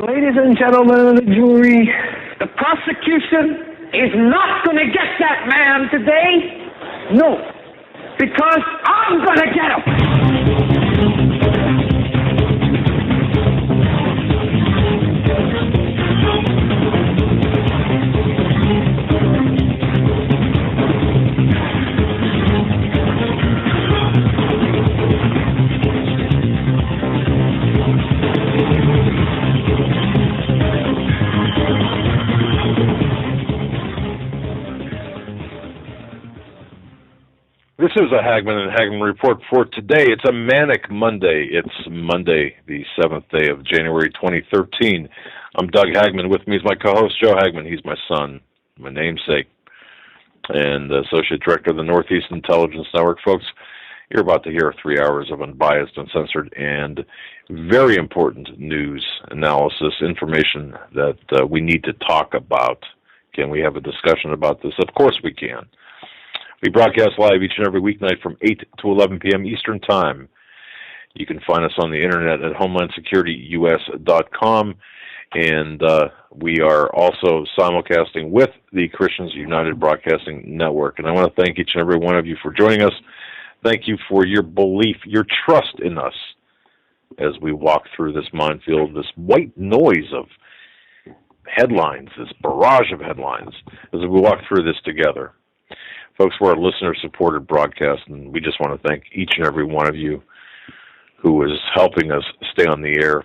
Ladies and gentlemen of the jury, the prosecution is not going to get that man today. No, because I'm going to get him. This is a Hagmann and Hagmann report for today. It's a manic Monday. It's Monday, the 7th day of January 2013. I'm Doug Hagmann. With me is my co-host, Joe Hagmann. He's my son, my namesake, and Associate Director of the Northeast Intelligence Network. Folks, you're about to hear 3 hours of unbiased, uncensored, and very important news, analysis, information that we need to talk about. Can we have a discussion about this? Of course we can. We broadcast live each and every weeknight from 8 to 11 p.m. Eastern Time. You can find us on the internet at HomelandSecurityUS.com, and we are also simulcasting with the Christians United Broadcasting Network. And I want to thank each and every one of you for joining us. Thank you for your belief, your trust in us as we walk through this minefield, this white noise of headlines, this barrage of headlines, as we walk through this together. Folks, we're a listener-supported broadcast, and we just want to thank each and every one of you who is helping us stay on the air,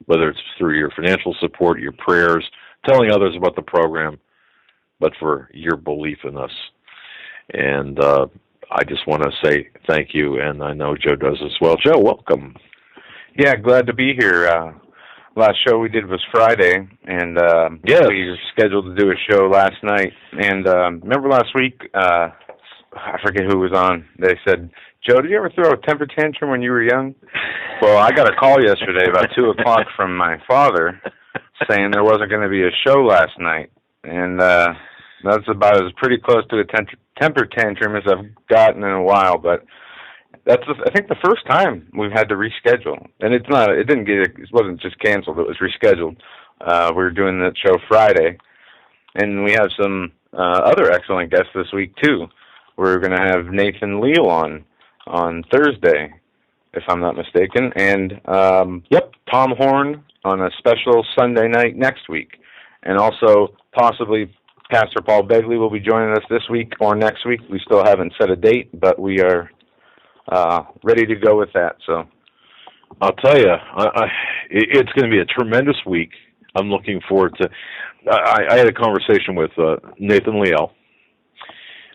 whether it's through your financial support, your prayers, telling others about the program, but for your belief in us. And I just want to say thank you, and I know Joe does as well. Joe, welcome. Yeah, glad to be here. Last show we did was Friday, and yes. We were scheduled to do a show last night. And remember last week, I forget who was on, they said, Joe, did you ever throw a temper tantrum when you were young? Well, I got a call yesterday about 2 o'clock from my father saying there wasn't going to be a show last night. And that's about as pretty close to a temper tantrum as I've gotten in a while, but that's, I think, the first time we've had to reschedule, and it wasn't just canceled; it was rescheduled. We were doing that show Friday, and we have some other excellent guests this week too. We're going to have Nathan Leal on Thursday, if I'm not mistaken, and Tom Horn on a special Sunday night next week, and also possibly Pastor Paul Begley will be joining us this week or next week. We still haven't set a date, but we are ready to go with that. So I'll tell you, it's going to be a tremendous week. I'm looking forward to. I had a conversation with Nathan Leal,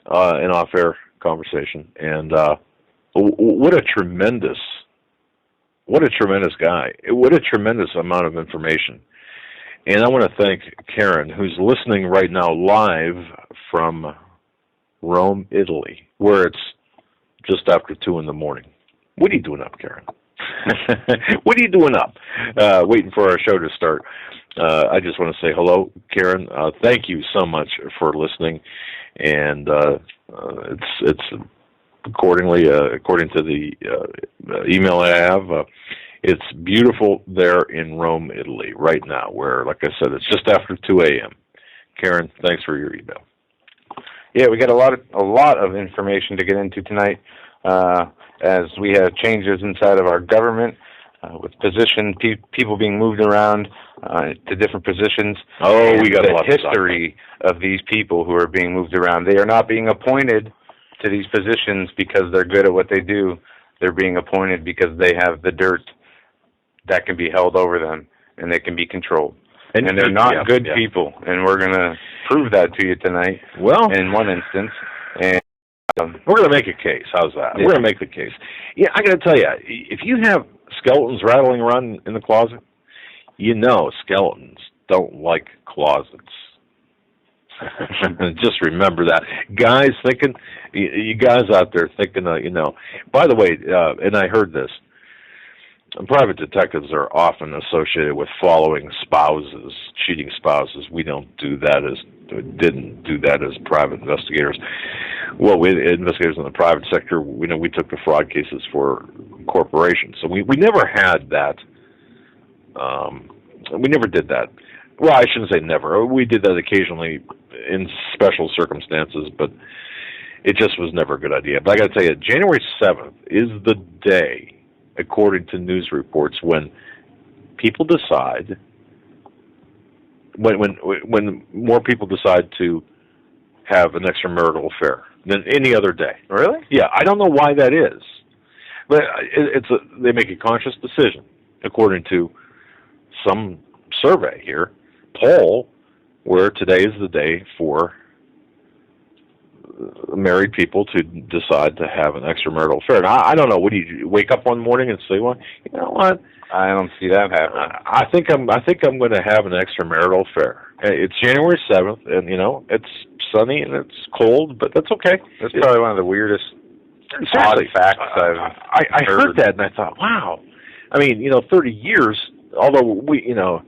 an off-air conversation, and what a tremendous guy! What a tremendous amount of information. And I want to thank Karen, who's listening right now live from Rome, Italy, where it's just after 2 in the morning. What are you doing up, Karen? What are you doing up? Waiting for our show to start. I just want to say hello, Karen. Thank you so much for listening. And it's according to the email I have, it's beautiful there in Rome, Italy, right now, where, like I said, it's just after 2 a.m. Karen, thanks for your email. Yeah, we got a lot of information to get into tonight, as we have changes inside of our government with people being moved around to different positions. Oh, we got a lot of history of these people who are being moved around. They are not being appointed to these positions because they're good at what they do. They're being appointed because they have the dirt that can be held over them and they can be controlled. And they're not good people, and we're going to prove that to you tonight. Well, in one instance, and we're going to make a case. How's that? Yeah. We're going to make the case. Yeah, I got to tell you, if you have skeletons rattling around in the closet, you know skeletons don't like closets. Just remember that, guys. You guys out there thinking, By the way, and I heard this. Private detectives are often associated with following spouses, cheating spouses. We didn't do that as private investigators. Well, we investigators in the private sector, we took the fraud cases for corporations. So we never had that We never did that. Well, I shouldn't say never. We did that occasionally in special circumstances, but it just was never a good idea. But I got to tell you, January 7th is the day, according to news reports, when people decide, when more people decide to have an extramarital affair than any other day. Really? Yeah, I don't know why that is, but they make a conscious decision, according to some survey here, poll, where today is the day for married people to decide to have an extramarital affair. And I don't know. What do you wake up one morning and say, "Well, you know what? I don't see that happening." I think I'm going to have an extramarital affair. It's January 7th, and it's sunny and it's cold, but that's okay. That's probably one of the weirdest odd facts I heard that, and I thought, wow. I mean, 30 years. Although we, Joe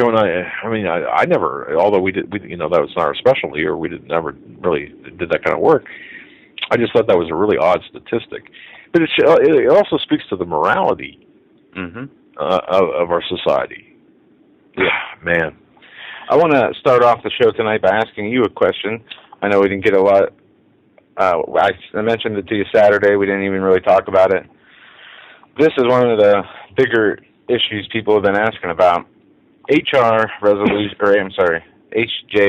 and I never. Although that was not our specialty, or we never really did that kind of work. I just thought that was a really odd statistic, but it also speaks to the morality of our society. Yeah, man. I want to start off the show tonight by asking you a question. I know we didn't get a lot. I mentioned it to you Saturday. We didn't even really talk about it. This is one of the bigger issues people have been asking about. HJ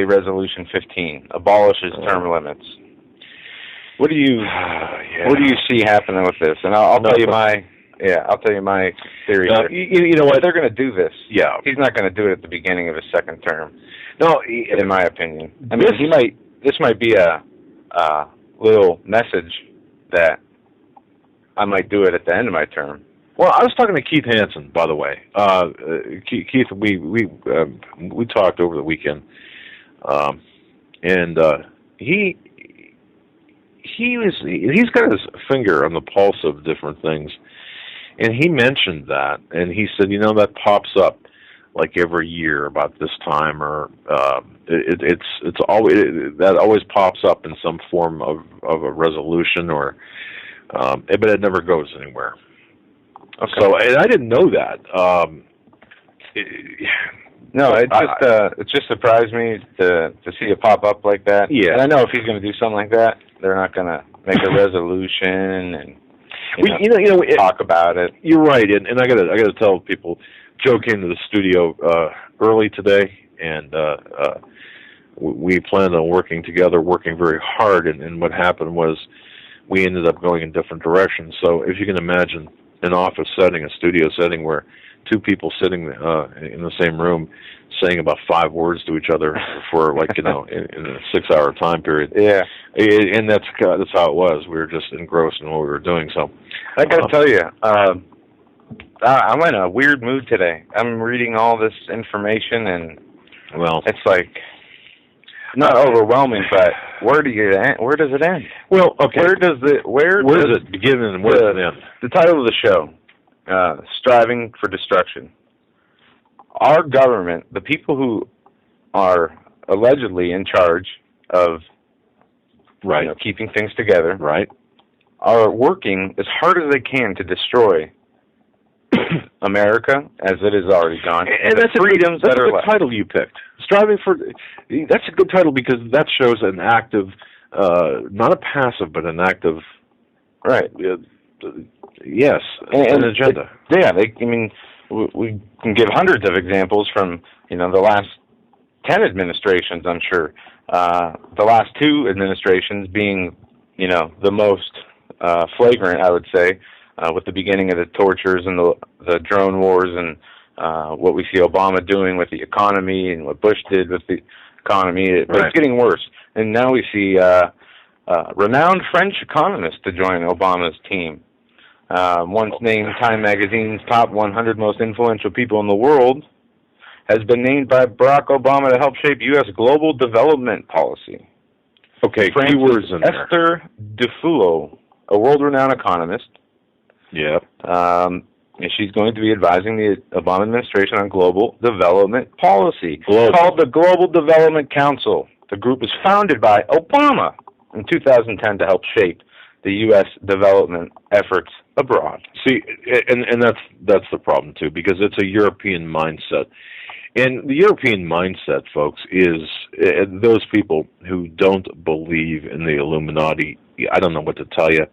Resolution 15 abolishes term limits. What do you see happening with this? And I'll tell you my theory. You know what? If they're going to do this, yeah, he's not going to do it at the beginning of his second term. No, in my opinion. I mean, this might be a little message that I might do it at the end of my term. Well, I was talking to Keith Hansen, by the way. Keith, we talked over the weekend, and he's got his finger on the pulse of different things, and he mentioned that, and he said, that pops up like every year about this time, or it's always that always pops up in some form of a resolution, or but it never goes anywhere. Okay. So, and I didn't know that. It just surprised me to see it pop up like that. Yeah. And I know if he's going to do something like that, they're not going to make a resolution and talk about it. You're right, and I gotta tell people. Joe came to the studio early today, and we planned on working together, working very hard. And what happened was we ended up going in different directions. So if you can imagine an office setting, a studio setting, where two people sitting in the same room saying about 5 words to each other for in a 6-hour time period. Yeah, and that's how it was. We were just engrossed in what we were doing. So I got to tell you, I'm in a weird mood today. I'm reading all this information, and it's like not overwhelming, but where does it end? Well, okay. Where does it begin and where does it end? The title of the show, Striving for Destruction. Our government, the people who are allegedly in charge of keeping things together, are working as hard as they can to destroy America as it is already gone, and that's freedoms that are left. Title you picked. Striving for, that's a good title because that shows an active, not a passive, but an active, yes, an agenda. We can give hundreds of examples from the last 10 administrations. I'm sure the last 2 administrations being the most flagrant, I would say. With the beginning of the tortures and the drone wars, and what we see Obama doing with the economy and what Bush did with the economy. But it's getting worse. And now we see renowned French economists to join Obama's team. Once named Time Magazine's top 100 most influential people in the world, has been named by Barack Obama to help shape U.S. global development policy. Okay, keywords in there. Esther Duflo, a world-renowned economist. Yeah. She's going to be advising the Obama administration on global development policy. Called the Global Development Council. The group was founded by Obama in 2010 to help shape the U.S. development efforts abroad. See, and that's the problem too, because it's a European mindset. And the European mindset, folks, is those people who don't believe in the Illuminati. I don't know what to tell you.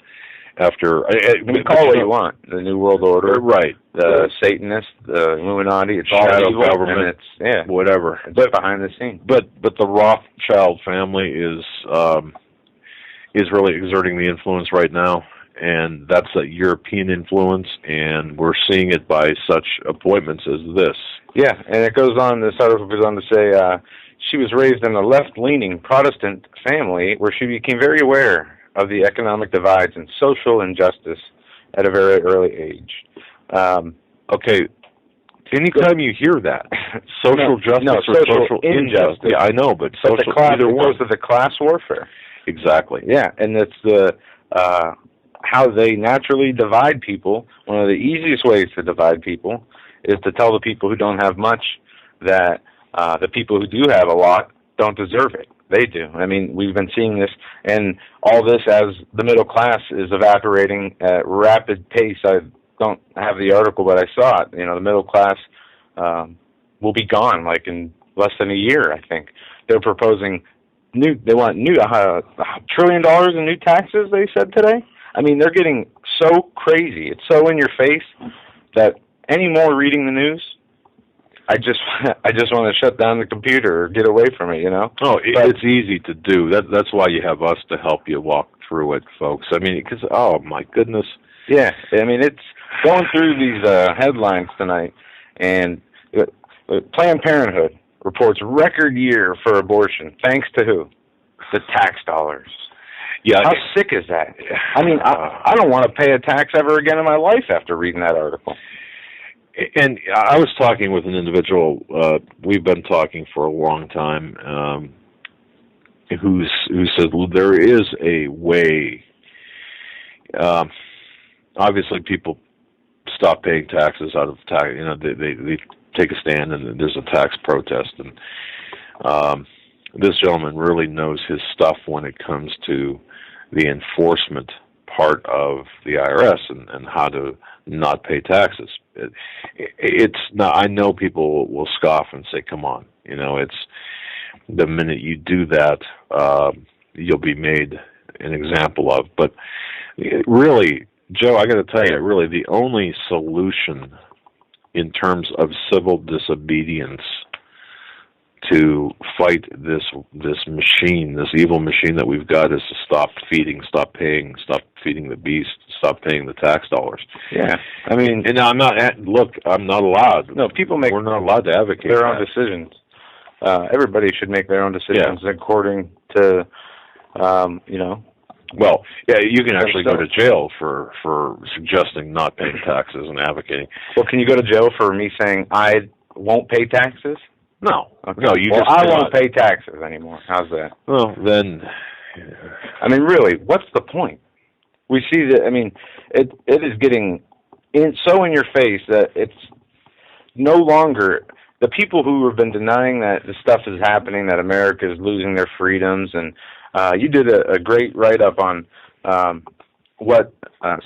After you call it what you want, the New World Order, right? The Satanists, the Illuminati, it's all shadow evil, government, and it's whatever. But behind the scenes. But the Rothschild family is really exerting the influence right now, and that's a European influence, and we're seeing it by such appointments as this. Yeah, and it goes on. This article goes on to say she was raised in a left-leaning Protestant family where she became very aware of the economic divides and social injustice at a very early age. Okay, anytime you hear that, social justice or social injustice, yeah, I know, but social either one. It goes to the class warfare. Exactly. Yeah, and it's the how they naturally divide people. One of the easiest ways to divide people is to tell the people who don't have much that the people who do have a lot don't deserve it. They do. I mean, we've been seeing this, and all this as the middle class is evaporating at rapid pace. I don't have the article, but I saw it. You know, the middle class will be gone, like in less than a year, I think. They're proposing they want $1 trillion in new taxes, they said today. I mean, they're getting so crazy. It's so in your face that any more reading the news, I just want to shut down the computer or get away from it, you know? Oh, it's easy to do. That's why you have us to help you walk through it, folks. I mean, because, oh, my goodness. Yeah, I mean, it's going through these headlines tonight, and Planned Parenthood reports record year for abortion. Thanks to who? The tax dollars. Yeah. How sick is that? I mean, I don't want to pay a tax ever again in my life after reading that article. And I was talking with an individual, we've been talking for a long time, who said there is a way. Obviously, people stop paying taxes out of tax. You know, they take a stand, and there's a tax protest. And this gentleman really knows his stuff when it comes to the enforcement part of the IRS and how to not pay taxes. It's not. I know people will scoff and say, "Come on," you know. It's the minute you do that, you'll be made an example of. But really, Joe, I got to tell you, really, the only solution in terms of civil disobedience to fight this machine, this evil machine that we've got, is to stop feeding, stop paying, stop feeding the beast, stop paying the tax dollars. Yeah, I mean, and I'm not. Look, I'm not allowed. No, we're not allowed to advocate their own decisions. Everybody should make their own decisions according to, you know. Well, yeah, you can actually go to jail for suggesting not paying taxes and advocating. Well, can you go to jail for me saying I won't pay taxes? No. Okay. No, I won't pay taxes anymore. How's that? Well, then, I mean, really, what's the point? We see that. I mean, it is getting so in your face that it's no longer the people who have been denying that the stuff is happening, that America is losing their freedoms, and you did a great write-up on what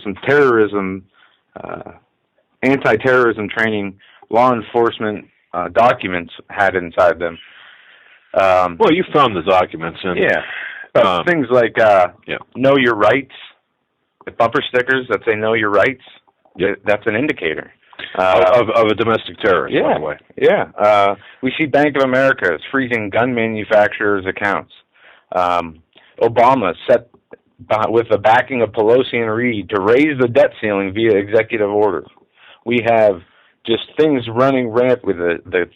some terrorism, anti-terrorism training, law enforcement documents had inside them. Well, you found the documents, and things like know your rights, the bumper stickers that say know your rights. That's an indicator of a domestic terrorist. By the way. Yeah. We see Bank of America is freezing gun manufacturers' accounts. Obama set with the backing of Pelosi and Reid to raise the debt ceiling via executive order. We have just things running rampant with the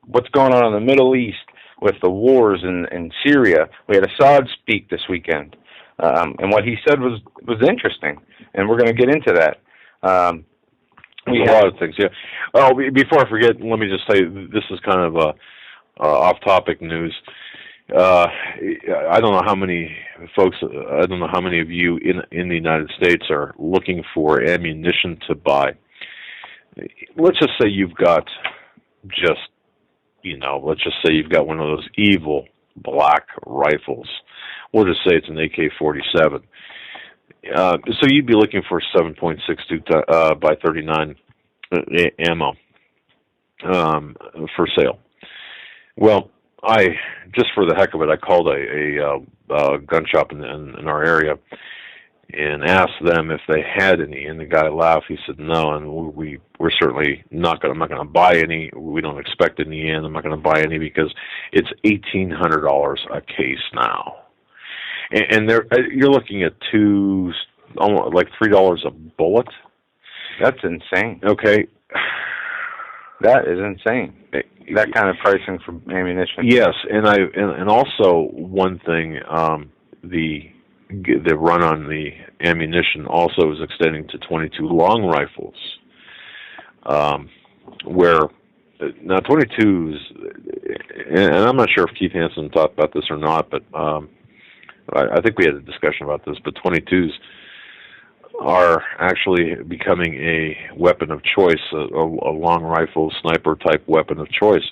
what's going on in the Middle East with the wars in Syria. We had Assad speak this weekend, and what he said was interesting, and we're going to get into that. We have a lot of things, yeah. Oh, before I forget, let me just say this is kind of off-topic news. I don't know how many folks, I don't know how many of you in the United States are looking for ammunition to buy. Let's just say you've got let's just say you've got one of those evil black rifles. We'll just say it's an AK-47. So you'd be looking for 7.62 by 39 ammo for sale. Well, just for the heck of it, I called a gun shop in our area and asked them if they had any, and the guy laughed. He said no, and we're certainly not going. I'm not going to buy any. We don't expect any in. I'm not going to buy any because it's $1,800 a case now, and you're looking at almost like $3 a bullet. That's insane. Okay, that is insane. That kind of pricing for ammunition. Yes, and also one thing, the run on the ammunition also is extending to 22 long rifles, where now 22s, and I'm not sure if Keith Hansen talked about this or not, but I think we had a discussion about this, but 22s are actually becoming a weapon of choice, a long rifle, sniper-type weapon of choice.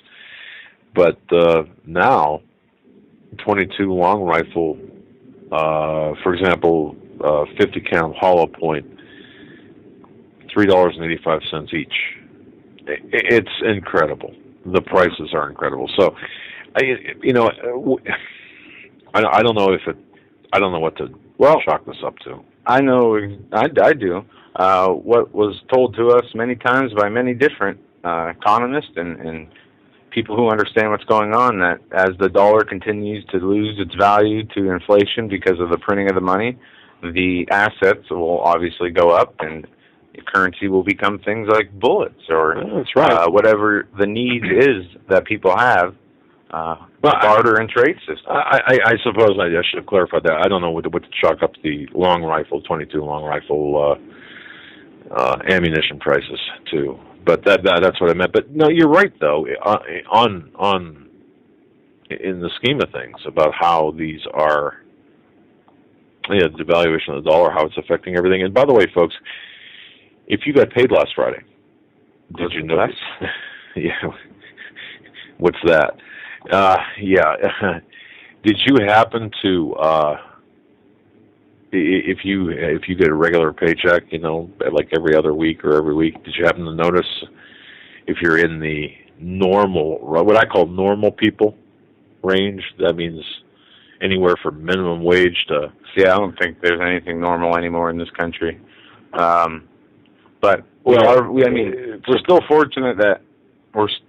But now, 22 long rifle, for example, 50 cal hollow point, $3.85 each. It's incredible. The prices are incredible. So, I don't know I don't know what to chalk this up to. I know, I do. What was told to us many times by many different economists and people who understand what's going on, that as the dollar continues to lose its value to inflation because of the printing of the money, the assets will obviously go up, and the currency will become things like bullets or that's right. Whatever the need is that people have. Barter and trade system. I suppose I should have clarified that. I don't know what to chalk up the long rifle, 22 long rifle ammunition prices to, but that's what I meant. But no, you're right though. In the scheme of things, about how these are, the devaluation of the dollar, how it's affecting everything. And by the way, folks, if you got paid last Friday, did you notice? Yeah. What's that? Yeah. Did you happen to, if you get a regular paycheck, like every other week or every week, did you happen to notice if you're in the normal, what I call normal people range? That means anywhere from minimum wage to. Yeah, I don't think there's anything normal anymore in this country. But we're still fortunate that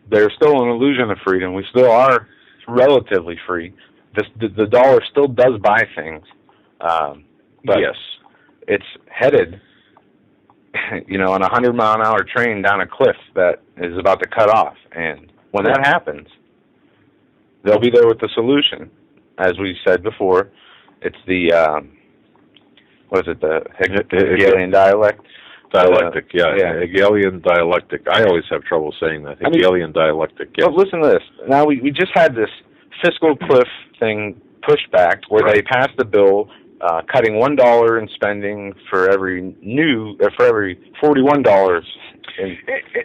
there's still an illusion of freedom. We still are relatively free. The dollar still does buy things, but yes, it's headed, on a 100-mile-an-hour train down a cliff that is about to cut off. And when that happens, they'll be there with the solution. As we said before, it's the the Hegelian dialect. Dialectic, Hegelian dialectic. I always have trouble saying that. Hegelian dialectic, yes. Well, listen to this. Now, we just had this fiscal cliff thing pushed back where they passed a bill cutting $1 in spending for every $41. And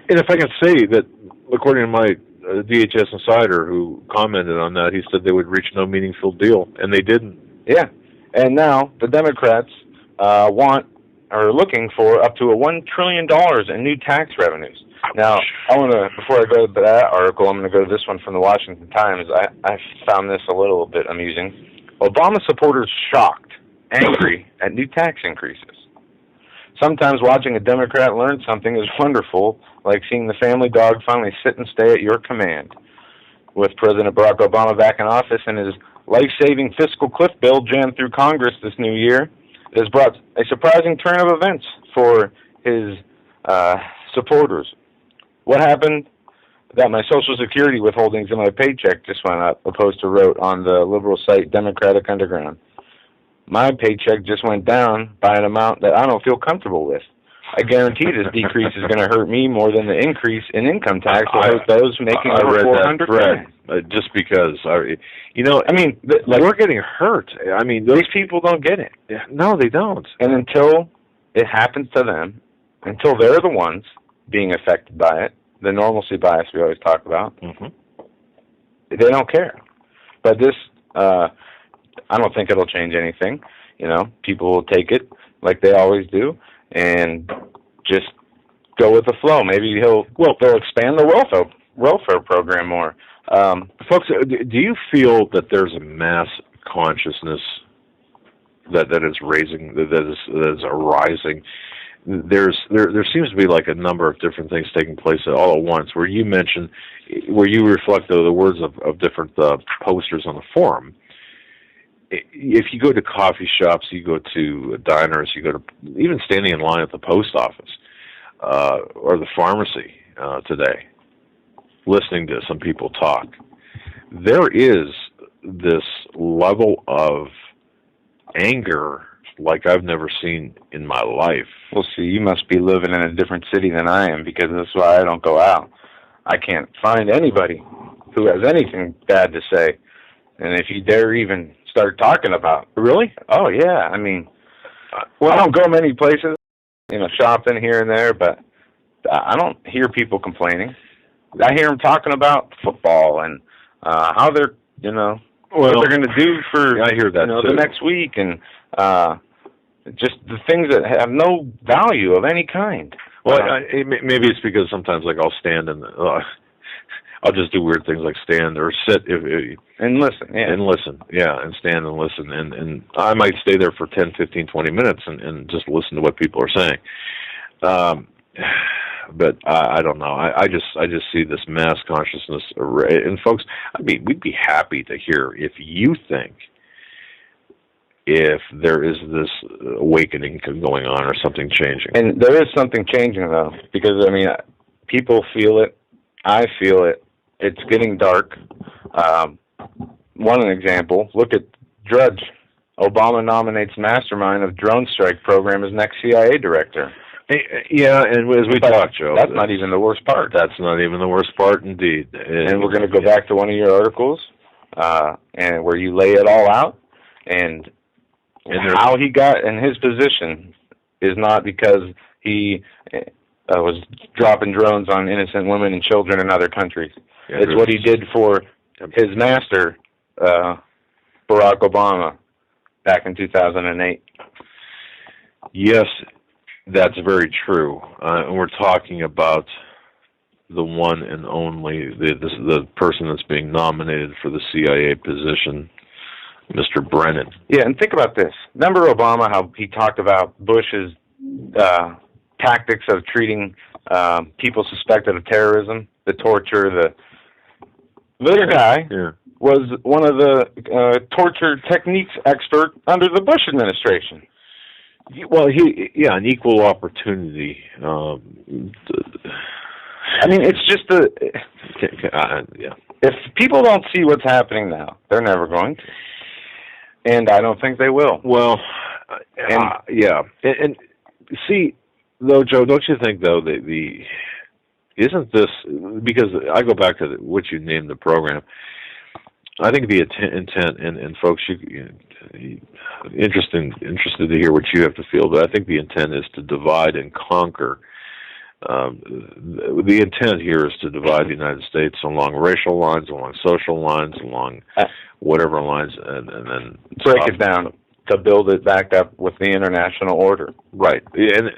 if I can say that, according to my DHS insider who commented on that, he said they would reach no meaningful deal, and they didn't. Yeah. And now the Democrats are looking for up to $1 trillion in new tax revenues. Now, before I go to that article, I'm going to go to this one from the Washington Times. I found this a little bit amusing. Obama supporters shocked, angry at new tax increases. Sometimes watching a Democrat learn something is wonderful, like seeing the family dog finally sit and stay at your command. With President Barack Obama back in office and his life-saving fiscal cliff bill jammed through Congress this new year, it has brought a surprising turn of events for his supporters. What happened? That my Social Security withholdings in my paycheck just went up, a poster wrote on the liberal site Democratic Underground. My paycheck just went down by an amount that I don't feel comfortable with. I guarantee this decrease is going to hurt me more than the increase in income tax will hurt those making over $400,000. Just because, we're getting hurt. These people don't get it. No, they don't. And until it happens to them, until they're the ones being affected by it, the normalcy bias we always talk about, they don't care. But this, I don't think it'll change anything. People will take it. like they always do, and just go with the flow. Maybe they'll expand the welfare program more. Folks, do you feel that there's a mass consciousness that is raising, that is arising? There seems to be like a number of different things taking place all at once. Where you reflect the words of different posters on the forum. If you go to coffee shops, you go to diners, you go to even standing in line at the post office or the pharmacy today, listening to some people talk, there is this level of anger like I've never seen in my life. Well, see, you must be living in a different city than I am, because that's why I don't go out. I can't find anybody who has anything bad to say. And if you dare even start talking about... Really? Oh, yeah. I mean, I don't go many places, shopping here and there, but I don't hear people complaining. I hear them talking about football and how they're, what they're going to do for I hear that the next week, and just the things that have no value of any kind. Well, maybe it's because sometimes, like, I'll stand and I'll just do weird things like stand or sit and listen, yeah, and stand and listen, and I might stay there for 10, 15, 20 minutes and just listen to what people are saying. But I don't know. I just see this mass consciousness, and folks, we'd be happy to hear if you think if there is this awakening going on or something changing. And there is something changing, though, because people feel it. I feel it. It's getting dark. One example: look at Drudge. Obama nominates mastermind of drone strike program as next CIA director. Yeah, and as we talked, Joe, that's not even the worst part. That's not even the worst part, indeed. And we're going to go back to one of your articles, and where you lay it all out, and how he got in his position is not because he was dropping drones on innocent women and children in other countries. Yeah, it's what he did for his master, Barack Obama, back in 2008. Yes. That's very true, and we're talking about the one and only, the person that's being nominated for the CIA position, Mr. Brennan. Yeah, and think about this. Remember Obama, how he talked about Bush's tactics of treating people suspected of terrorism, the torture, the other guy was one of the torture techniques expert under the Bush administration. Well, an equal opportunity. It's just if people don't see what's happening now, they're never going to, and I don't think they will. Well, and see, though, Joe, don't you think though that isn't this, because I go back to what you named the program. I think the intent, and folks, interested to hear what you have to feel, but I think the intent is to divide and conquer. The intent here is to divide the United States along racial lines, along social lines, along whatever lines, and then break it down to build it back up with the international order. Right, and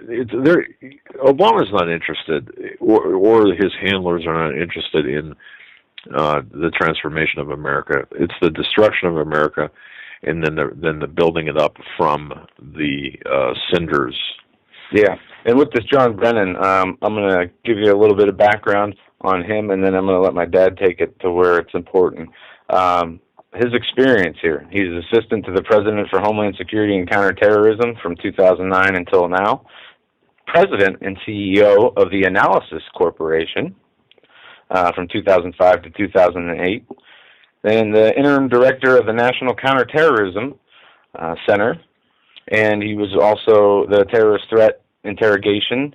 Obama's not interested, or his handlers are not interested in the transformation of America. It's the destruction of America, and then the building it up from the cinders. Yeah, and with this John Brennan, I'm going to give you a little bit of background on him, and then I'm going to let my dad take it to where it's important. His experience here: he's assistant to the President for Homeland Security and Counterterrorism from 2009 until now, President and CEO of the Analysis Corporation from 2005 to 2008, then the interim director of the National Counterterrorism Center, and he was also the Terrorist Threat Interrogation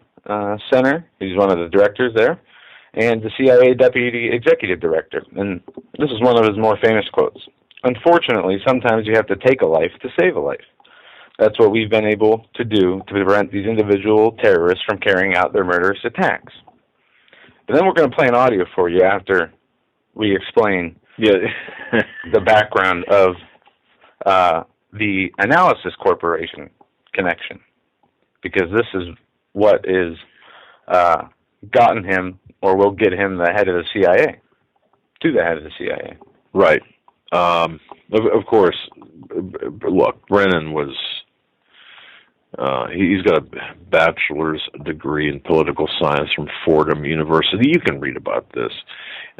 Center. He's one of the directors there, and the CIA Deputy Executive Director. And this is one of his more famous quotes: "Unfortunately, sometimes you have to take a life to save a life. That's what we've been able to do to prevent these individual terrorists from carrying out their murderous attacks." And then we're going to play an audio for you after we explain the background of the Analysis Corporation connection. because this is what is gotten him, or will get him, the head of the CIA, to the head of the CIA. Right. Of course, look, Brennan was, he's got a bachelor's degree in political science from Fordham University. You can read about this.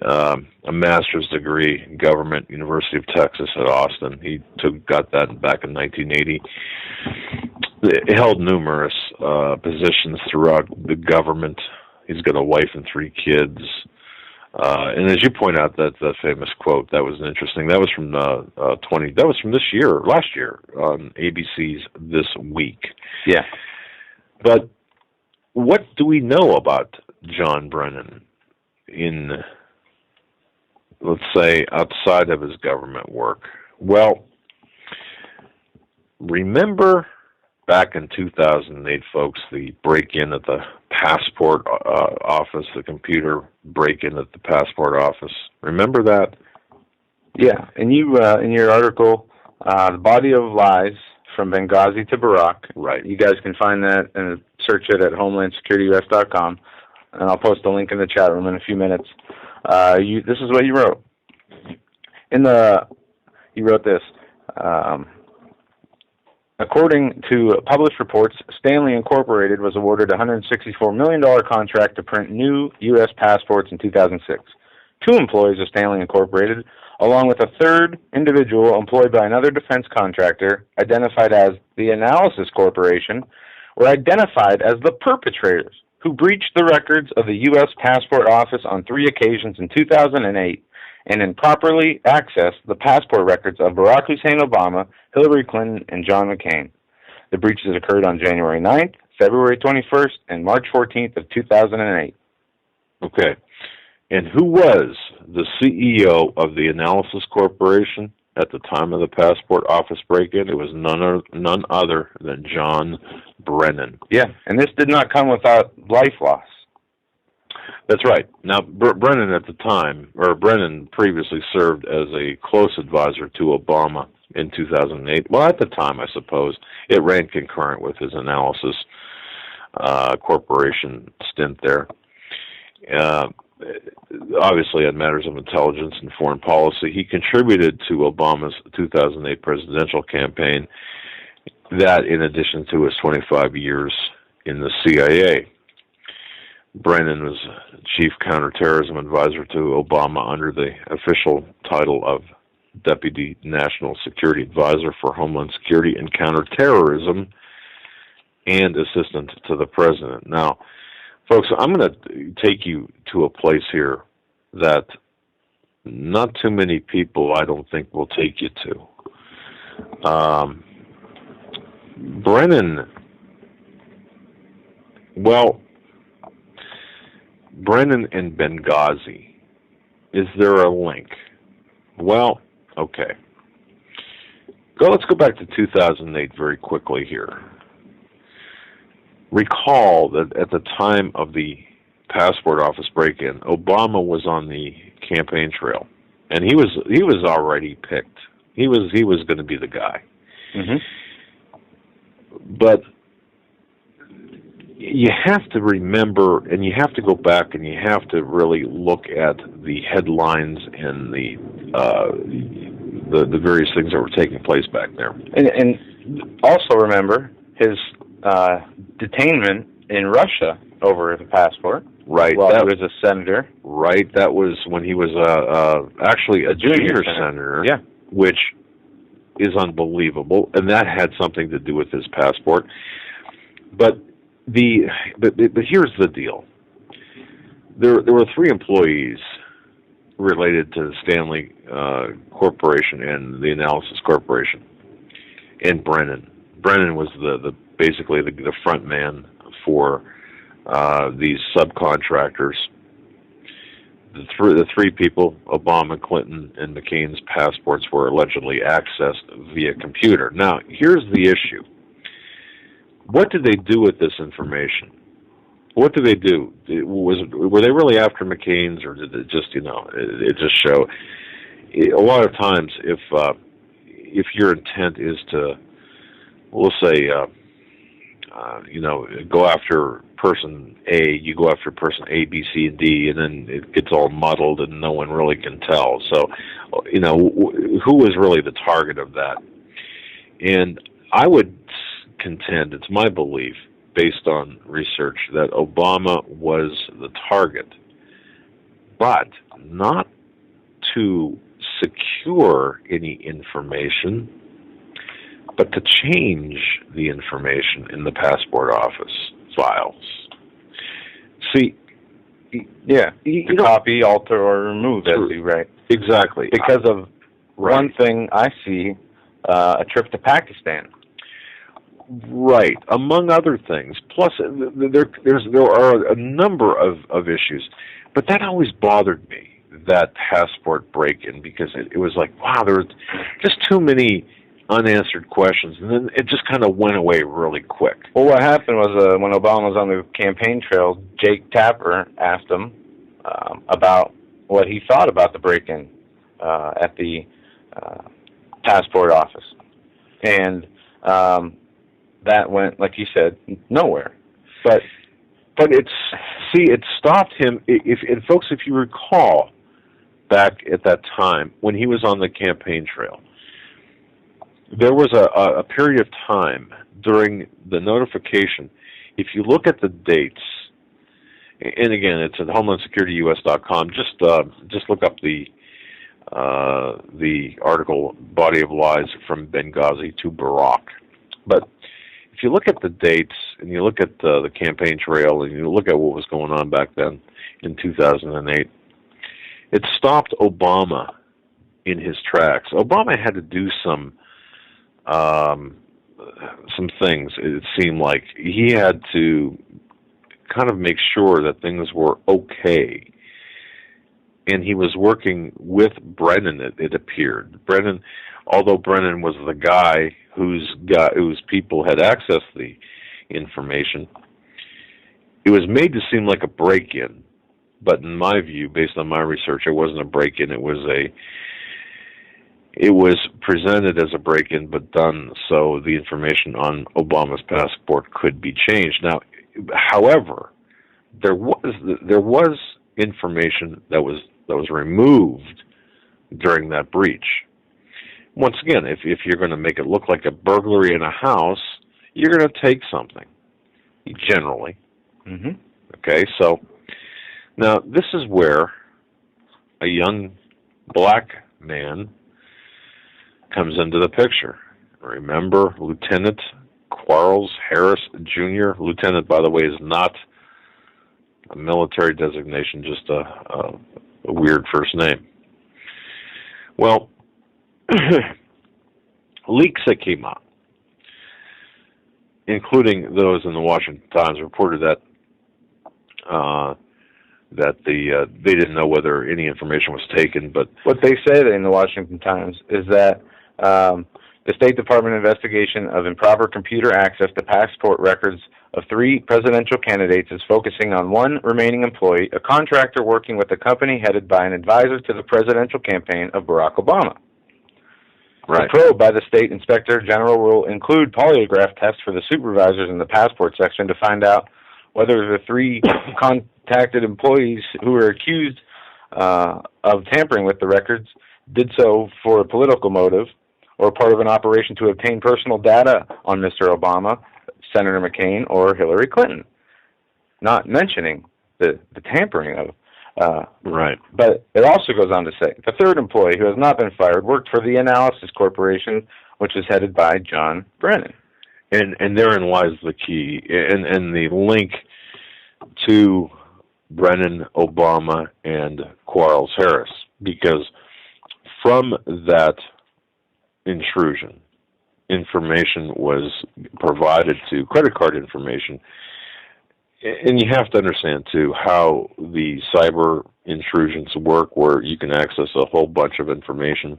A master's degree in government, University of Texas at Austin. He got that back in 1980. He held numerous positions throughout the government. He's got a wife and 3 kids. And as you point out, that famous quote, that was interesting. That was from that was from last year on ABC's This Week. Yeah. But what do we know about John Brennan in, let's say, outside of his government work? Well, remember back in 2008, folks, the break-in at the passport office, the computer break-in at the passport office. Remember that? Yeah, and you, in your article, The Body of Lies from Benghazi to Barack. Right. You guys can find that and search it at HomelandSecurityUS.com, and I'll post a link in the chat room in a few minutes. This is what you wrote. You wrote this. According to published reports, Stanley Incorporated was awarded a $164 million contract to print new U.S. passports in 2006. 2 employees of Stanley Incorporated, along with a third individual employed by another defense contractor, identified as the Analysis Corporation, were identified as the perpetrators who breached the records of the U.S. Passport Office on 3 occasions in 2008 and improperly accessed the passport records of Barack Hussein Obama, Hillary Clinton, and John McCain. The breaches occurred on January 9th, February 21st, and March 14th of 2008. Okay. And who was the CEO of the Analysis Corporation at the time of the passport office break-in? It was none other than John Brennan. Yeah, and this did not come without life loss. That's right. Now, Brennan at the time, or Brennan previously served as a close advisor to Obama in 2008. Well, at the time, I suppose, it ran concurrent with his Analysis Corporation stint there. Obviously, on matters of intelligence and foreign policy, he contributed to Obama's 2008 presidential campaign, that in addition to his 25 years in the CIA. Brennan was chief counterterrorism advisor to Obama under the official title of Deputy National Security Advisor for Homeland Security and Counterterrorism and assistant to the president. Now, folks, I'm going to take you to a place here that not too many people, I don't think, will take you to. Brennan, well, Brennan and Benghazi, is there a link? Well, okay. Let's go back to 2008 very quickly here. Recall that at the time of the passport office break-in, Obama was on the campaign trail, and he was already picked. He was going to be the guy. Mm-hmm. But you have to remember, and you have to go back, and you have to really look at the headlines and the various things that were taking place back there. And also remember his detainment in Russia over the passport. Right. While he was a senator. Right. That was when he was actually a junior senator. Yeah. Which is unbelievable, and that had something to do with his passport. But here's the deal. There were 3 employees related to the Stanley Corporation and the Analysis Corporation, and Brennan. Brennan was basically the front man for these subcontractors. The three people, Obama, Clinton, and McCain's passports were allegedly accessed via computer. Now, here's the issue. What did they do with this information? What did they do? Were they really after McCain's, or did it just, it just show? A lot of times, if your intent is to, we'll say, go after person A, you go after person A, B, C, and D, and then it gets all muddled and no one really can tell. So, who was really the target of that? And I would contend, it's my belief, based on research, that Obama was the target, but not to secure any information, but to change the information in the passport office files. See, copy, alter, or remove, as you right. Exactly. Because of one thing I see, a trip to Pakistan. Right, among other things. Plus, there are a number of issues, but that always bothered me, that passport break-in, because it was like, wow, there were just too many unanswered questions, and then it just kind of went away really quick. Well, what happened was when Obama was on the campaign trail, Jake Tapper asked him about what he thought about the break-in at the passport office, and that went, like you said, nowhere. But it stopped him. And folks, if you recall, back at that time when he was on the campaign trail, there was a period of time during the notification. If you look at the dates, and again, it's at HomelandSecurityUS.com. Just look up the article, Body of Lies from Benghazi to Barack. But if you look at the dates and you look at the campaign trail and you look at what was going on back then in 2008, it stopped Obama in his tracks. Obama had to do some things. It seemed like he had to kind of make sure that things were okay. And he was working with Brennan, it appeared. Brennan, although Brennan was the guy whose people had accessed the information, it was made to seem like a break-in. But in my view, based on my research, it wasn't a break-in. It was presented as a break-in, but done so the information on Obama's passport could be changed. Now, however, there was information that was removed during that breach. Once again, if you're going to make it look like a burglary in a house, you're going to take something, generally. Mm-hmm. Okay, so now this is where a young black man comes into the picture. Remember Lieutenant Quarles Harris Jr.? Lieutenant, by the way, is not a military designation, just a weird first name. Well, leaks that came out, including those in the Washington Times, reported that they didn't know whether any information was taken. But what they say in the Washington Times is that the State Department investigation of improper computer access to passport records of 3 presidential candidates is focusing on one remaining employee, a contractor working with a company headed by an advisor to the presidential campaign of Barack Obama. Right. The probe by the State Inspector General will include polygraph tests for the supervisors in the passport section to find out whether the 3 contacted employees who were accused of tampering with the records did so for a political motive or part of an operation to obtain personal data on Mr. Obama, Senator McCain, or Hillary Clinton. Not mentioning the tampering of. Right. But it also goes on to say, the 3rd employee, who has not been fired, worked for the Analysis Corporation, which is headed by John Brennan. And therein lies the key, and the link to Brennan, Obama, and Quarles Harris, because from that intrusion, information was provided to credit card information. And you have to understand, too, how the cyber intrusions work, where you can access a whole bunch of information.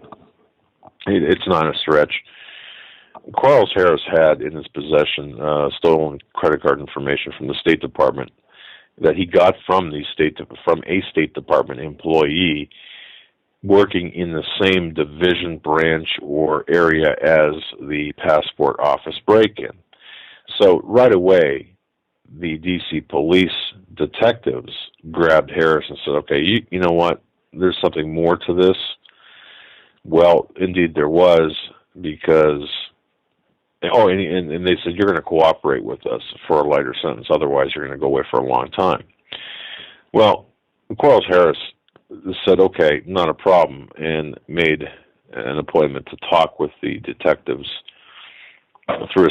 It's not a stretch. Quarles Harris had in his possession stolen credit card information from the State Department that he got from a State Department employee working in the same division, branch, or area as the passport office break-in. So right away, the D.C. police detectives grabbed Harris and said, okay, you know what? There's something more to this. Well, indeed there was, because, and they said, you're going to cooperate with us for a lighter sentence, otherwise you're going to go away for a long time. Well, Quarles Harris said, okay, not a problem, and made an appointment to talk with the detectives.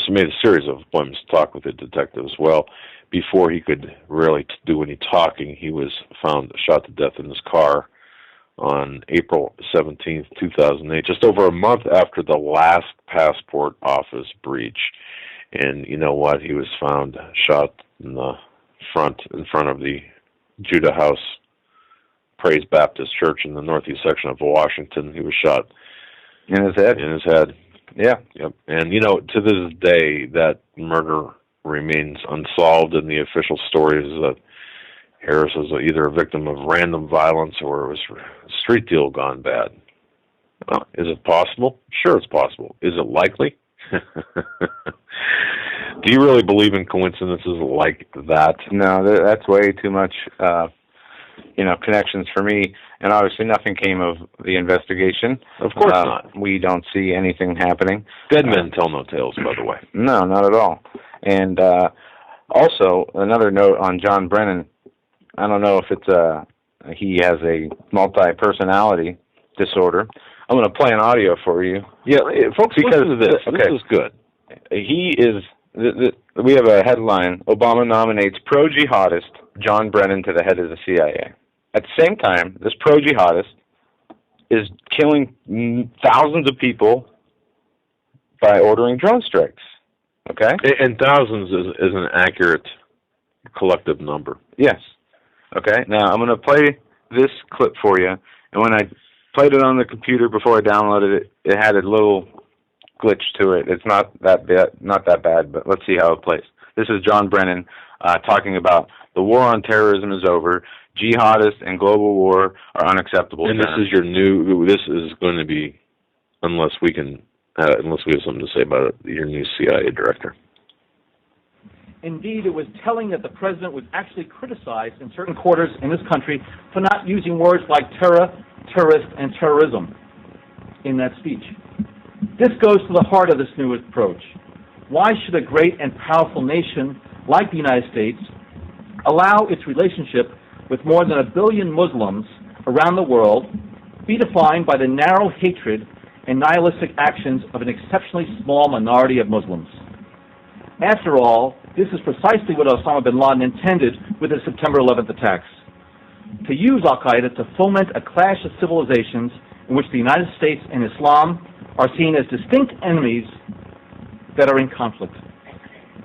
Made a series of appointments to talk with the detectives. Well, before he could really do any talking, he was found shot to death in his car on April 17th, 2008, just over a month after the last passport office breach. And you know what? He was found shot in front of the Judah House Praise Baptist Church in the northeast section of Washington. He was shot in his head. Yeah. Yep. And to this day, that murder remains unsolved, and the official story is that Harris was either a victim of random violence or it was a street deal gone bad. Well, is it possible? Sure, it's possible. Is it likely? Do you really believe in coincidences like that? No, that's way too much, connections for me. And obviously nothing came of the investigation. Of course not. We don't see anything happening. Dead men tell no tales, by the way. No, not at all. And also, another note on John Brennan. I don't know if it's he has a multi-personality disorder. I'm going to play an audio for you. Yeah, folks, listen to this. Okay. This is good. He is... We have a headline: Obama nominates pro-jihadist John Brennan to the head of the CIA. At the same time, this pro-jihadist is killing thousands of people by ordering drone strikes. Okay? And thousands is an accurate collective number. Yes. Okay? Now, I'm going to play this clip for you. And when I played it on the computer before I downloaded it, it had a little glitch to it. It's not that bad, but let's see how it plays. This is John Brennan talking about the war on terrorism is over. Jihadists and global war are unacceptable. And this is this is going to be, unless we have something to say about it, your new CIA director. Indeed, it was telling that the president was actually criticized in certain quarters in this country for not using words like terror, terrorist, and terrorism in that speech. This goes to the heart of this new approach. Why should a great and powerful nation like the United States allow its relationship with more than 1 billion Muslims around the world be defined by the narrow hatred and nihilistic actions of an exceptionally small minority of Muslims? After all, this is precisely what Osama bin Laden intended with his September 11th attacks: to use al-Qaeda to foment a clash of civilizations in which the United States and Islam are seen as distinct enemies that are in conflict.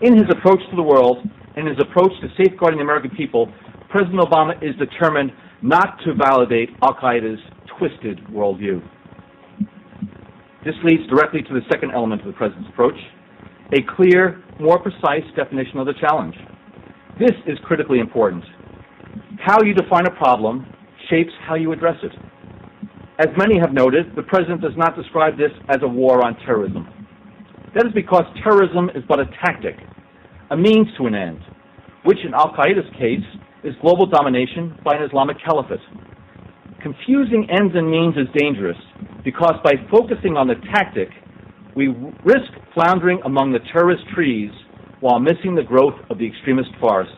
In his approach to the world and his approach to safeguarding the American people, President Obama is determined not to validate al-Qaeda's twisted worldview. This leads directly to the second element of the president's approach: a clear, more precise definition of the challenge. This is critically important. How you define a problem shapes how you address it. As many have noted, the president does not describe this as a war on terrorism. That is because terrorism is but a tactic, a means to an end, which in al-Qaeda's case is global domination by an Islamic caliphate. Confusing ends and means is dangerous because by focusing on the tactic, we risk floundering among the terrorist trees while missing the growth of the extremist forest.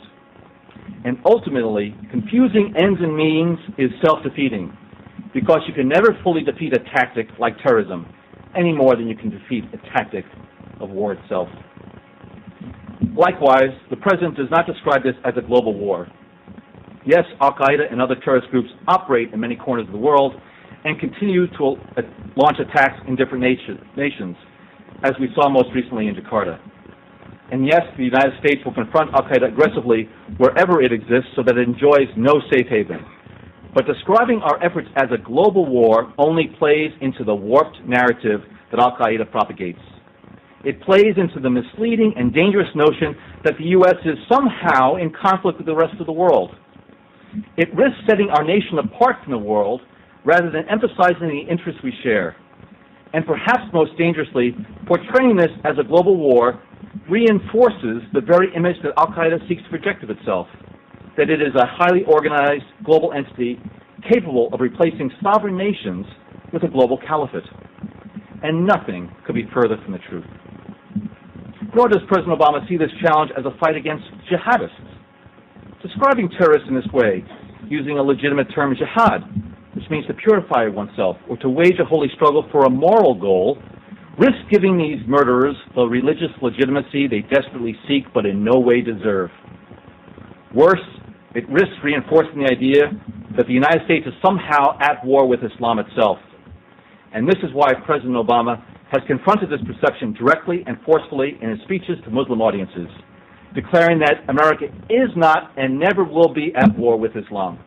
And ultimately, confusing ends and means is self-defeating, because you can never fully defeat a tactic like terrorism, any more than you can defeat a tactic of war itself. Likewise, the president does not describe this as a global war. Yes, al-Qaeda and other terrorist groups operate in many corners of the world and continue to launch attacks in different nations, as we saw most recently in Jakarta. And yes, the United States will confront al-Qaeda aggressively wherever it exists so that it enjoys no safe haven. But describing our efforts as a global war only plays into the warped narrative that al-Qaeda propagates. It plays into the misleading and dangerous notion that the U.S. is somehow in conflict with the rest of the world. It risks setting our nation apart from the world rather than emphasizing the interests we share. And perhaps most dangerously, portraying this as a global war reinforces the very image that Al-Qaeda seeks to project of itself, that it is a highly organized global entity capable of replacing sovereign nations with a global caliphate. And nothing could be further from the truth. Nor does President Obama see this challenge as a fight against jihadists. Describing terrorists in this way, using a legitimate term jihad, which means to purify oneself or to wage a holy struggle for a moral goal, risks giving these murderers the religious legitimacy they desperately seek but in no way deserve. Worse, it risks reinforcing the idea that the United States is somehow at war with Islam itself. And this is why President Obama has confronted this perception directly and forcefully in his speeches to Muslim audiences, declaring that America is not and never will be at war with Islam.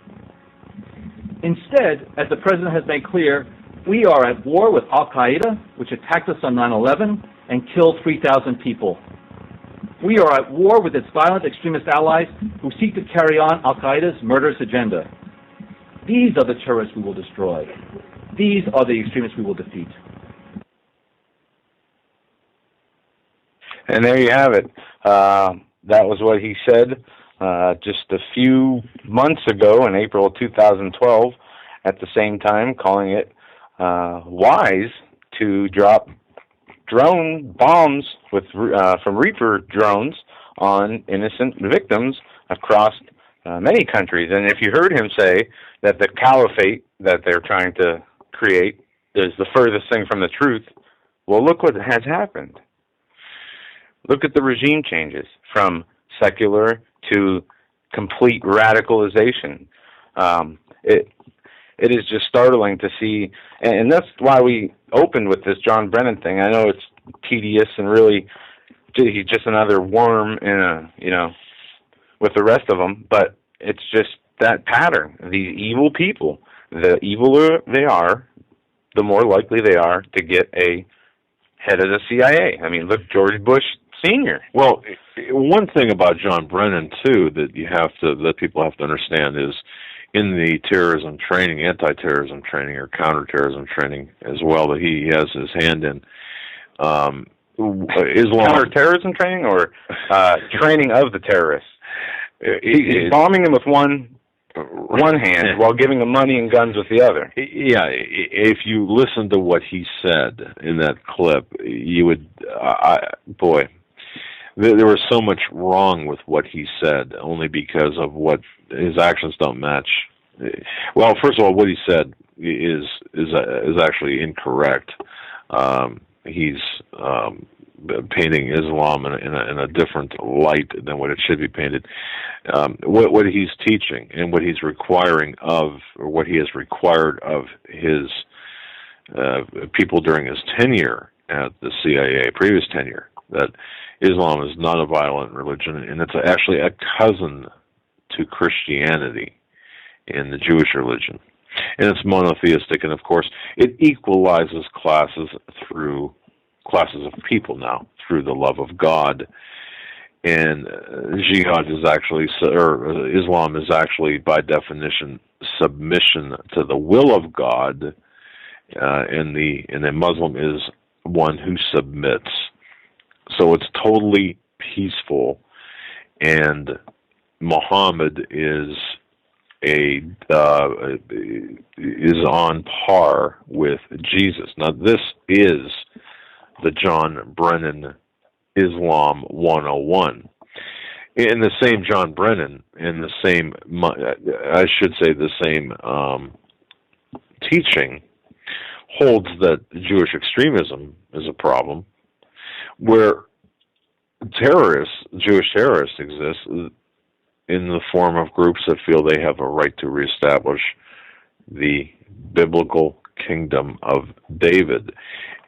Instead, as the President has made clear, we are at war with Al-Qaeda, which attacked us on 9/11 and killed 3,000 people. We are at war with its violent extremist allies who seek to carry on Al-Qaeda's murderous agenda. These are the terrorists we will destroy. These are the extremists we will defeat. And there you have it. That was what he said just a few months ago in April of 2012, at the same time calling it wise to drop drone bombs from Reaper drones on innocent victims across many countries. And if you heard him say that the caliphate that they're trying to create is the furthest thing from the truth, well, look what has happened. Look at the regime changes from secular to complete radicalization. It is just startling to see, and that's why we opened with this John Brennan thing. I know it's tedious and really he's just another worm in with the rest of them, but it's just that pattern. These evil people, the eviler they are, the more likely they are to get a head of the CIA. I mean, look, George Bush Sr. Well, one thing about John Brennan, too, that people have to understand is in the terrorism training, anti-terrorism training or counterterrorism training as well that he has his hand in, Islam. Counterterrorism training or training of the terrorists? He's bombing them with one hand while giving them money and guns with the other. Yeah, if you listen to what he said in that clip, you would, there was so much wrong with what he said, only because of what his actions don't match. Well, first of all, what he said is actually incorrect. He's painting Islam in a different light than what it should be painted. What he's teaching and what he's requiring of, or what he has required of his people during his tenure at the CIA, previous tenure, that Islam is not a violent religion, and it's actually a cousin to Christianity and the Jewish religion. And it's monotheistic, and of course, it equalizes classes of people now through the love of God. And jihad is actually, or Islam is actually, by definition, submission to the will of God, and the Muslim is one who submits. So it's totally peaceful, and Muhammad is on par with Jesus. Now, this is the John Brennan Islam 101. In the same John Brennan, in the same, I should say, the same teaching, holds that Jewish extremism is a problem, where Jewish terrorists exist in the form of groups that feel they have a right to reestablish the biblical kingdom of David.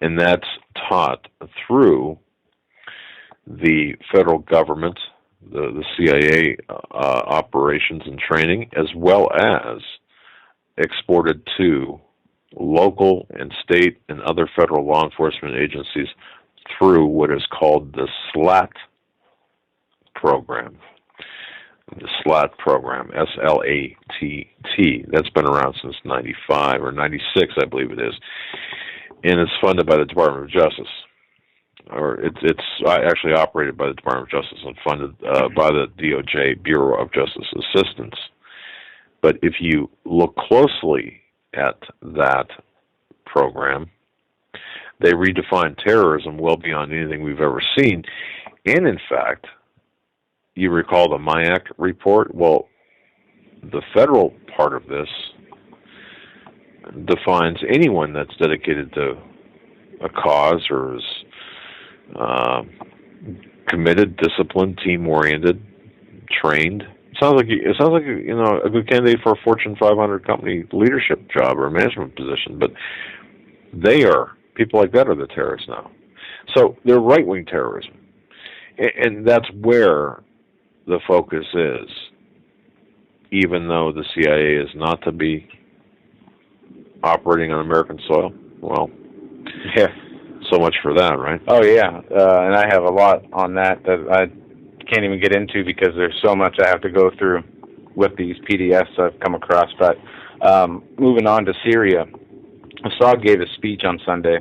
And that's taught through the federal government, the CIA operations and training, as well as exported to local and state and other federal law enforcement agencies through what is called the SLAT program. The SLAT program, S-L-A-T-T. That's been around since 95 or 96, I believe it is. And it's funded by the Department of Justice. or it's actually operated by the Department of Justice and funded by the DOJ, Bureau of Justice Assistance. But if you look closely at that program, they redefine terrorism well beyond anything we've ever seen. And in fact, you recall the MIAC report? Well, the federal part of this defines anyone that's dedicated to a cause or is committed, disciplined, team-oriented, trained. It sounds like a good candidate for a Fortune 500 company leadership job or a management position, but people like that are the terrorists now. So they're right-wing terrorism, and that's where the focus is. Even though the CIA is not to be operating on American soil, well, yeah. So much for that, right? Oh yeah, and I have a lot on that I can't even get into because there's so much I have to go through with these PDFs I've come across. But moving on to Syria, Assad gave a speech on Sunday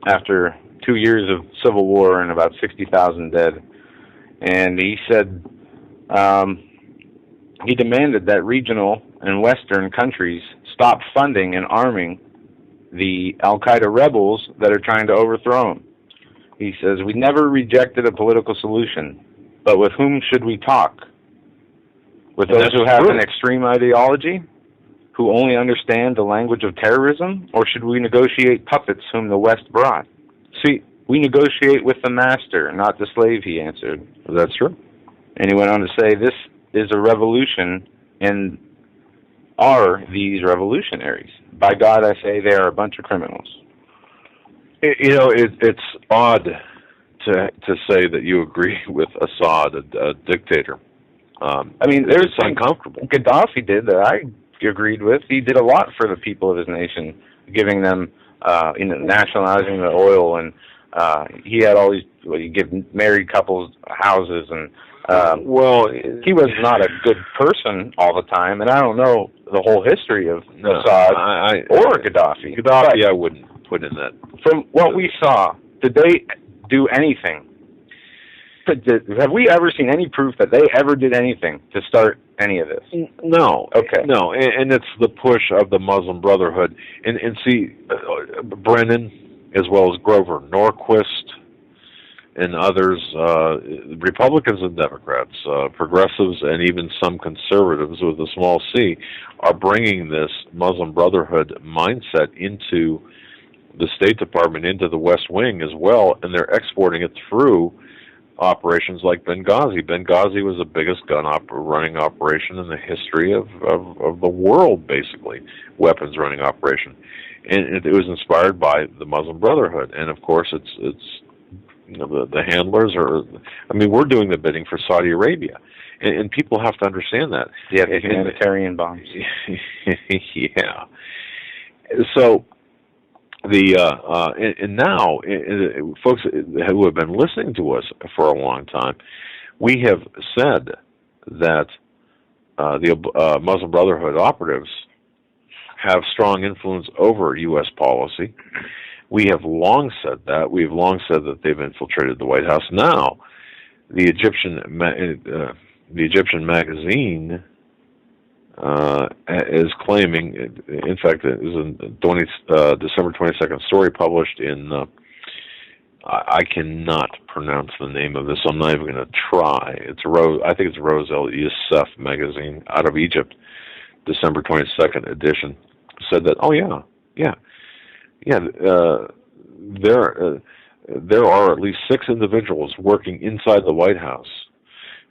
after 2 years of civil war and about 60,000 dead, and he said he demanded that regional and Western countries stop funding and arming the Al-Qaeda rebels that are trying to overthrow him. He says, "We never rejected a political solution, but with whom should we talk? With those who have an extreme ideology, who only understand the language of terrorism, or should we negotiate puppets whom the West brought? See, we negotiate with the master, not the slave," he answered. That's true. And he went on to say, "This is a revolution, and are these revolutionaries? By God, I say they are a bunch of criminals." It's odd to say that you agree with Assad, a dictator. I mean, there's uncomfortable. Gaddafi did that I agreed with. He did a lot for the people of his nation, giving them, nationalizing the oil, and he had all these. He give married couples houses, and he was not a good person all the time, and I don't know the whole history of Assad or Gaddafi. Gaddafi, I wouldn't put in that. From what we saw, did they do anything? Have we ever seen any proof that they ever did anything to start any of this? No. Okay. No, and it's the push of the Muslim Brotherhood. And see, Brennan, as well as Grover Norquist, and others, Republicans and Democrats, progressives, and even some conservatives with a small c, are bringing this Muslim Brotherhood mindset into the State Department, into the West Wing as well, and they're exporting it through operations like Benghazi. Benghazi was the biggest running operation in the history of the world, basically, weapons running operation. And it was inspired by the Muslim Brotherhood. And, of course, it's the handlers we're doing the bidding for Saudi Arabia, and people have to understand that. Yeah, the humanitarian bombs. Yeah. So and now, folks who have been listening to us for a long time, we have said that the Muslim Brotherhood operatives have strong influence over U.S. policy. We have long said that. We've long said that they've infiltrated the White House. Now, the Egyptian magazine is claiming, in fact, it is a December 22nd story published in, I cannot pronounce the name of this, so I'm not even going to try. I think it's Rose El Youssef magazine out of Egypt, December 22nd edition, said that, there are at least 6 individuals working inside the White House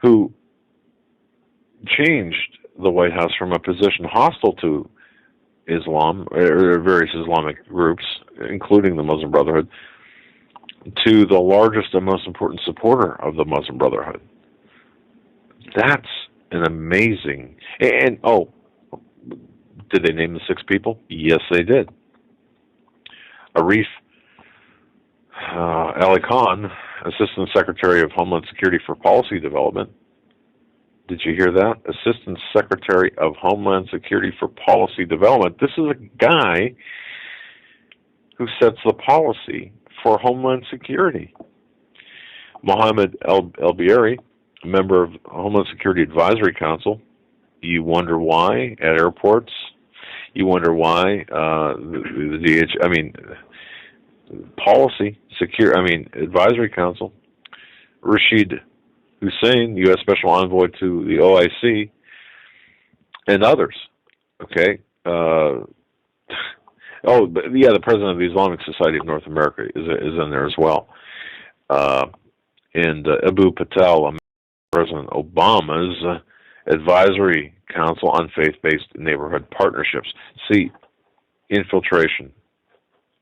who changed the White House from a position hostile to Islam or various Islamic groups, including the Muslim Brotherhood, to the largest and most important supporter of the Muslim Brotherhood. That's an amazing... And, did they name the 6 people? Yes, they did. Arif Ali Khan, Assistant Secretary of Homeland Security for Policy Development. Did you hear that? Assistant Secretary of Homeland Security for Policy Development. This is a guy who sets the policy for Homeland Security. Mohammed El-Bieri, a member of Homeland Security Advisory Council. You wonder why at airports? You wonder why Advisory Council. Rashid Hussain, U.S. Special Envoy to the OIC, and others. Okay. The President of the Islamic Society of North America is in there as well. And Abu Patel, President Obama's Advisory Council on Faith-Based Neighborhood Partnerships. See, infiltration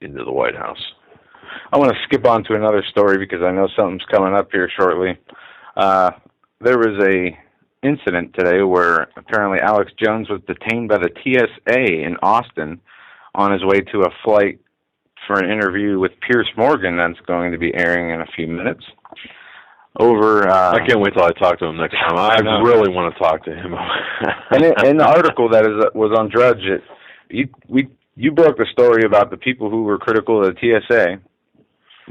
into the White House. I want to skip on to another story because I know something's coming up here shortly. There was a incident today where apparently Alex Jones was detained by the TSA in Austin on his way to a flight for an interview with Piers Morgan that's going to be airing in a few minutes. I can't wait till I talk to him next time. I really want to talk to him. And in the article that was on Drudge, you broke the story about the people who were critical of the TSA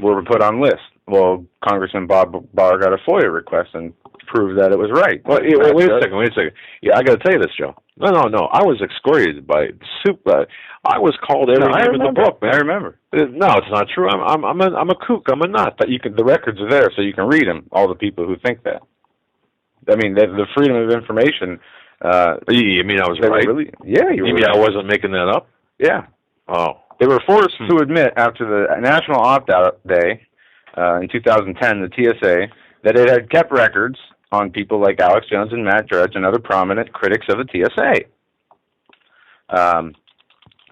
were put on lists. Well, Congressman Bob Barr got a FOIA request and proved that it was right. Well, wait a second. Yeah, I got to tell you this, Joe. No. I was excoriated by soup. I was called every name in the book, man. I remember. No, it's not true. I'm a kook. I'm a nut. But the records are there, so you can read them. All the people who think that. I mean, the freedom of information. You mean I was right? Yeah, you mean I wasn't making that up? Yeah. Oh. They were forced to admit after the National Opt-Out Day in 2010, the TSA, that it had kept records on people like Alex Jones and Matt Drudge and other prominent critics of the TSA.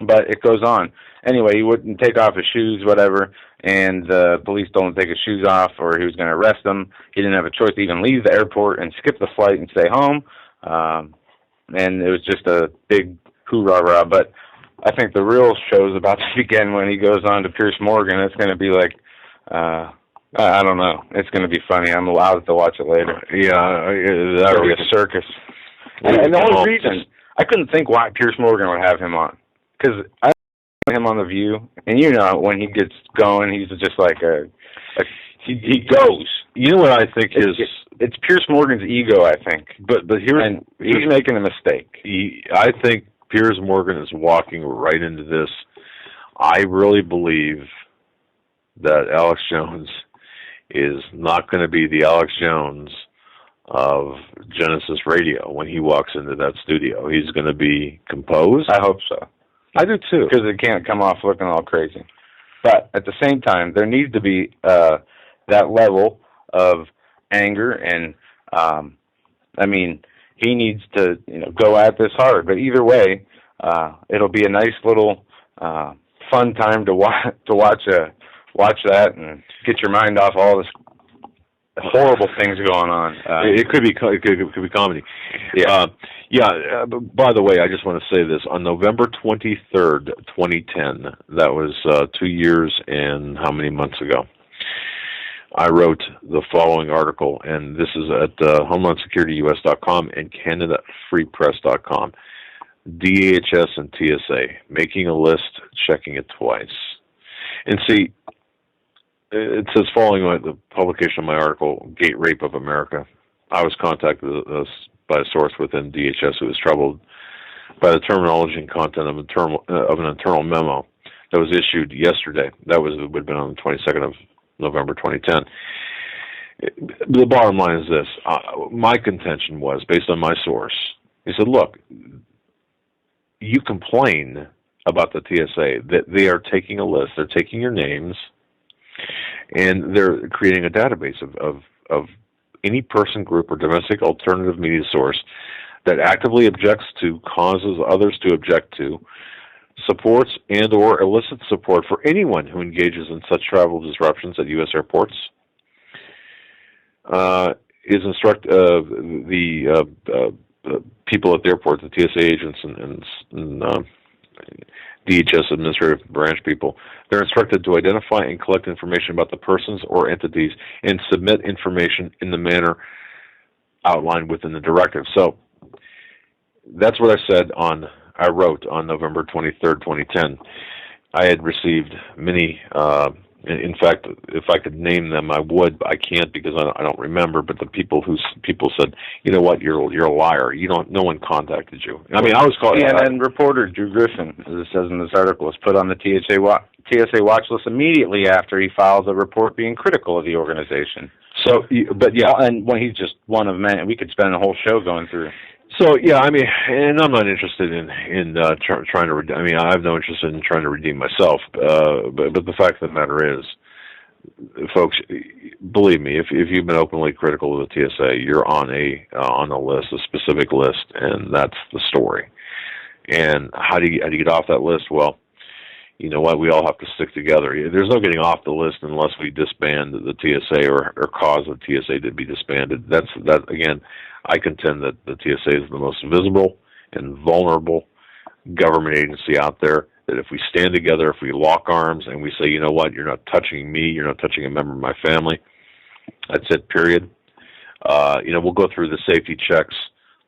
But it goes on. Anyway, he wouldn't take off his shoes, whatever, and the police told him to take his shoes off or he was going to arrest him. He didn't have a choice to even leave the airport and skip the flight and stay home. And it was just a big hoorah-rah. But I think the real show's about to begin when he goes on to Piers Morgan. It's going to be like, I don't know. It's going to be funny. I'm allowed to watch it later. Yeah, that'll be a circus. And the only reason, I couldn't think why Piers Morgan would have him on. Because I have him on The View, and when he gets going, he's just like he goes. You know what I think it's Piers Morgan's ego, I think. But he's making a mistake. I think Piers Morgan is walking right into this. I really believe that Alex Jones is not going to be the Alex Jones of Genesis Radio when he walks into that studio. He's going to be composed. I hope so. I do too. Because it can't come off looking all crazy. But at the same time, there needs to be that level of anger and, he needs to go at this hard. But either way, it'll be a nice little fun time to watch that and get your mind off all this horrible things going on. It could be comedy. Yeah. By the way, I just want to say this. On November 23rd, 2010, that was 2 years and how many months ago, I wrote the following article, and this is at HomelandSecurityUS.com and CanadaFreePress.com. DHS and TSA, making a list, checking it twice. And see, it says following the publication of my article, Gate Rape of America, I was contacted by a source within DHS who was troubled by the terminology and content of an internal memo that was issued yesterday. It would have been on the 22nd of November 2010. The bottom line is this. My contention was, based on my source, he said, look, you complain about the TSA that they are taking a list, they're taking your names, and they're creating a database of any person, group, or domestic alternative media source that actively objects to, causes others to object to, supports and or elicits support for anyone who engages in such travel disruptions at U.S. airports, the people at the airport, the TSA agents and DHS administrative branch people, they're instructed to identify and collect information about the persons or entities and submit information in the manner outlined within the directive. So that's what I wrote on November 23rd, 2010. I had received many In fact, if I could name them, I would. But I can't because I don't remember. But the people said, you know what, you're a liar. No one contacted you. I mean, I was called. CNN reporter Drew Griffin, as it says in this article, was put on the TSA watch list immediately after he files a report being critical of the organization. So, but yeah, and when he's just one of many, we could spend a whole show going through. So yeah, I mean, and I'm not interested in trying to. I mean, I have no interest in trying to redeem myself. But the fact of the matter is, folks, believe me, if you've been openly critical of the TSA, you're on a list, a specific list, and that's the story. And how do you get off that list? Well, you know what? We all have to stick together. There's no getting off the list unless we disband the TSA or cause the TSA to be disbanded. That again. I contend that the TSA is the most visible and vulnerable government agency out there, that if we stand together, if we lock arms and we say, you know what, you're not touching me, you're not touching a member of my family, that's it, period. We'll go through the safety checks,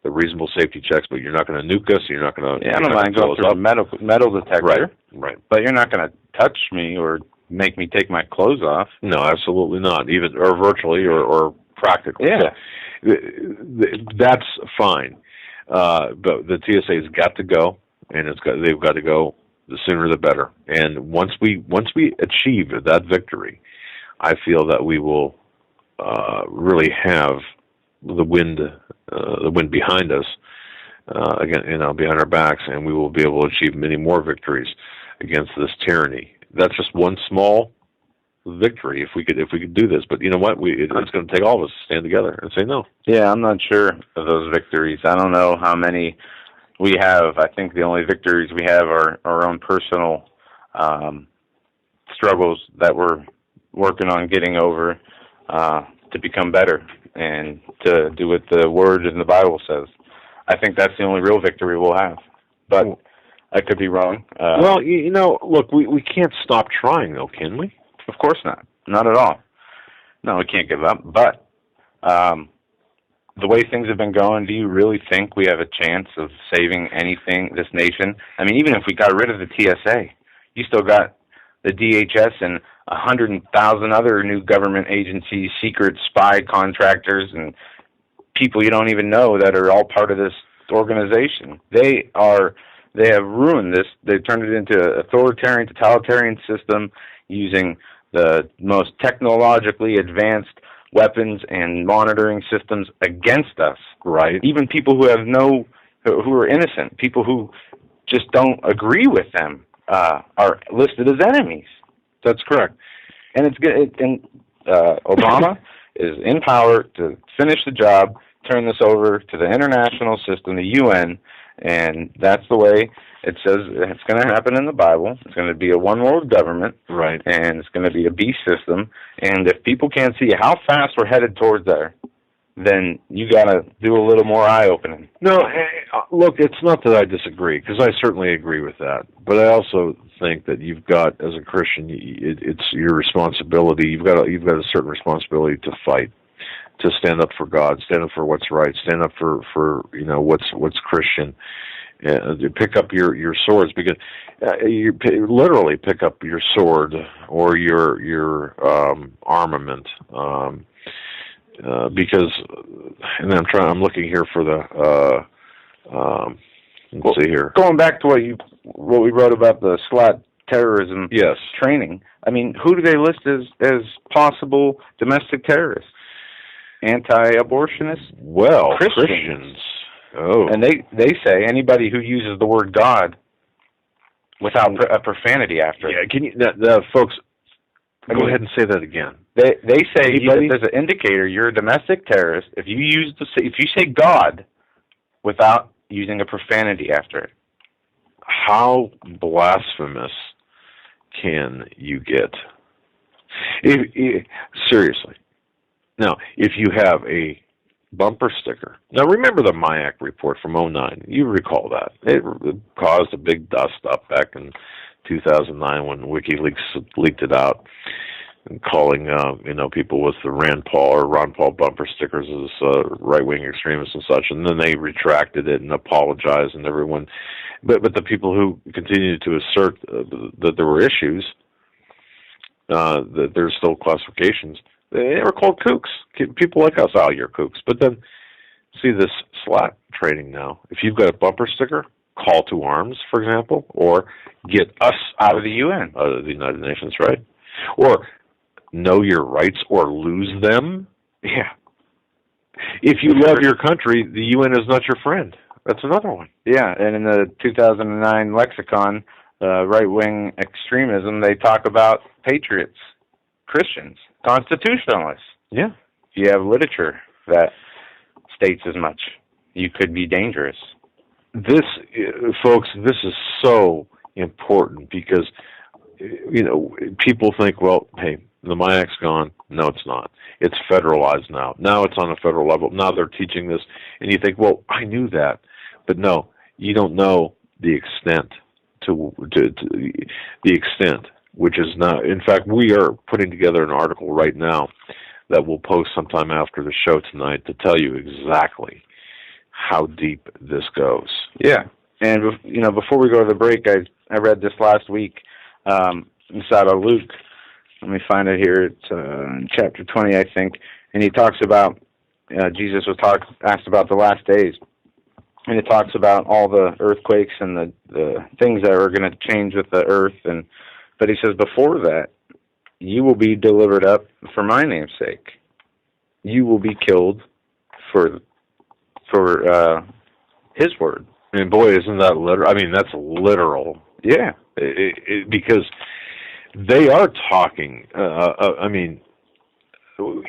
the reasonable safety checks, but you're not going to nuke us, you're not going to... Yeah, I don't mind going through a metal detector. Right. But you're not going to touch me or make me take my clothes off. No, absolutely not, even or virtually or practically. Yeah. So, that's fine, but the TSA's got to go, and they've got to go. The sooner the better. And once we achieve that victory, I feel that we will really have the wind behind us again, behind our backs, and we will be able to achieve many more victories against this tyranny. That's just one small victory if we could do this, but you know what, it's going to take all of us to stand together and say no. Yeah, I'm not sure of those victories. I don't know how many we have. I think the only victories we have are our own personal struggles that we're working on getting over to become better and to do what the Word in the Bible says. I think that's the only real victory we'll have, but I could be wrong. Well, look, we can't stop trying, though, can we? Of course not. Not at all. No, we can't give up. But the way things have been going, do you really think we have a chance of saving anything, this nation? I mean, even if we got rid of the TSA, you still got the DHS and 100,000 other new government agencies, secret spy contractors, and people you don't even know that are all part of this organization. They have ruined this. They've turned it into an authoritarian, totalitarian system using the most technologically advanced weapons and monitoring systems against us. Right. Even people who are innocent, people who just don't agree with them, are listed as enemies. That's correct. And Obama is in power to finish the job, turn this over to the international system, the UN, and that's the way it says it's going to happen in the Bible. It's going to be a one-world government, right? And it's going to be a beast system. And if people can't see how fast we're headed towards there, then you got to do a little more eye-opening. No, look, it's not that I disagree, because I certainly agree with that. But I also think that you've got, as a Christian, it's your responsibility. You've got a certain responsibility to fight, to stand up for God, stand up for what's right, stand up for what's Christian. You pick up your swords, because you literally pick up your sword or your armament. Because, and I'm looking here for the. Let's see here. Going back to what we wrote about the SLAT terrorism training. I mean, who do they list as possible domestic terrorists? Anti-abortionists? Well, Christians. Oh. And they say anybody who uses the word God without a profanity after it. Yeah, can you, folks, go ahead and say that again. They say there's an indicator you're a domestic terrorist if you say God without using a profanity after it. How blasphemous can you get? Seriously. Now, if you have a bumper sticker. Now, remember the Mayak report from 2009. You recall that. It caused a big dust up back in 2009 when WikiLeaks leaked it out, and calling people with the Ron Paul bumper stickers as right-wing extremists and such, and then they retracted it and apologized, and everyone. But the people who continued to assert that there were issues, there's still classifications. They were called kooks. People like us, oh, you're kooks. But then, see this SLAT training now. If you've got a bumper sticker, call to arms, for example, or get us out of the UN, out of the United Nations, right? Or know your rights or lose them. Yeah. If you love your country, the UN is not your friend. That's another one. Yeah, and in the 2009 lexicon, right-wing extremism, they talk about patriots, Christians, constitutionalists. Yeah. You have literature that states as much. You could be dangerous. This, folks, this is so important because, people think, well, hey, the MIAC's gone. No, it's not. It's federalized now. Now it's on a federal level. Now they're teaching this. And you think, well, I knew that. But no, you don't know the extent to the extent, which is now, in fact, we are putting together an article right now that we'll post sometime after the show tonight to tell you exactly how deep this goes. Yeah. And, before we go to the break, I read this last week inside of Luke. Let me find it here. It's in chapter 20, I think. And he talks about, Jesus was asked about the last days. And it talks about all the earthquakes and the things that are going to change with the earth. But he says, before that, you will be delivered up for my name's sake. You will be killed for his word. And boy, isn't that literal? I mean, that's literal. Yeah. Because they are talking,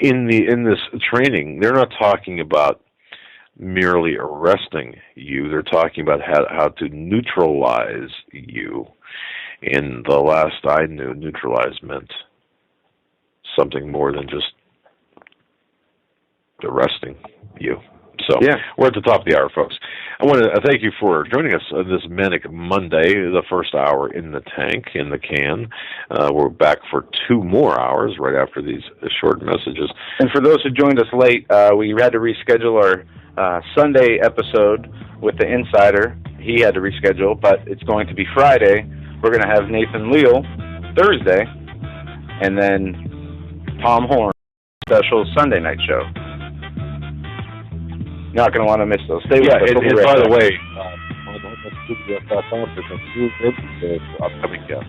in this training, they're not talking about merely arresting you. They're talking about how to neutralize you. And the last I knew, neutralize meant something more than just arresting you. So yeah. We're at the top of the hour, folks. I want to thank you for joining us on this Manic Monday, the first hour in the tank, in the can. We're back for 2 more hours right after these short messages. And for those who joined us late, we had to reschedule our Sunday episode with the Insider. He had to reschedule, but it's going to be Friday. We're going to have Nathan Leal Thursday, and then Tom Horn, special Sunday night show. You're not going to want to miss those. Stay with us. And by the way, upcoming guest.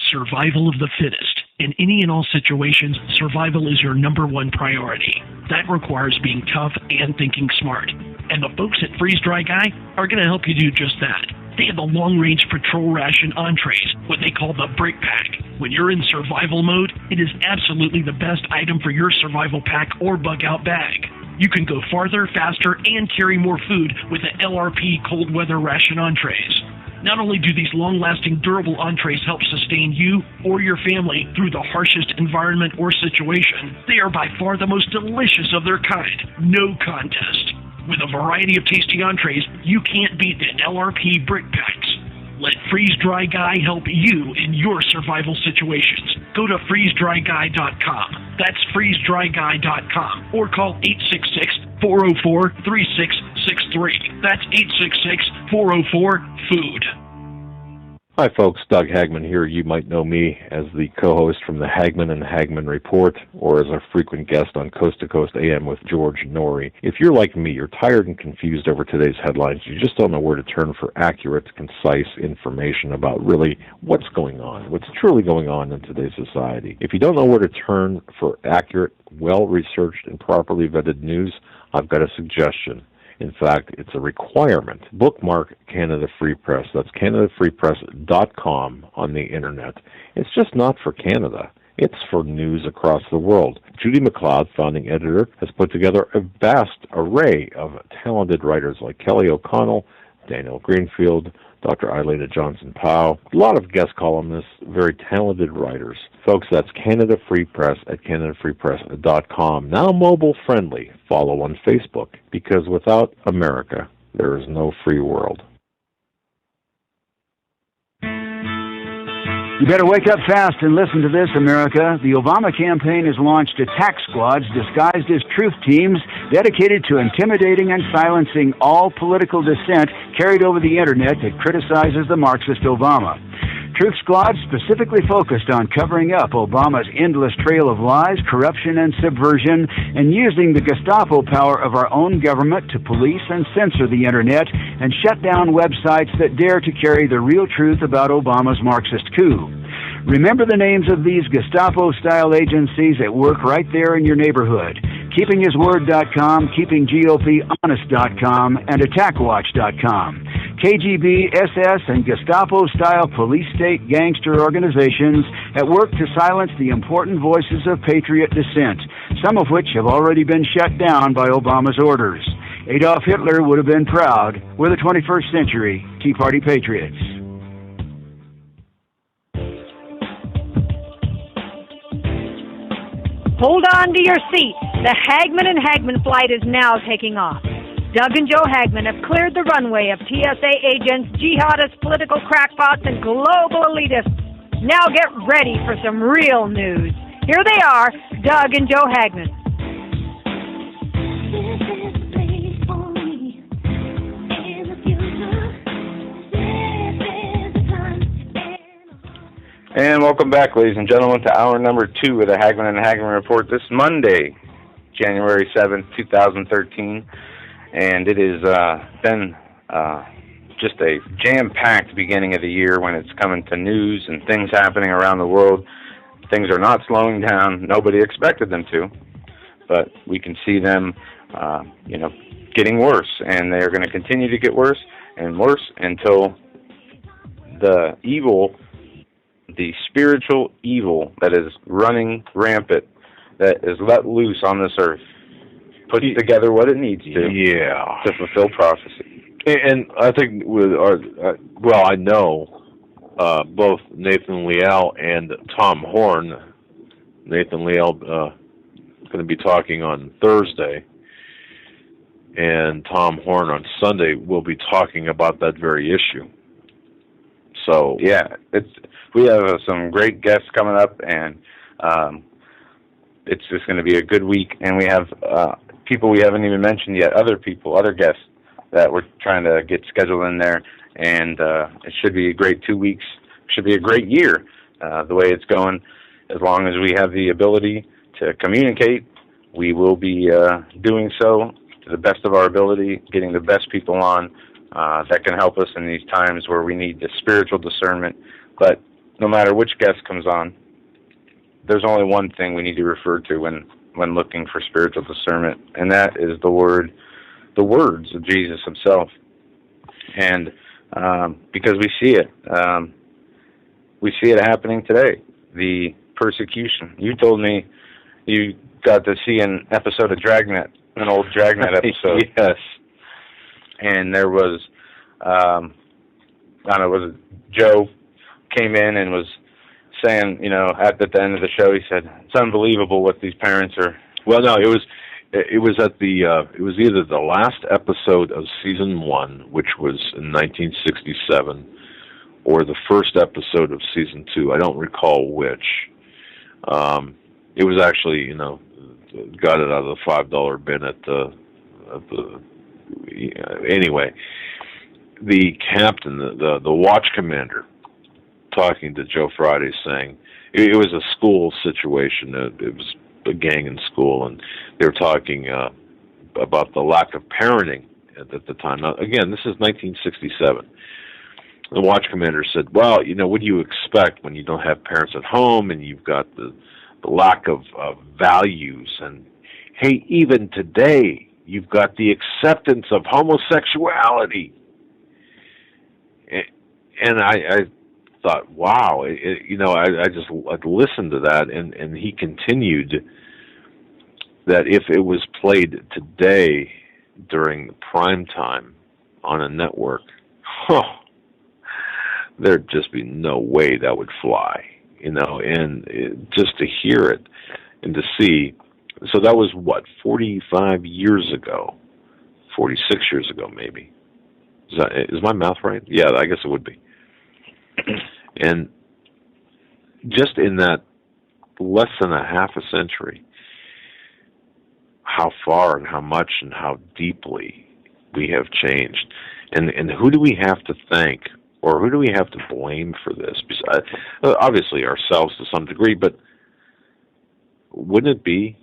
Survival of the fittest. In any and all situations, survival is your #1 priority. That requires being tough and thinking smart. And the folks at Freeze Dry Guy are going to help you do just that. They have the long-range patrol ration entrees, what they call the Brick Pack. When you're in survival mode, it is absolutely the best item for your survival pack or bug-out bag. You can go farther, faster, and carry more food with the LRP cold weather ration entrees. Not only do these long-lasting, durable entrees help sustain you or your family through the harshest environment or situation, they are by far the most delicious of their kind. No contest. With a variety of tasty entrees, you can't beat the LRP Brick Packs. Let Freeze Dry Guy help you in your survival situations. Go to freezedryguy.com. That's freezedryguy.com. Or call 866-404-3663. That's 866-404-FOOD. Hi, folks. Doug Hagmann here. You might know me as the co-host from the Hagmann and Hagmann Report, or as a frequent guest on Coast to Coast AM with George Norrie. If you're like me, you're tired and confused over today's headlines. You just don't know where to turn for accurate, concise information about really what's going on, what's truly going on in today's society. If you don't know where to turn for accurate, well-researched, and properly vetted news, I've got a suggestion. In fact, it's a requirement. Bookmark Canada Free Press. That's CanadaFreePress.com on the Internet. It's just not for Canada. It's for news across the world. Judy McLeod, founding editor, has put together a vast array of talented writers like Kelly O'Connell, Daniel Greenfield, Dr. Eilena Johnson-Powell, a lot of guest columnists, very talented writers. Folks, that's Canada Free Press at CanadaFreePress.com. Now mobile friendly. Follow on Facebook, because without America, there is no free world. You better wake up fast and listen to this, America. The Obama campaign has launched attack squads disguised as truth teams dedicated to intimidating and silencing all political dissent carried over the internet that criticizes the Marxist Obama. Truth squads specifically focused on covering up Obama's endless trail of lies, corruption, and subversion, and using the Gestapo power of our own government to police and censor the internet and shut down websites that dare to carry the real truth about Obama's Marxist coup. Remember the names of these Gestapo-style agencies at work right there in your neighborhood. KeepingHisWord.com, KeepingGOPHonest.com, and AttackWatch.com. KGB, SS, and Gestapo-style police-state gangster organizations at work to silence the important voices of patriot dissent, some of which have already been shut down by Obama's orders. Adolf Hitler would have been proud. We're the 21st century Tea Party patriots. Hold on to your seat. The Hagmann and Hagmann flight is now taking off. Doug and Joe Hagmann have cleared the runway of TSA agents, jihadists, political crackpots, and global elitists. Now get ready for some real news. Here they are, Doug and Joe Hagmann. And welcome back, ladies and gentlemen, to hour number 2 of the Hagmann and Hagmann Report this Monday, January 7th, 2013. And it has been just a jam-packed beginning of the year when it's coming to news and things happening around the world. Things are not slowing down. Nobody expected them to. But we can see them, getting worse. And they're going to continue to get worse and worse until the evil, the spiritual evil that is running rampant, that is let loose on this earth, puts together what it needs to fulfill prophecy. And I think with I know both Nathan Leal and Tom Horn. Nathan Leal going to be talking on Thursday, and Tom Horn on Sunday will be talking about that very issue. So yeah, we have some great guests coming up, and it's just going to be a good week. And we have people we haven't even mentioned yet, other guests that we're trying to get scheduled in there. And it should be a great 2 weeks. Should be a great year, the way it's going. As long as we have the ability to communicate, we will be doing so to the best of our ability, getting the best people on that can help us in these times where we need the spiritual discernment. But no matter which guest comes on, there's only one thing we need to refer to when looking for spiritual discernment, and that is the words of Jesus himself. And because we see it happening today, the persecution. You told me you got to see an episode of Dragnet, an old Dragnet episode. Yes. And there was, Joe came in and was saying, at the end of the show, he said, it's unbelievable what these parents are. Well, no, it was at it was either the last episode of season 1, which was in 1967, or the first episode of season 2. I don't recall which. It was actually, got it out of the $5 bin at the anyway. The captain, the watch commander, talking to Joe Friday, saying it was a school situation. It was a gang in school, and they were talking about the lack of parenting at the time. Now, again, this is 1967. The watch commander said, well, what do you expect when you don't have parents at home and you've got the lack of values? And, hey, even today, you've got the acceptance of homosexuality. And I thought, wow, I'd listened to that, and he continued that if it was played today during prime time on a network, there'd just be no way that would fly, and just to hear it and to see. So that was, 45 years ago, 46 years ago maybe. Is my math right? Yeah, I guess it would be. And just in that less than a half a century, how far and how much and how deeply we have changed. And who do we have to thank, or who do we have to blame for this? Besides, obviously ourselves to some degree, but wouldn't it be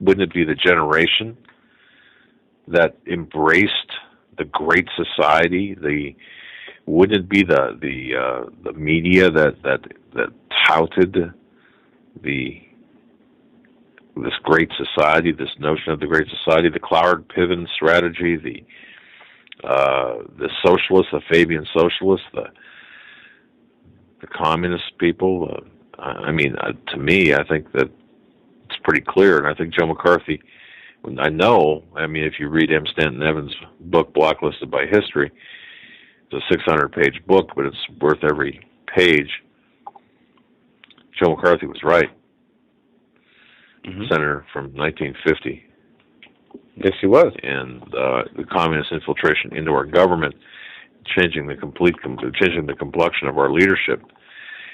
the generation that embraced the Great Society? Wouldn't it be the media that touted this Great Society, this notion of the Great Society, the Cloward-Piven strategy, the socialists, the Fabian socialists, the communist people? To me, I think that it's pretty clear, and I think Joe McCarthy, if you read M. Stanton Evans' book, Blacklisted by History, it's a 600-page book, but it's worth every page. Joe McCarthy was right. Senator from 1950. Yes, he was. And the communist infiltration into our government, changing the complexion of our leadership,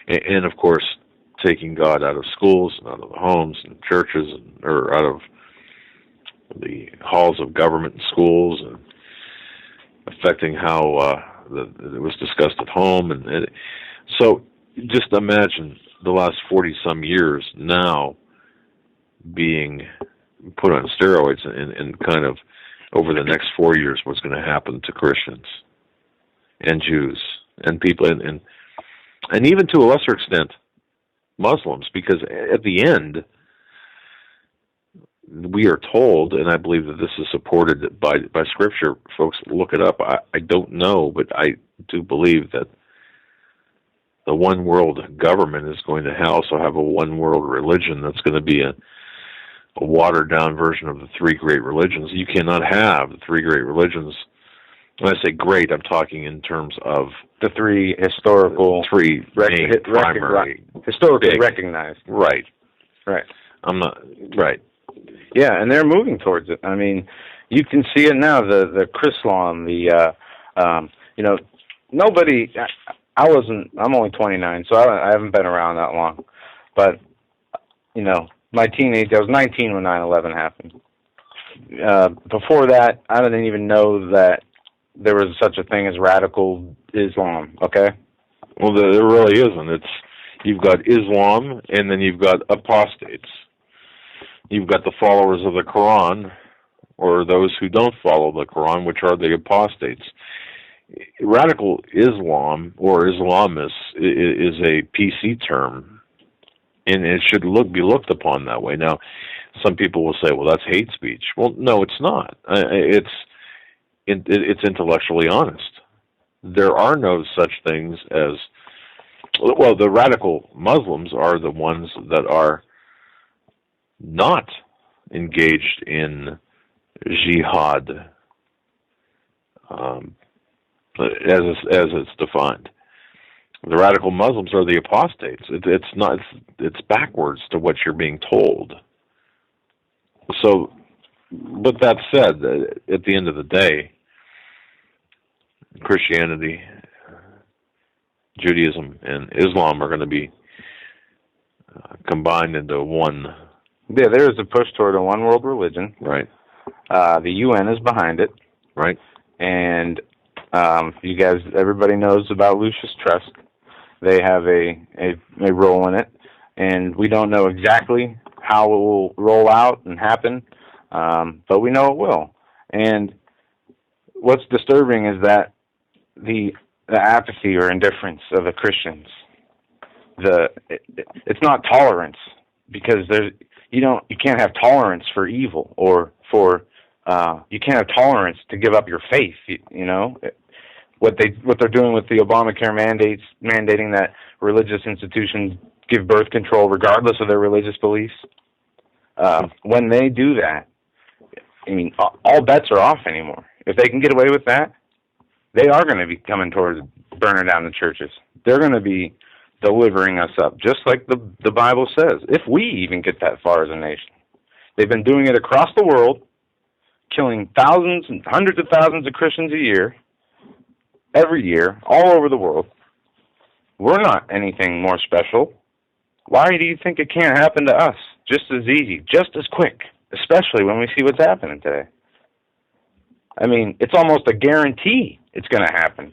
and of course, taking God out of schools and out of the homes and churches, or out of the halls of government and schools, and affecting how it was discussed at home. And so just imagine the last 40-some years now being put on steroids, and kind of over the next 4 years what's going to happen to Christians and Jews and people, and even to a lesser extent Muslims, because at the end we are told, and I believe that this is supported by Scripture. Folks, look it up. I don't know, but I do believe that the one world government is going to also have a one world religion that's going to be a watered down version of the three great religions. You cannot have the three great religions. When I say great, I'm talking in terms of the three historical, primary, historically big, recognized. Right. I'm not right. Yeah, and they're moving towards it. I mean, you can see it now. The Chrislam, nobody. I'm only 29, so I haven't been around that long. But my teenage, I was 19 when 9/11 happened. Before that, I didn't even know that there was such a thing as radical Islam. Okay. Well, there really isn't. You've got Islam, and then you've got apostates. You've got the followers of the Quran, or those who don't follow the Quran, which are the apostates. Radical Islam, or Islamists, is a PC term, and it should be looked upon that way. Now, some people will say, well, that's hate speech. Well, no, it's not. It's intellectually honest. There are no such things as, well, the radical Muslims are the ones that are not engaged in jihad as it's defined. The radical Muslims are the apostates. It's backwards to what you're being told. So, but that said, at the end of the day, Christianity, Judaism, and Islam are going to be combined into one. Yeah, there is a push toward a one world religion. Right. The UN is behind it. Right. And you guys, everybody knows about Lucius Trust. They have a role in it, and we don't know exactly how it will roll out and happen, but we know it will. And what's disturbing is that the apathy or indifference of the Christians. It's not tolerance, because you can't have tolerance for evil, or for you can't have tolerance to give up your faith. What they're doing with the Obamacare mandating that religious institutions give birth control regardless of their religious beliefs. When they do that, I mean, all bets are off anymore. If they can get away with that, they are going to be coming towards burning down the churches. They're going to be delivering us up, just like the Bible says, if we even get that far as a nation. They've been doing it across the world, killing thousands and hundreds of thousands of Christians a year, every year, all over the world. we're not anything more special. Why do you think it can't happen to us just as easy, just as quick, especially when we see what's happening today? I mean, it's almost a guarantee it's going to happen.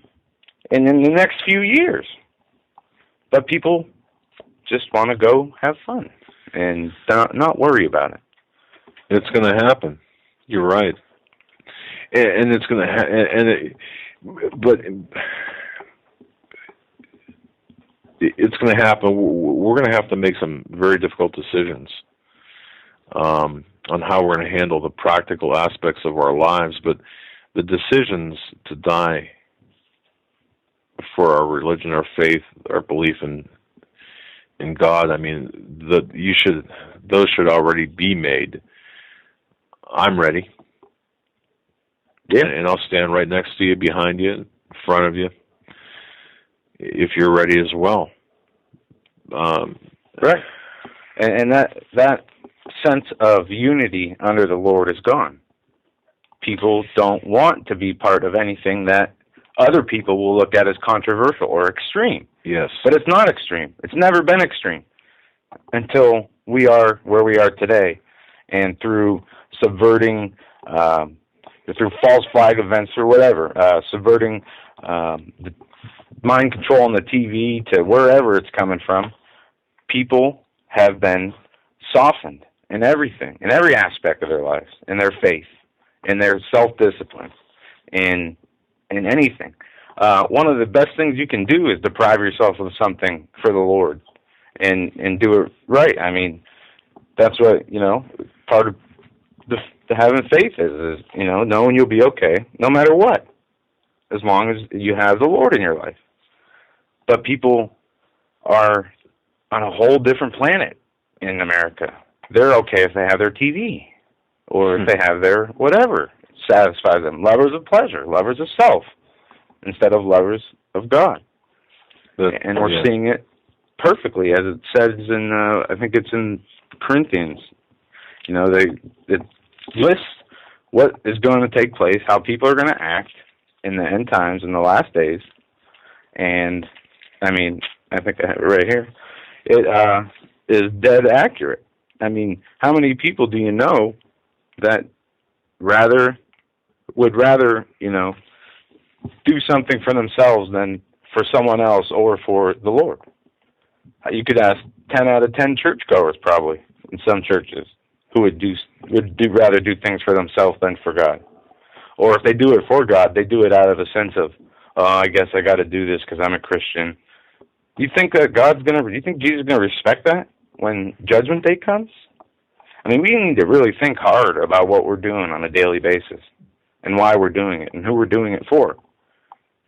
And in the next few years. But people just want to go have fun and not worry about it. It's going to happen. You're right. And it's going to but it's going to happen. We're going to have to make some very difficult decisions on how we're going to handle the practical aspects of our lives, but the decisions to die for our religion, our faith, our belief in God, I mean, those should already be made. I'm ready. Yeah. And I'll stand right next to you, behind you, in front of you, if you're ready as well. Right. And that sense of unity under the Lord is gone. People don't want to be part of anything that other people will look at as controversial or extreme. Yes. But it's not extreme. It's never been extreme until we are where we are today. And through subverting, through false flag events or whatever, subverting the mind control on the TV to wherever it's coming from, people have been softened in everything, in every aspect of their lives, in their faith, in their self-discipline, in anything. One of the best things you can do is deprive yourself of something for the Lord and do it right. I mean, that's what, part of the having faith is, knowing you'll be okay no matter what, as long as you have the Lord in your life. But people are on a whole different planet in America. They're okay if they have their TV or if they have their whatever satisfies them. Lovers of pleasure, lovers of self, instead of lovers of God. And we're seeing it perfectly, as it says in, I think it's in Corinthians. It lists what is going to take place, how people are going to act in the end times, in the last days. And, I mean, I think I have it right here. It is dead accurate. I mean, how many people do you know that would rather, do something for themselves than for someone else or for the Lord? You could ask 10 out of 10 churchgoers probably in some churches who would rather do things for themselves than for God. Or if they do it for God, they do it out of a sense of, I guess I got to do this because I'm a Christian. Do you think that do you think Jesus is going to respect that when Judgment Day comes? I mean, we need to really think hard about what we're doing on a daily basis and why we're doing it and who we're doing it for.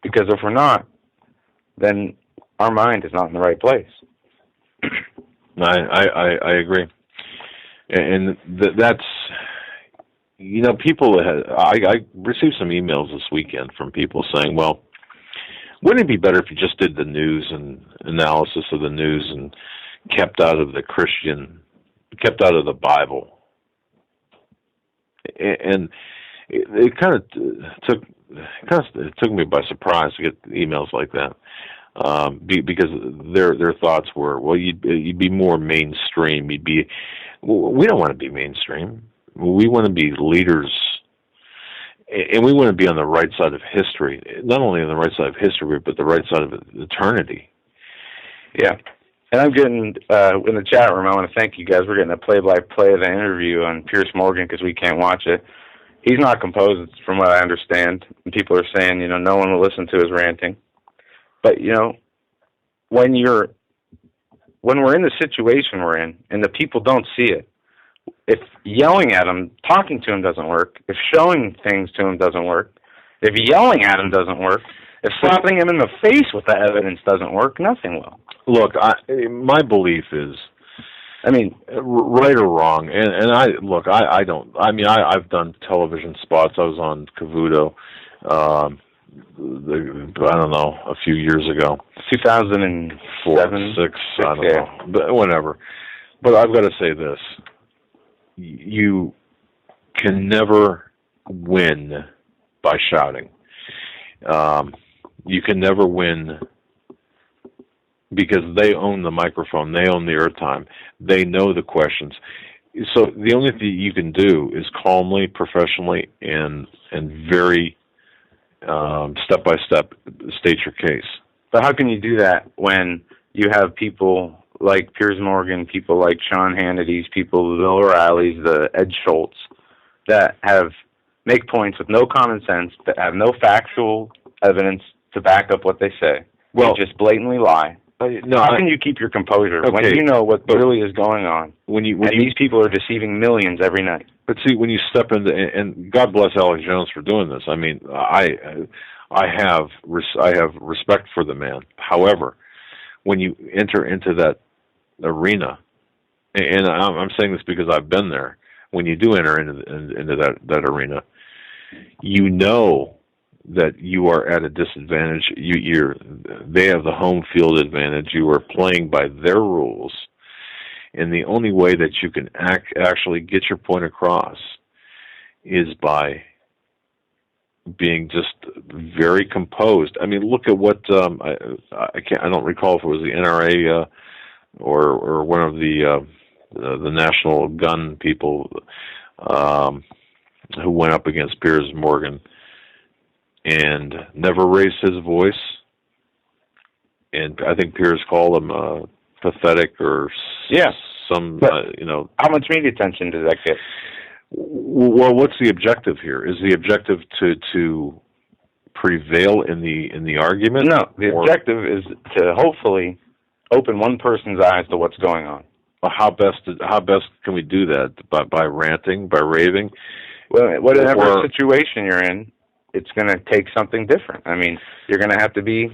Because if we're not, then our mind is not in the right place. I agree. And that's, people, I received some emails this weekend from people saying, well, wouldn't it be better if you just did the news and analysis of the news and kept out of the Bible? And it kind of took me by surprise to get emails like that, because their thoughts were, well, you'd be more mainstream. We don't want to be mainstream. We want to be leaders, and we want to be on the right side of history. Not only on the right side of history, but the right side of eternity. Yeah. And I'm getting, in the chat room, I want to thank you guys. We're getting a play-by-play of the interview on Pierce Morgan because we can't watch it. He's not composed, from what I understand. And people are saying, no one will listen to his ranting. But, when we're in the situation we're in and the people don't see it, if yelling at him, talking to him doesn't work, if showing things to him doesn't work, if yelling at him doesn't work, if slapping him in the face with the evidence doesn't work, nothing will. Look, my belief is, right or wrong, and I don't. I mean, I've done television spots. I was on Cavuto, I don't know, a few years ago, 2004, 6, I don't know, but whatever. But I've got to say this: you can never win by shouting. You can never win because they own the microphone, they own the airtime, they know the questions. So the only thing you can do is calmly, professionally, and very step-by-step state your case. But how can you do that when you have people like Piers Morgan, people like Sean Hannity's, people, the Bill O'Reilly's, the Ed Schultz, that make points with no common sense, that have no factual evidence to back up what they say? Well, they just blatantly lie. How can you keep your composure when you know what really is going on? When these people are deceiving millions every night. But see, when you step into, and God bless Alex Jones for doing this. I mean, I have respect for the man. However, when you enter into that arena, and I'm saying this because I've been there, when you do enter into that arena, you know that you are at a disadvantage. They have the home field advantage. You are playing by their rules, and the only way that you can actually get your point across is by being just very composed. I mean, look at what I don't recall if it was the NRA or one of the national gun people who went up against Piers Morgan and never raised his voice. And I think Piers called him pathetic or some, How much media attention does that get? Well, what's the objective here? Is the objective to prevail in the argument? No, the objective is to hopefully open one person's eyes to what's going on. Well, how best can we do that? By ranting, by raving? Well, whatever situation you're in, it's going to take something different. I mean, you're going to have to be,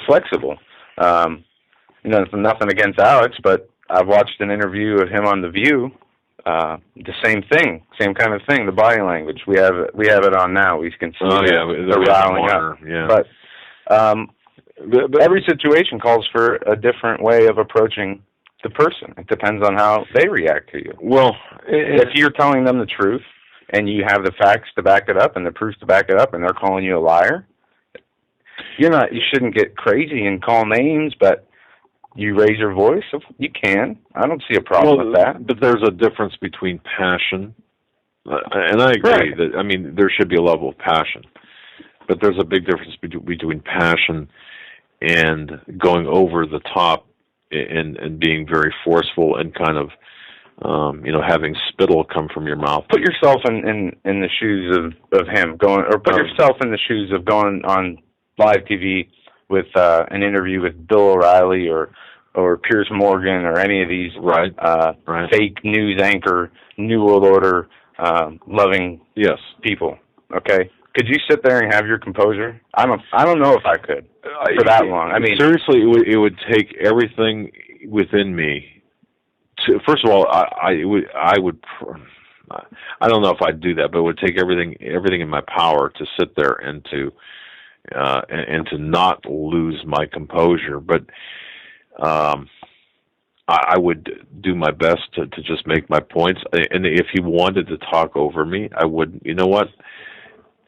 flexible. It's nothing against Alex, but I've watched an interview of him on The View. The same thing, same kind of thing. The body language. We have it on now. We can see they're riling up. Yeah. But every situation calls for a different way of approaching the person. It depends on how they react to you. Well, if you're telling them the truth and you have the facts to back it up and the proofs to back it up, and they're calling you a liar, you shouldn't get crazy and call names, but you raise your voice, you can. I don't see a problem with that. But there's a difference between passion, and I agree that, I mean, there should be a level of passion, but there's a big difference between passion and going over the top and being very forceful and kind of, having spittle come from your mouth. Put yourself in the shoes of him put yourself in the shoes of going on live TV with an interview with Bill O'Reilly or Piers Morgan or any of these fake news anchor, New World Order loving people. Okay, could you sit there and have your composure? I don't know if I could for that long. I mean, seriously, it would take everything within me. First of all, I would. I don't know if I'd do that, but it would take everything in my power to sit there and to not lose my composure. But I would do my best to just make my points. And if he wanted to talk over me, I would. You know what?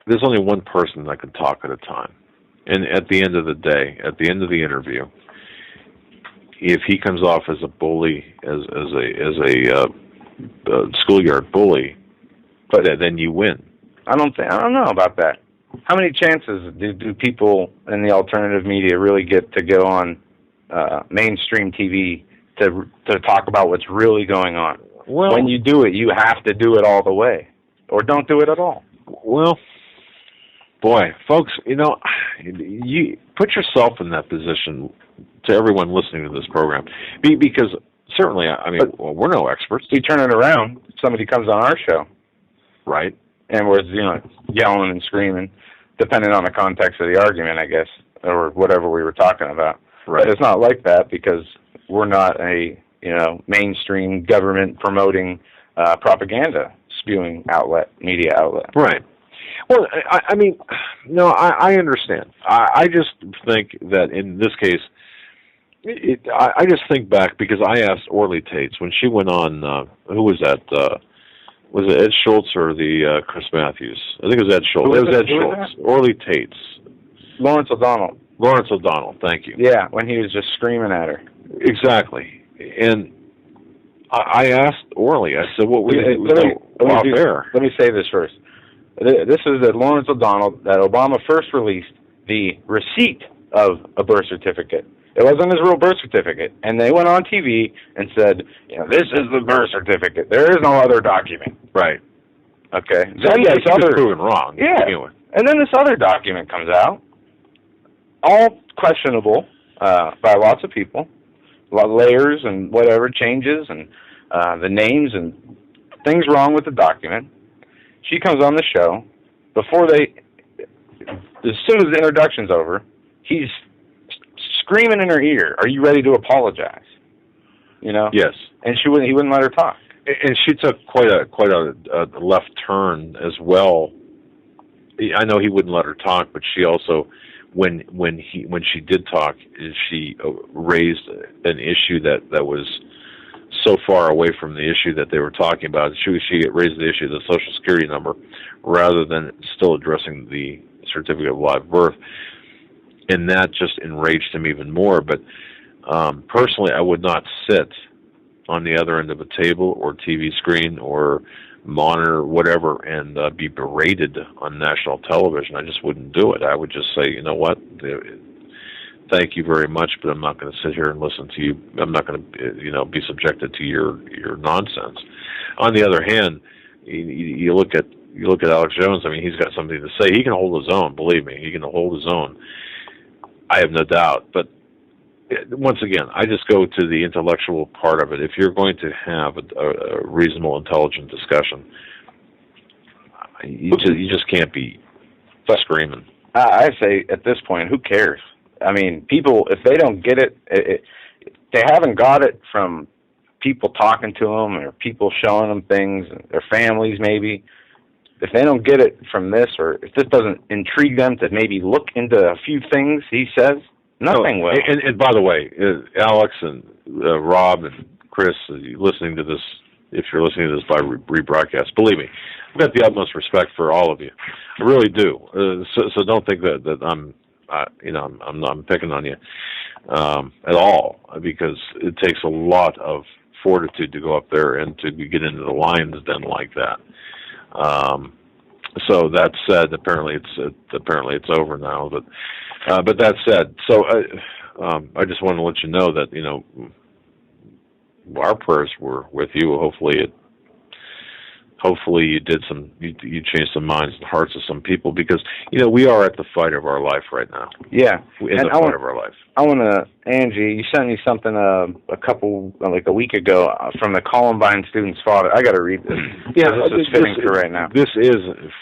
There's only one person that can talk at a time. And at the end of the day, at the end of the interview, if he comes off as a bully, as a schoolyard bully, but then you win. I don't know about that. How many chances do people in the alternative media really get to go on mainstream TV to talk about what's really going on? Well, when you do it, you have to do it all the way, or don't do it at all. Well, boy, folks, you put yourself in that position. To everyone listening to this program, because certainly, I mean, we're no experts. We turn it around. Somebody comes on our show, right, and we're yelling and screaming, depending on the context of the argument, I guess, or whatever we were talking about. Right. But it's not like that because we're not a mainstream government promoting propaganda spewing media outlet. Right. Well, I mean, no, I understand. I just think that in this case. I just think back because I asked Orly Tates when she went on. Who was that? Was it Ed Schultz or Chris Matthews? I think it was Ed Schultz. It was Ed Schultz. Orly Tates. Lawrence O'Donnell. Lawrence O'Donnell, thank you. Yeah, when he was just screaming at her. Exactly. And I asked orally, I said, what let me say this first. This is that Lawrence O'Donnell, that Obama first released the receipt of a birth certificate. It wasn't his real birth certificate. And they went on TV and said, this is the birth certificate. There is no other document. Right. Okay. So then this was proven wrong. Yeah. Anyway. And then this other document comes out, all questionable by lots of people, layers and whatever, changes and the names and things wrong with the document. She comes on the show. As soon as the introduction's over, he's screaming in her ear, "Are you ready to apologize?" Yes. And he wouldn't let her talk. And she took quite a left turn as well. I know he wouldn't let her talk, but she also, when she did talk, she raised an issue that was so far away from the issue that they were talking about. She raised the issue of the Social Security number rather than still addressing the certificate of live birth, and that just enraged him even more. But personally, I would not sit on the other end of a table or TV screen or monitor, whatever, and be berated on national television. I just wouldn't do it. I would just say, you know what, thank you very much, but I'm not going to sit here and listen to you. I'm not going to, be subjected to your nonsense. On the other hand, you look at Alex Jones. I mean, he's got something to say. He can hold his own. Believe me, he can hold his own. I have no doubt. But once again, I just go to the intellectual part of it. If you're going to have a reasonable, intelligent discussion, you just can't be screaming. I say at this point, who cares? I mean, people, if they don't get it, they haven't got it from people talking to them or people showing them things, their families maybe. If they don't get it from this, or if this doesn't intrigue them to maybe look into a few things he says, nothing will. And by the way, Alex and Rob and Chris, listening to this, if you're listening to this by rebroadcast, believe me, I've got the utmost respect for all of you. I really do. So don't think that I'm picking on you at all, because it takes a lot of fortitude to go up there and to get into the lion's den like that. So that said, apparently it's over now. But that said, so I just want to let you know that our prayers were with you. Hopefully you did you changed some minds and hearts of some people, because we are at the fight of our life right now. Yeah, fight of our life. I want to, Angie, you sent me something a week ago from the Columbine student's father. I got to read this. Yeah, this is fitting for right now. This is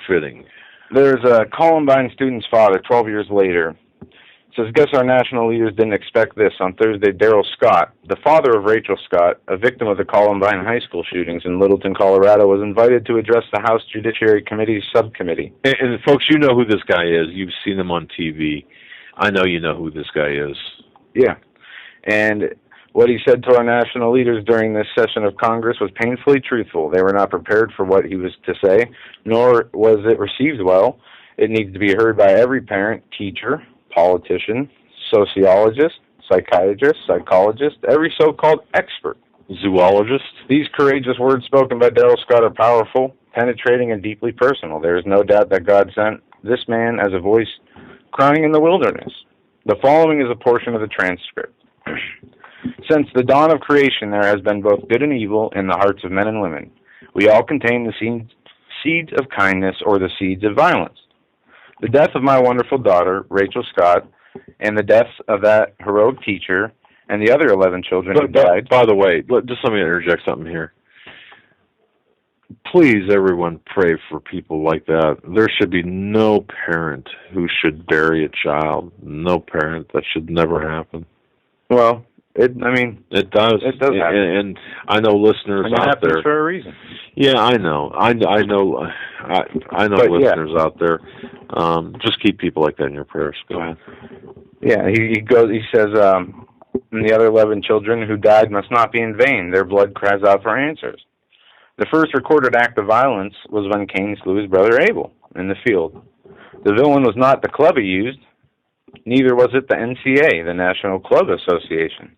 fitting. There's a Columbine student's father, 12 years later. Says, guess our national leaders didn't expect this. On Thursday, Daryl Scott, the father of Rachel Scott, a victim of the Columbine high school shootings in Littleton, Colorado, was invited to address the House Judiciary Committee's subcommittee. And folks, you know who this guy is. You've seen him on TV. I know you know who this guy is. Yeah. And what he said to our national leaders during this session of Congress was painfully truthful. They were not prepared for what he was to say, nor was it received well. It needs to be heard by every parent, teacher, politician, sociologist, psychiatrist, psychologist, every so-called expert. Zoologist. These courageous words spoken by Daryl Scott are powerful, penetrating, and deeply personal. There is no doubt that God sent this man as a voice crying in the wilderness. The following is a portion of the transcript. Since the dawn of creation, there has been both good and evil in the hearts of men and women. We all contain the seeds of kindness or the seeds of violence. The death of my wonderful daughter, Rachel Scott, and the deaths of that heroic teacher and the other 11 children who died. By the way, just let me interject something here. Please, everyone, pray for people like that. There should be no parent who should bury a child. No parent. That should never happen. Well, it does. It does happen. And I know listeners out there. For a reason. Yeah, I know. I know listeners out there. Just keep people like that in your prayers. Go ahead. Yeah, he says, and the other 11 children who died must not be in vain. Their blood cries out for answers. The first recorded act of violence was when Cain slew his brother Abel in the field. The villain was not the club he used, Neither was it the NCA, the National Club Association.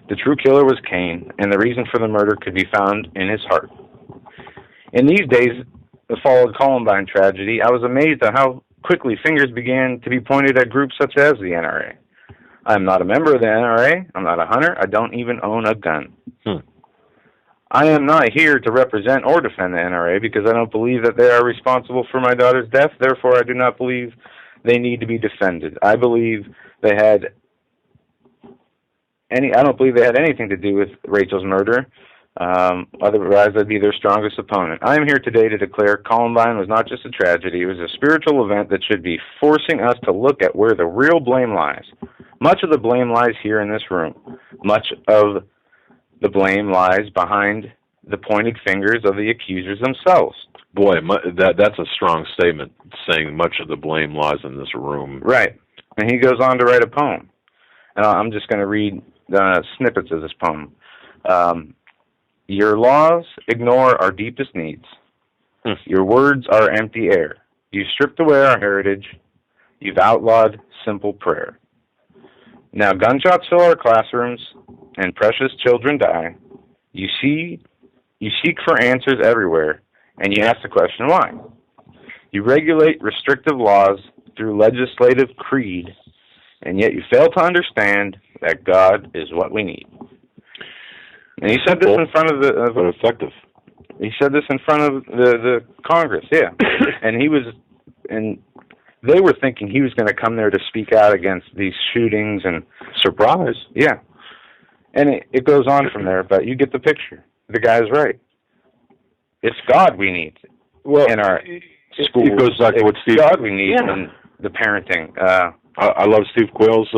The true killer was Cain, and the reason for the murder could be found in his heart. In these days that followed Columbine tragedy, I was amazed at how quickly fingers began to be pointed at groups such as the NRA. I am not a member of the NRA. I'm not a hunter. I don't even own a gun. I am not here to represent or defend the NRA because I don't believe that they are responsible for my daughter's death. Therefore, I do not believe they need to be defended. I believe they had I don't believe they had anything to do with Rachel's murder. Otherwise, I'd be their strongest opponent. I am here today to declare Columbine was not just a tragedy. It was a spiritual event that should be forcing us to look at where the real blame lies. Much of the blame lies here in this room. Much of the blame lies behind the pointed fingers of the accusers themselves. Boy, that's a strong statement, saying much of the blame lies in this room. Right. And he goes on to write a poem. And I'm just going to read snippets of this poem. Your laws ignore our deepest needs. Your words are empty air. You've stripped away our heritage. You've outlawed simple prayer. Now gunshots fill our classrooms, and precious children die. You seek for answers everywhere, and you ask the question why. You regulate restrictive laws through legislative creed, and yet you fail to understand that God is what we need. And he said this in front of but effective. He said this in front of the Congress, yeah. and they were thinking he was going to come there to speak out against these shootings and surprise. Yeah. And it goes on from there, but you get the picture. The guy's right. It's God we need in our schools. It goes back to what Steve... God we need in the parenting. I love Steve Quayle's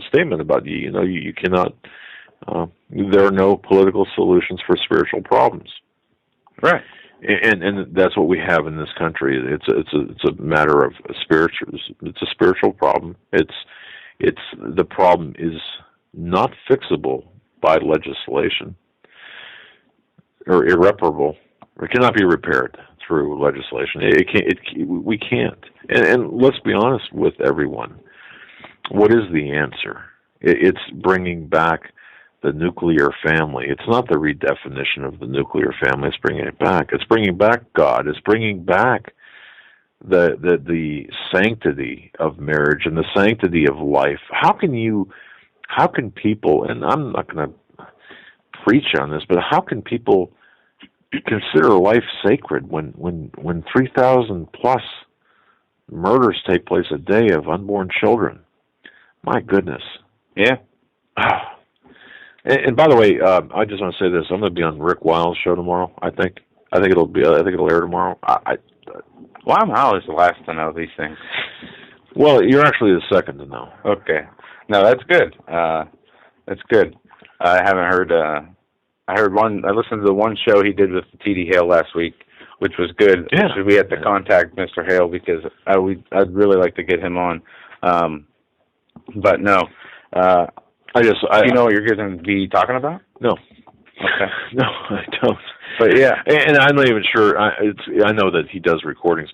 statement about you cannot... there are no political solutions for spiritual problems. Right. And that's what we have in this country. It's a matter of it's a spiritual problem. The problem is not fixable by legislation or irreparable. It cannot be repaired through legislation. We can't. And let's be honest with everyone. What is the answer? It's bringing back the nuclear family. It's not the redefinition of the nuclear family. It's bringing it back. It's bringing back God. It's bringing back the sanctity of marriage and the sanctity of life. How can people, and I'm not going to preach on this, but how can people consider life sacred when 3,000 plus murders take place a day of unborn children? My goodness. Yeah. And by the way, I just want to say this: I'm going to be on Rick Wiles' show tomorrow. I think it'll air tomorrow. Well, I'm always the last to know these things. Well, you're actually the second to know. Okay, no, that's good. That's good. I haven't heard. I heard one. I listened to the one show he did with T.D. Hale last week, which was good. Yeah. So we had to contact Mr. Hale because I'd really like to get him on. But no. You know what you're going to be talking about? No. Okay. No, I don't. But yeah, and I'm not even sure. I know that he does recordings.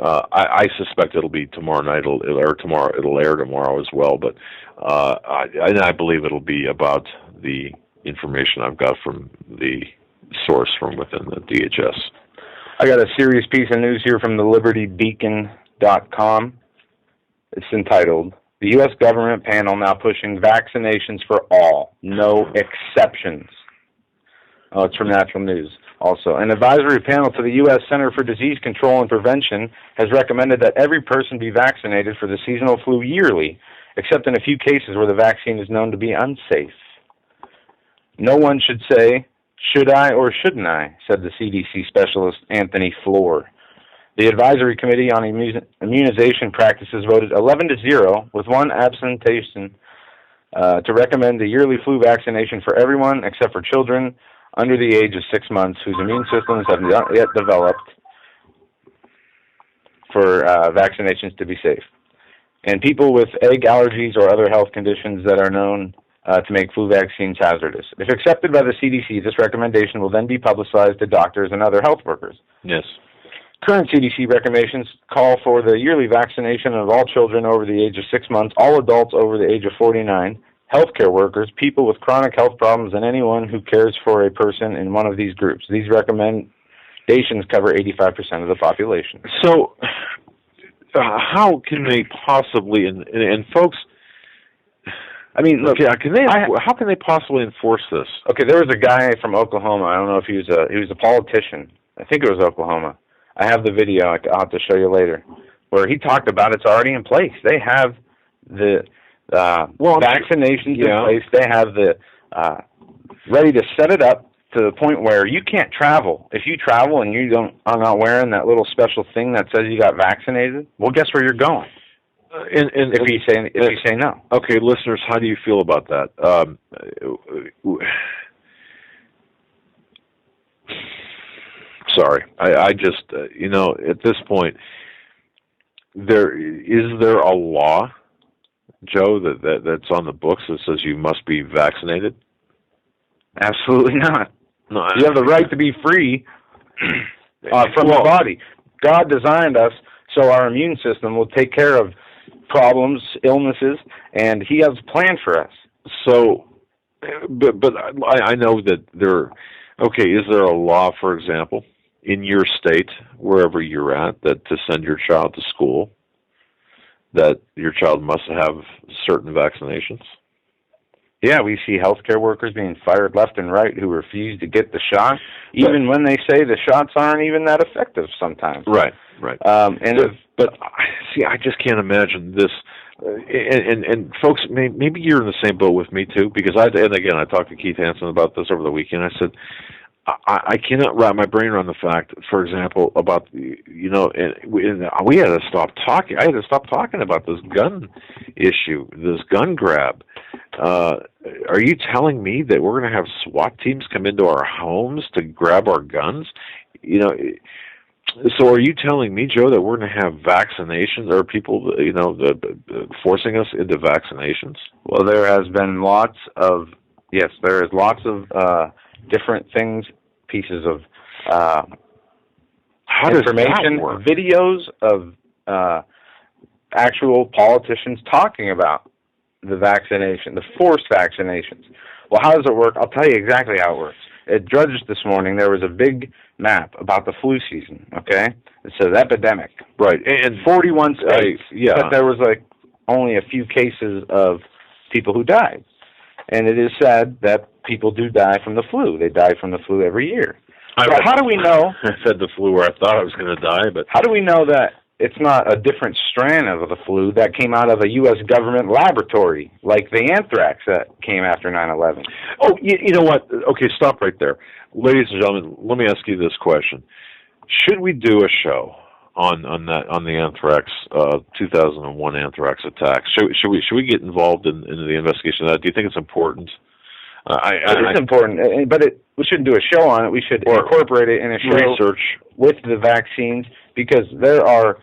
I suspect it'll be tomorrow night. It'll air tomorrow as well. But I believe it'll be about the information I've got from the source from within the DHS. I got a serious piece of news here from the LibertyBeacon.com. It's entitled, "The U.S. government panel now pushing vaccinations for all, no exceptions." Oh, it's from Natural News. Also, an advisory panel to the U.S. Center for Disease Control and Prevention has recommended that every person be vaccinated for the seasonal flu yearly, except in a few cases where the vaccine is known to be unsafe. No one should say, "Should I or shouldn't I?" said the CDC specialist Anthony Floor. The Advisory Committee on Immunization Practices voted 11-0 with one abstention to recommend the yearly flu vaccination for everyone except for children under the age of 6 months whose immune systems have not yet developed for vaccinations to be safe, and people with egg allergies or other health conditions that are known to make flu vaccines hazardous. If accepted by the CDC, this recommendation will then be publicized to doctors and other health workers. Yes. Current CDC recommendations call for the yearly vaccination of all children over the age of 6 months, all adults over the age of 49, healthcare workers, people with chronic health problems, and anyone who cares for a person in one of these groups. These recommendations cover 85% of the population. So, how can they possibly, and folks, I mean, look, how can they possibly enforce this? Okay, there was a guy from Oklahoma. I don't know if he was a politician. I think it was Oklahoma. I have the video. I'll have to show you later, where he talked about it's already in place. They have the vaccinations in place. They have the ready to set it up to the point where you can't travel. If you travel and you are not wearing that little special thing that says you got vaccinated, well, guess where you're going. If you say no. Okay, listeners, how do you feel about that? Sorry, I just at this point, is there a law, Joe, that's on the books that says you must be vaccinated? Absolutely not. No, you have the right to be free from the body. God designed us so our immune system will take care of problems, illnesses, and He has a plan for us. So, but I know that okay, is there a law, for example, in your state, wherever you're at, that to send your child to school, that your child must have certain vaccinations? Yeah, we see healthcare workers being fired left and right who refuse to get the shot, even when they say the shots aren't even that effective sometimes. Right. But see, I just can't imagine this. And folks, maybe you're in the same boat with me too, because I talked to Keith Hansen about this over the weekend. I said, I cannot wrap my brain around the fact, for example, about and we had to stop talking. I had to stop talking about this gun issue, this gun grab. Are you telling me that we're going to have SWAT teams come into our homes to grab our guns? So are you telling me, Joe, that we're going to have vaccinations, or people, forcing us into vaccinations? Well, there has been lots of different things, pieces of information, videos of actual politicians talking about the vaccination, the forced vaccinations. Well, how does it work? I'll tell you exactly how it works. At Drudge this morning, there was a big map about the flu season, okay? It says epidemic. Right. And 41 states. But there was only a few cases of people who died. And it is said that people do die from the flu. They die from the flu every year. How do we know? I said the flu where I thought I was going to die, but... How do we know that it's not a different strand of the flu that came out of a U.S. government laboratory, like the anthrax that came after 9/11? Oh, you know what? Okay, stop right there. Ladies and gentlemen, let me ask you this question. Should we do a show on the anthrax, 2001 anthrax attacks? Should we get involved in the investigation of that? Do you think it's important? It's important, but we shouldn't do a show on it. We should incorporate it in a show research with the vaccines, because there are,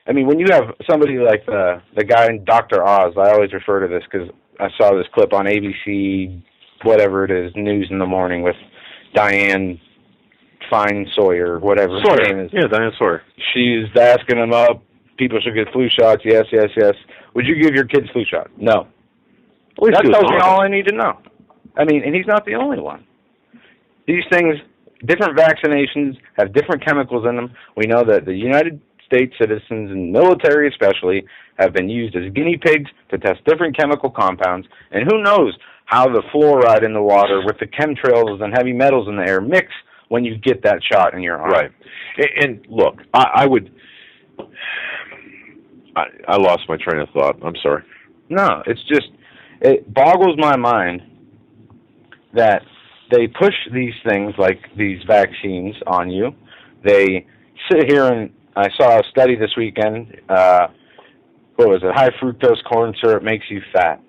when you have somebody like the guy in Dr. Oz, I always refer to this because I saw this clip on ABC, whatever it is, News in the Morning, with Diane Fine Sawyer, whatever her name is. Yeah, Diane Sawyer. She's asking them up, people should get flu shots, yes. Would you give your kids flu shots? No. That tells me all I need to know. And he's not the only one. These things, different vaccinations have different chemicals in them. We know that the United States citizens, and military especially, have been used as guinea pigs to test different chemical compounds. And who knows how the fluoride in the water with the chemtrails and heavy metals in the air mix when you get that shot in your arm. Right. And look, I lost my train of thought. I'm sorry. No, it boggles my mind that they push these things like these vaccines on you. They sit here, and I saw a study this weekend, high fructose corn syrup makes you fat.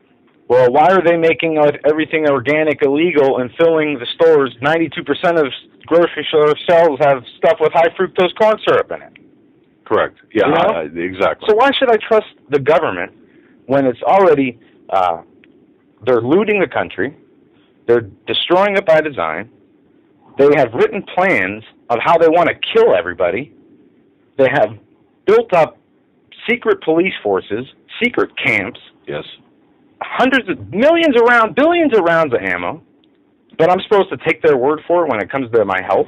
Well, why are they making everything organic illegal and filling the stores? 92% of grocery store shelves have stuff with high fructose corn syrup in it. Correct. Yeah, exactly. So why should I trust the government when it's already... they're looting the country. They're destroying it by design. They have written plans of how they want to kill everybody. They have built up secret police forces, secret camps, Yes. hundreds of millions of rounds, billions of rounds of ammo, but I'm supposed to take their word for it when it comes to my health?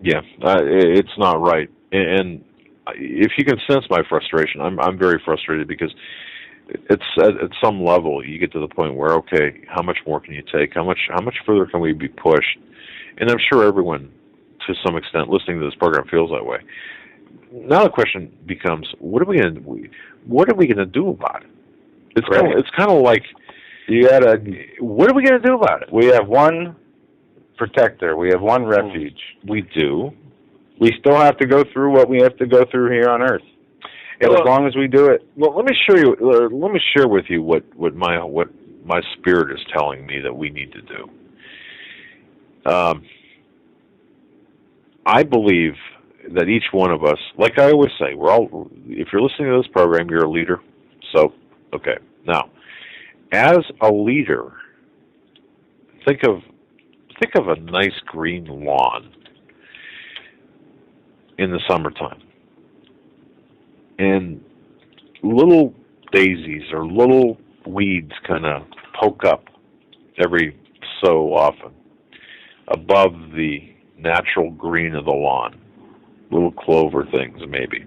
Yeah, it's not right. And if you can sense my frustration, I'm very frustrated because it's at some level you get to the point where, okay, how much more can you take? How much further can we be pushed? And I'm sure everyone, to some extent, listening to this program feels that way. Now the question becomes, what are we going to do about it? It's kind of like, what are we going to do about it? We have one protector. We have one refuge. We do. We still have to go through what we have to go through here on Earth. And as long as we do it. Well, let me share with you what my spirit is telling me that we need to do. I believe that each one of us, like I always say, if you're listening to this program, you're a leader. So, okay. Now, as a leader, think of a nice green lawn in the summertime. And little daisies or little weeds kind of poke up every so often above the natural green of the lawn. Little clover things, maybe.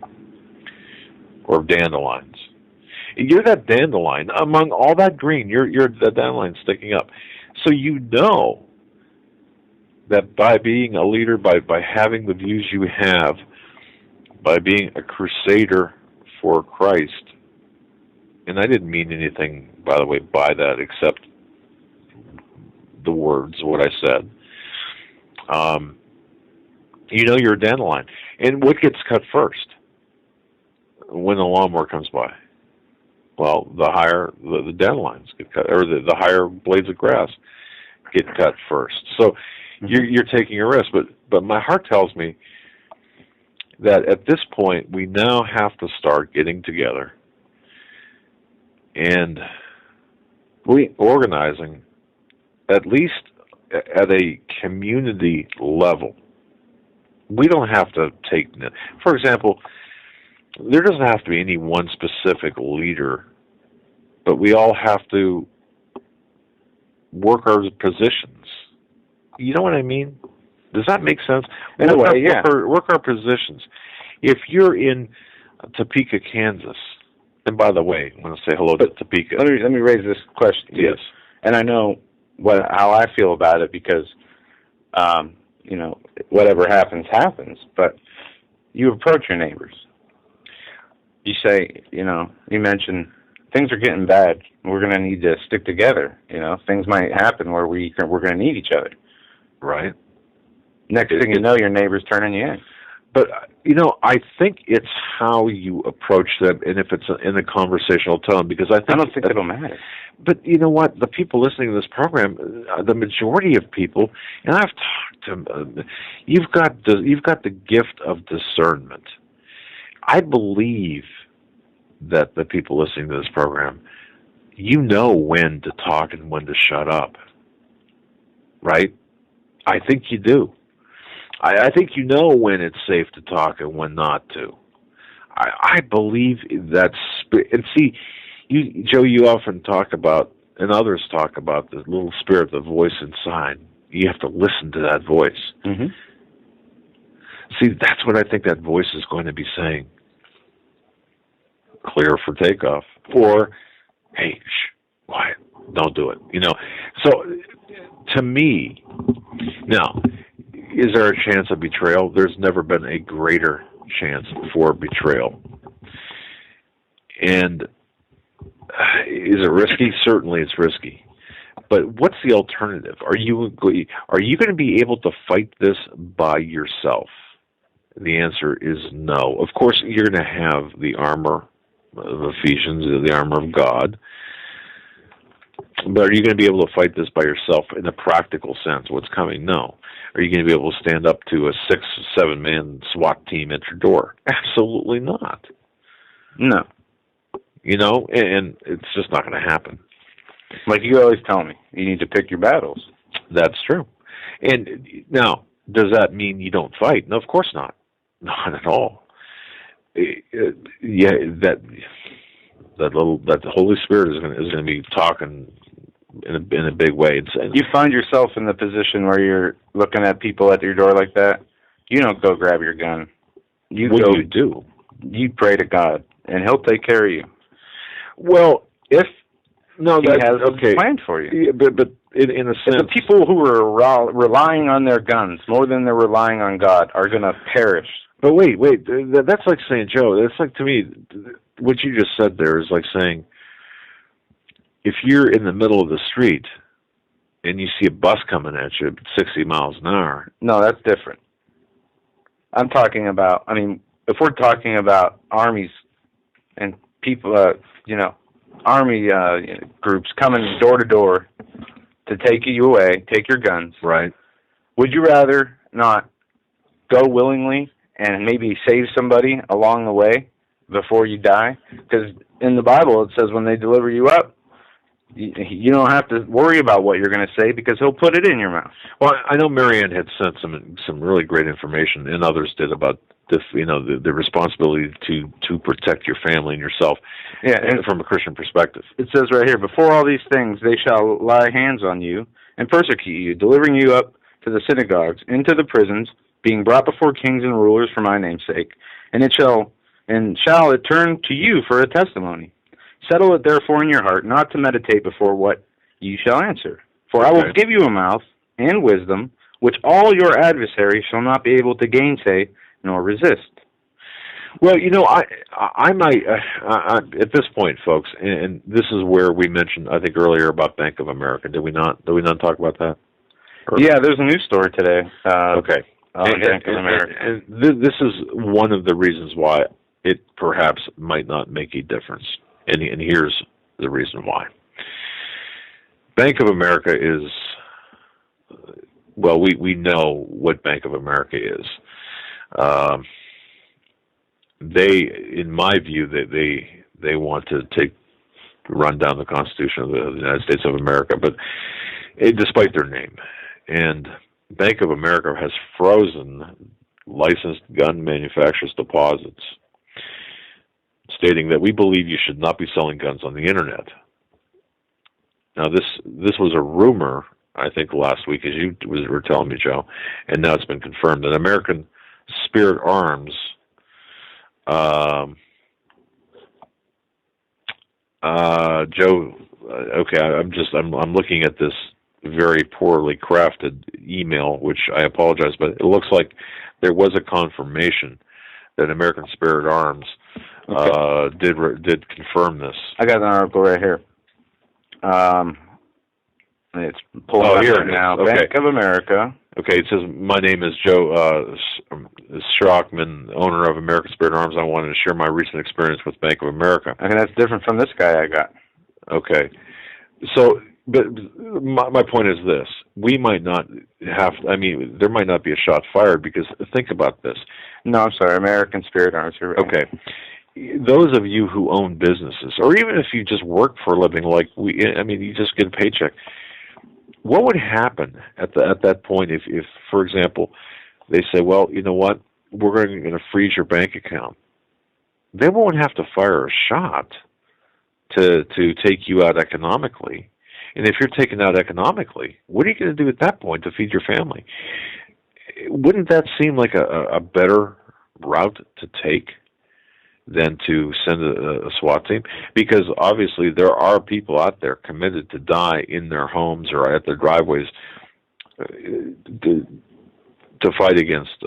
Or dandelions. You're that dandelion. Among all that green, you're the dandelion sticking up. So you know that by being a leader, by having the views you have, by being a crusader for Christ, and I didn't mean anything, by the way, by that except the words, what I said. You know you're a dandelion. And what gets cut first when the lawnmower comes by? Well, the dandelions get cut, or the higher blades of grass get cut first. So you're taking a risk, but my heart tells me that at this point we now have to start getting together and organizing, at least at a community level. We don't have to take, for example, there doesn't have to be any one specific leader, but we all have to work our positions. You know what I mean? Does that make sense? In a way, yeah. Work our positions. If you're in Topeka, Kansas, and by the way, I'm going to say hello to Topeka. Let me raise this question to you. Yes. And I know how I feel about it because, whatever happens, but you approach your neighbors. You say, you mentioned things are getting bad. We're going to need to stick together. Things might happen where we're going to need each other. Right. Next thing you know, your neighbor's turning you in. But, I think it's how you approach them, and if it's in a conversational tone, because I don't think it'll matter. But you know what? The people listening to this program, the majority of people, and I've talked to them, you've got the gift of discernment. I believe that the people listening to this program, you know when to talk and when to shut up. Right? I think you do. I think you know when it's safe to talk and when not to. I believe that's... And see, Joe, you often talk about, and others talk about, the little spirit, the voice inside. You have to listen to that voice. Mm-hmm. See, that's what I think that voice is going to be saying. Clear for takeoff. Or, hey, shh, quiet, don't do it. So, to me, now... Is there a chance of betrayal? There's never been a greater chance for betrayal. And is it risky? Certainly it's risky. But what's the alternative? Are you going to be able to fight this by yourself? The answer is no. Of course, you're going to have the armor of Ephesians, the armor of God. But are you going to be able to fight this by yourself in a practical sense? What's coming? No. Are you going to be able to stand up to a 6 or 7 man SWAT team at your door? Absolutely not. No. And it's just not going to happen. Like you always tell me, you need to pick your battles. That's true. And now, does that mean you don't fight? No, of course not. Not at all. Yeah, that the Holy Spirit is going to be talking in a big way. You find yourself in the position where you're looking at people at your door like that. You don't go grab your gun. What do you do? You pray to God, and He'll take care of you. Well, He has a plan for you. Yeah, but in a sense, the people who are relying on their guns more than they're relying on God are going to perish. But wait, that's like saying, Joe, that's like, to me, what you just said there is like saying, if you're in the middle of the street and you see a bus coming at you at 60 miles an hour. No, that's different. I'm talking about, if we're talking about armies and people, army groups coming door to door to take you away, take your guns. Right. Would you rather not go willingly and maybe save somebody along the way before you die? Because in the Bible it says when they deliver you up, you don't have to worry about what you're going to say because He'll put it in your mouth. Well, I know Marianne had sent some really great information, and others did, about this, the responsibility to protect your family and yourself. Yeah, and from a Christian perspective. It says right here, before all these things they shall lay hands on you and persecute you, delivering you up to the synagogues, into the prisons, being brought before kings and rulers for my name's sake. And shall it turn to you for a testimony. Settle it therefore in your heart, not to meditate before what you shall answer. For I will give you a mouth and wisdom, which all your adversaries shall not be able to gainsay nor resist. Well, I might, at this point, folks, and this is where we mentioned, I think, earlier about Bank of America. Did we not talk about that? Yeah, there's a news story today. Okay. Bank of America. And this is one of the reasons why it perhaps might not make a difference. And here's the reason why. Bank of America is, well, we know what Bank of America is. They, in my view, they want to run down the Constitution of the United States of America, but despite their name. And Bank of America has frozen licensed gun manufacturers' deposits, stating that we believe you should not be selling guns on the Internet. Now, this was a rumor, I think, last week, as you were telling me, Joe, and now it's been confirmed that American Spirit Arms Joe, okay, I'm looking at this very poorly crafted email, which I apologize, but it looks like there was a confirmation that American Spirit Arms did confirm this. I got an article right here. It's pulling up here right now. Okay. Bank of America. Okay, it says, my name is Joe Schrockman, owner of American Spirit Arms. I wanted to share my recent experience with Bank of America. Okay, that's different from this guy I got. Okay. So, but my point is this. We might not have, there might not be a shot fired, because think about this. No, I'm sorry, American Spirit Arms. You're right. Okay. Those of you who own businesses, or even if you just work for a living, like you just get a paycheck, what would happen at that point if, for example, they say, well, you know what, we're going to freeze your bank account? They won't have to fire a shot to take you out economically. And if you're taken out economically, what are you going to do at that point to feed your family? Wouldn't that seem like a better route to take than to send a SWAT team? Because obviously there are people out there committed to die in their homes or at their driveways to fight against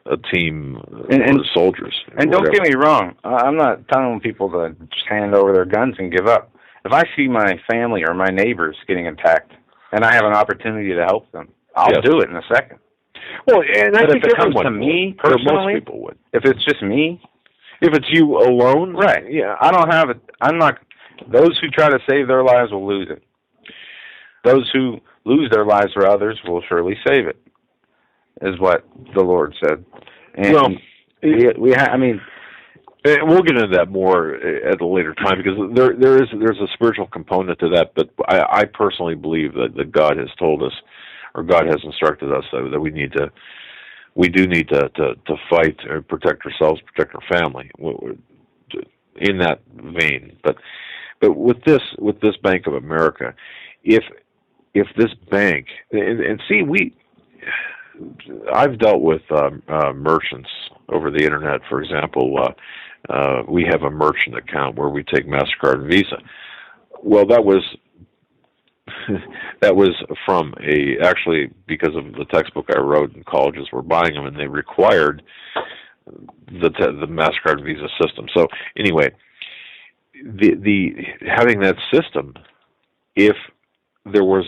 a team of soldiers. And don't get me wrong, I'm not telling people to just hand over their guns and give up. If I see my family or my neighbors getting attacked and I have an opportunity to help them, I'll do it in a second. Well, and but I think if it comes to me personally, most people would. If it's just me, if it's you alone, right? Yeah, I don't have it. I'm not. Those who try to save their lives will lose it. Those who lose their lives for others will surely save it, is what the Lord said. And well, we'll get into that more at a later time, because there's a spiritual component to that. But I personally believe that God has told us, or God has instructed us that we do need to fight or protect ourselves, protect our family. In that vein, but with this Bank of America, if this bank and see I've dealt with merchants over the internet. For example, we have a merchant account where we take MasterCard and Visa. Well, that was from actually because of the textbook I wrote, and colleges were buying them, and they required the MasterCard and Visa system. So anyway, the having that system, if there was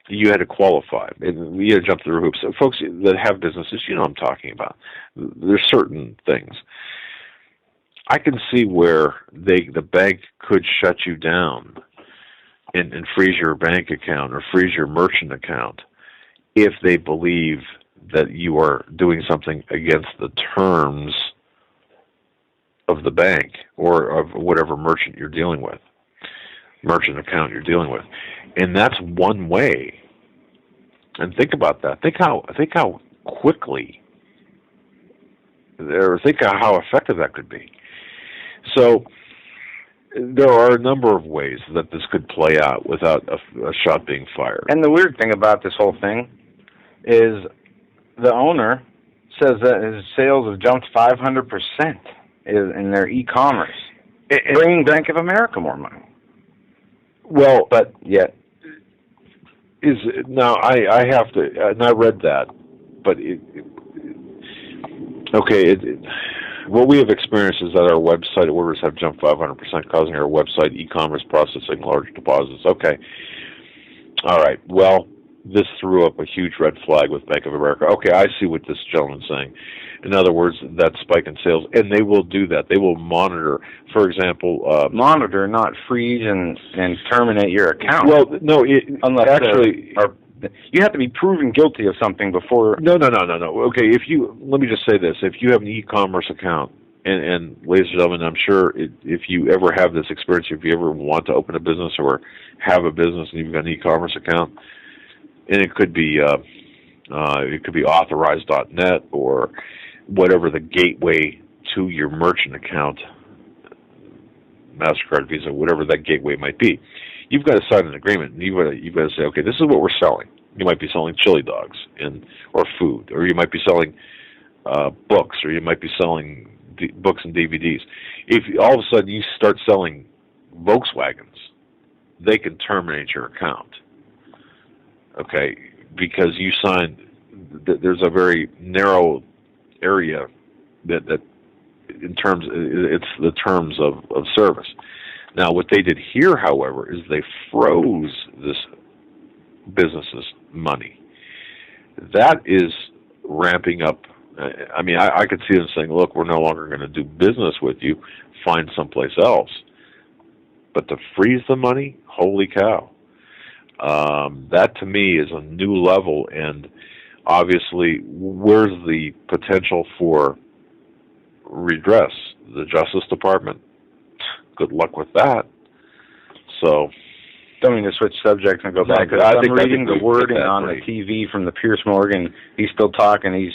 you had to qualify, and you had to jump through hoops. So folks that have businesses, you know what I'm talking about. There's certain things. I can see where the bank could shut you down and freeze your bank account or freeze your merchant account if they believe that you are doing something against the terms of the bank or of whatever merchant you're dealing with, merchant account you're dealing with. And that's one way. And think about that. Think how quickly, or think how effective that could be. So there are a number of ways that this could play out without a shot being fired. And the weird thing about this whole thing is the owner says that his sales have jumped 500% in their e-commerce, bringing Bank of America more money. Well, but yet, now I have to, and I read that, but what we have experienced is that our website orders have jumped 500%, causing our website e-commerce processing large deposits. Okay, all right. Well, this threw up a huge red flag with Bank of America. Okay, I see what this gentleman's saying. In other words, that spike in sales, and they will do that. They will monitor, for example... monitor, not freeze and terminate your account. Well, no, unless actually... you have to be proven guilty of something before... No. Okay, let me just say this. If you have an e-commerce account, and ladies and gentlemen, I'm sure if you ever have this experience, if you ever want to open a business or have a business and you've got an e-commerce account, and it could be authorized.net or whatever the gateway to your merchant account, MasterCard, Visa, whatever that gateway might be. You've got to sign an agreement. And you've got to say, okay, this is what we're selling. You might be selling chili dogs or food, or you might be selling books, or you might be selling books and DVDs. If all of a sudden you start selling Volkswagens, they can terminate your account. Okay, because you signed. There's a very narrow area that in terms it's the terms of service. Now, what they did here, however, is they froze this business's money. That is ramping up. I mean, I could see them saying, look, we're no longer going to do business with you. Find someplace else. But to freeze the money, holy cow. That, to me, is a new level. And obviously, where's the potential for redress? The Justice Department? Good luck with that. So, don't mean to switch subjects and go back. I'm reading the wording on the TV from the Piers Morgan. He's still talking. He's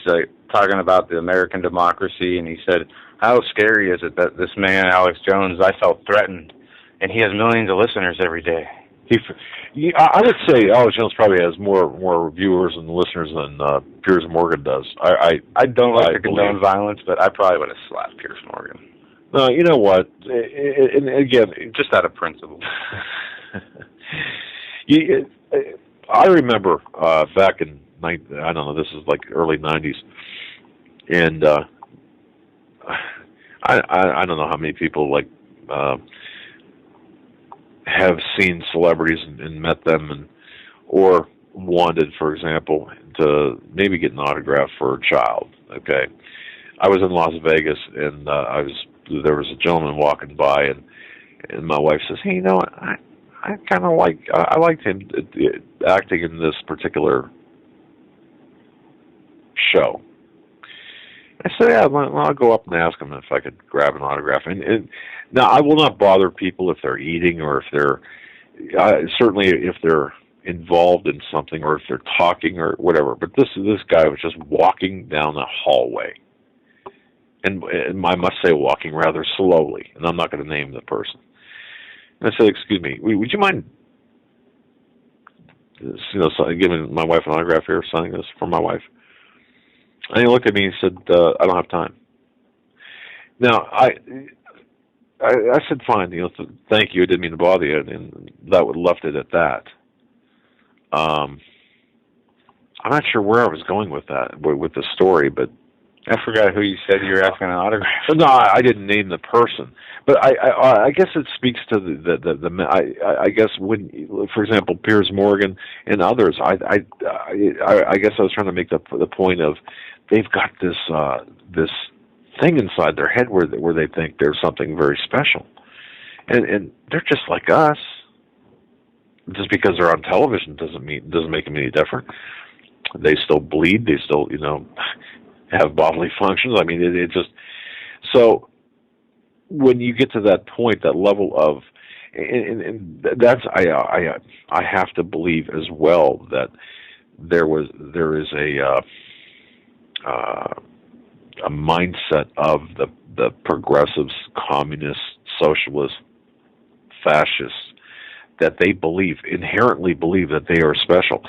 talking about the American democracy, and he said, how scary is it that this man, Alex Jones, I felt threatened, and he has millions of listeners every day. I would say Alex Jones probably has more viewers and listeners than Piers Morgan does. I don't like to condone violence, but I probably would have slapped Piers Morgan. No, you know what? And again, just out of principle. I remember back in I don't know, this is like early '90s, and I don't know how many people have seen celebrities and met them, or wanted, for example, to maybe get an autograph for a child. Okay, I was in Las Vegas, and there was a gentleman walking by, and my wife says, "Hey, you know what? I kind of I liked him acting in this particular show." I said, "Yeah, well, I'll go up and ask him if I could grab an autograph." And now, I will not bother people if they're eating or if they're certainly if they're involved in something or if they're talking or whatever. But this guy was just walking down the hallway. And I must say walking rather slowly, and I'm not going to name the person. And I said, excuse me, would you mind giving my wife an autograph here, signing this for my wife? And he looked at me and said, I don't have time. Now, I said, fine, thank you, I didn't mean to bother you, and that would left it at that. I'm not sure where I was going with that, with the story, but I forgot who you said you were asking an autograph. No, I didn't name the person, but I guess it speaks to I guess when, for example, Piers Morgan and others, I guess I was trying to make the point of they've got this thing inside their head where they think there's something very special, and they're just like us. Just because they're on television doesn't make them any different. They still bleed. They still have bodily functions. I mean, it just so when you get to that point, that level of, and that's I have to believe as well that there is a mindset of the progressives, communists, socialists, fascists, that they inherently believe that they are special.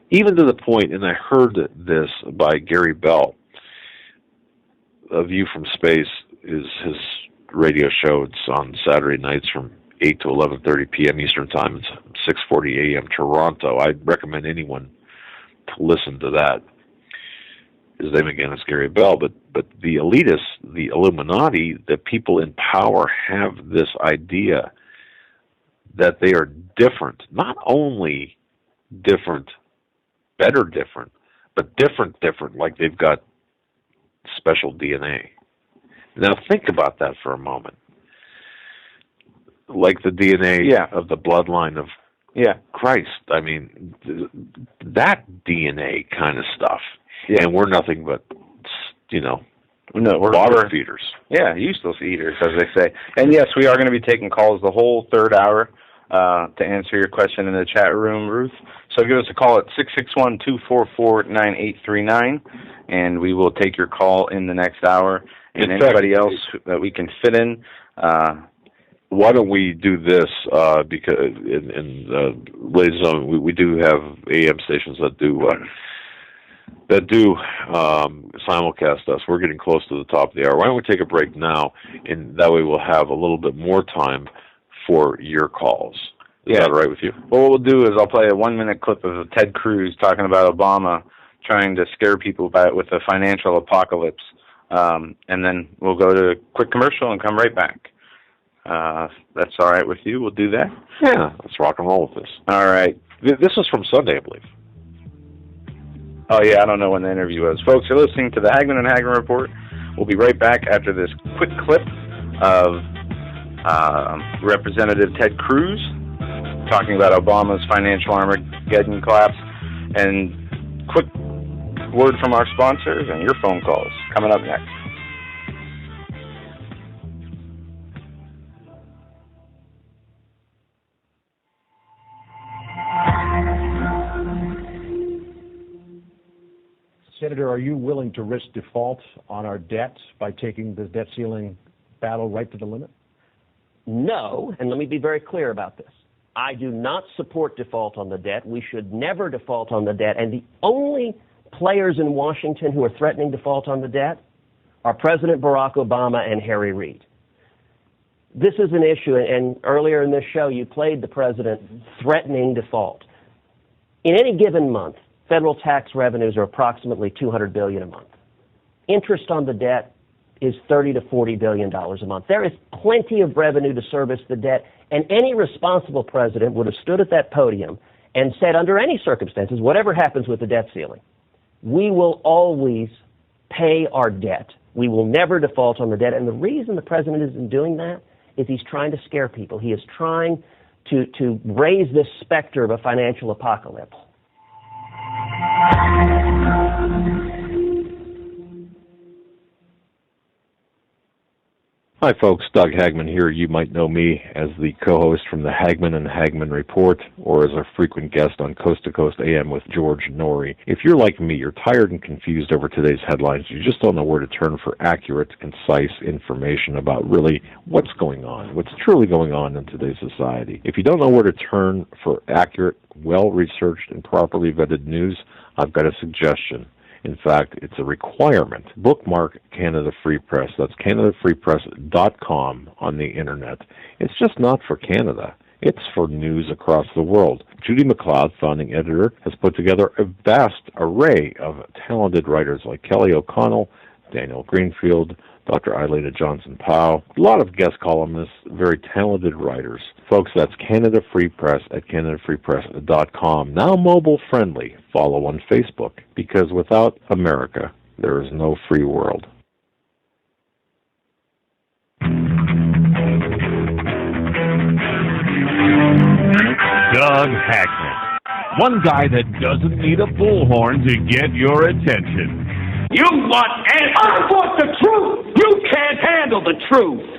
Even to the point, and I heard this by Gary Bell, A View from Space is his radio show. It's on Saturday nights from 8 to 11:30 p.m. Eastern Time. It's 6:40 a.m. Toronto. I'd recommend anyone to listen to that. His name again is Gary Bell, but the elitists, the Illuminati, the people in power have this idea that they are different, not only different, better different, but different, like they've got special DNA. Now think about that for a moment. Like the DNA of the bloodline of Christ. I mean, that DNA kind of stuff. Yeah. And we're nothing but, we're bottom feeders. Yeah, useless eaters, as they say. And yes, we are going to be taking calls the whole third hour to answer your question in the chat room, Ruth. So give us a call at 661-244-9839, and we will take your call in the next hour. And anybody else that we can fit in. Why don't we do this? Because, ladies and gentlemen, we do have AM stations that do simulcast us. We're getting close to the top of the hour. Why don't we take a break now, and that way we'll have a little bit more time for your calls. Is that all right with you? Well, what we'll do is I'll play a 1-minute clip of Ted Cruz talking about Obama trying to scare people with a financial apocalypse, and then we'll go to a quick commercial and come right back. That's all right with you? We'll do that? Yeah, let's rock and roll with this. All right. This was from Sunday, I believe. Oh, yeah, I don't know when the interview was. Folks, you're listening to the Hagmann and Hagmann Report. We'll be right back after this quick clip of Representative Ted Cruz talking about Obama's financial Armageddon collapse, and quick word from our sponsors and your phone calls coming up next. Senator, are you willing to risk default on our debt by taking the debt ceiling battle right to the limit? No, and let me be very clear about this. I do not support default on the debt. We should never default on the debt. And the only players in Washington who are threatening default on the debt are President Barack Obama and Harry Reid. This is an issue, and earlier in this show you played the president threatening default. In any given month, federal tax revenues are approximately $200 billion a month. Interest on the debt is $30 to $40 billion a month. There is plenty of revenue to service the debt, and any responsible president would have stood at that podium and said, under any circumstances, whatever happens with the debt ceiling, we will always pay our debt. We will never default on the debt. And the reason the president isn't doing that is he's trying to scare people. He is trying to raise this specter of a financial apocalypse. Hi, folks. Doug Hagmann here. You might know me as the co-host from the Hagmann and Hagmann Report, or as a frequent guest on Coast to Coast AM with George Norrie. If you're like me, you're tired and confused over today's headlines. You just don't know where to turn for accurate, concise information about really what's going on, what's truly going on in today's society. If you don't know where to turn for accurate, well-researched, and properly vetted news, I've got a suggestion. In fact, it's a requirement. Bookmark Canada Free Press. That's CanadaFreePress.com on the Internet. It's just not for Canada. It's for news across the world. Judy McLeod, founding editor, has put together a vast array of talented writers like Kelly O'Connell, Daniel Greenfield, Dr. Eilita Johnson-Powell, a lot of guest columnists, very talented writers. Folks, that's Canada Free Press at CanadaFreePress.com. Now mobile friendly. Follow on Facebook, because without America, there is no free world. Doug Hagmann. One guy that doesn't need a bullhorn to get your attention. You want answers. I want the truth. You can't handle the truth.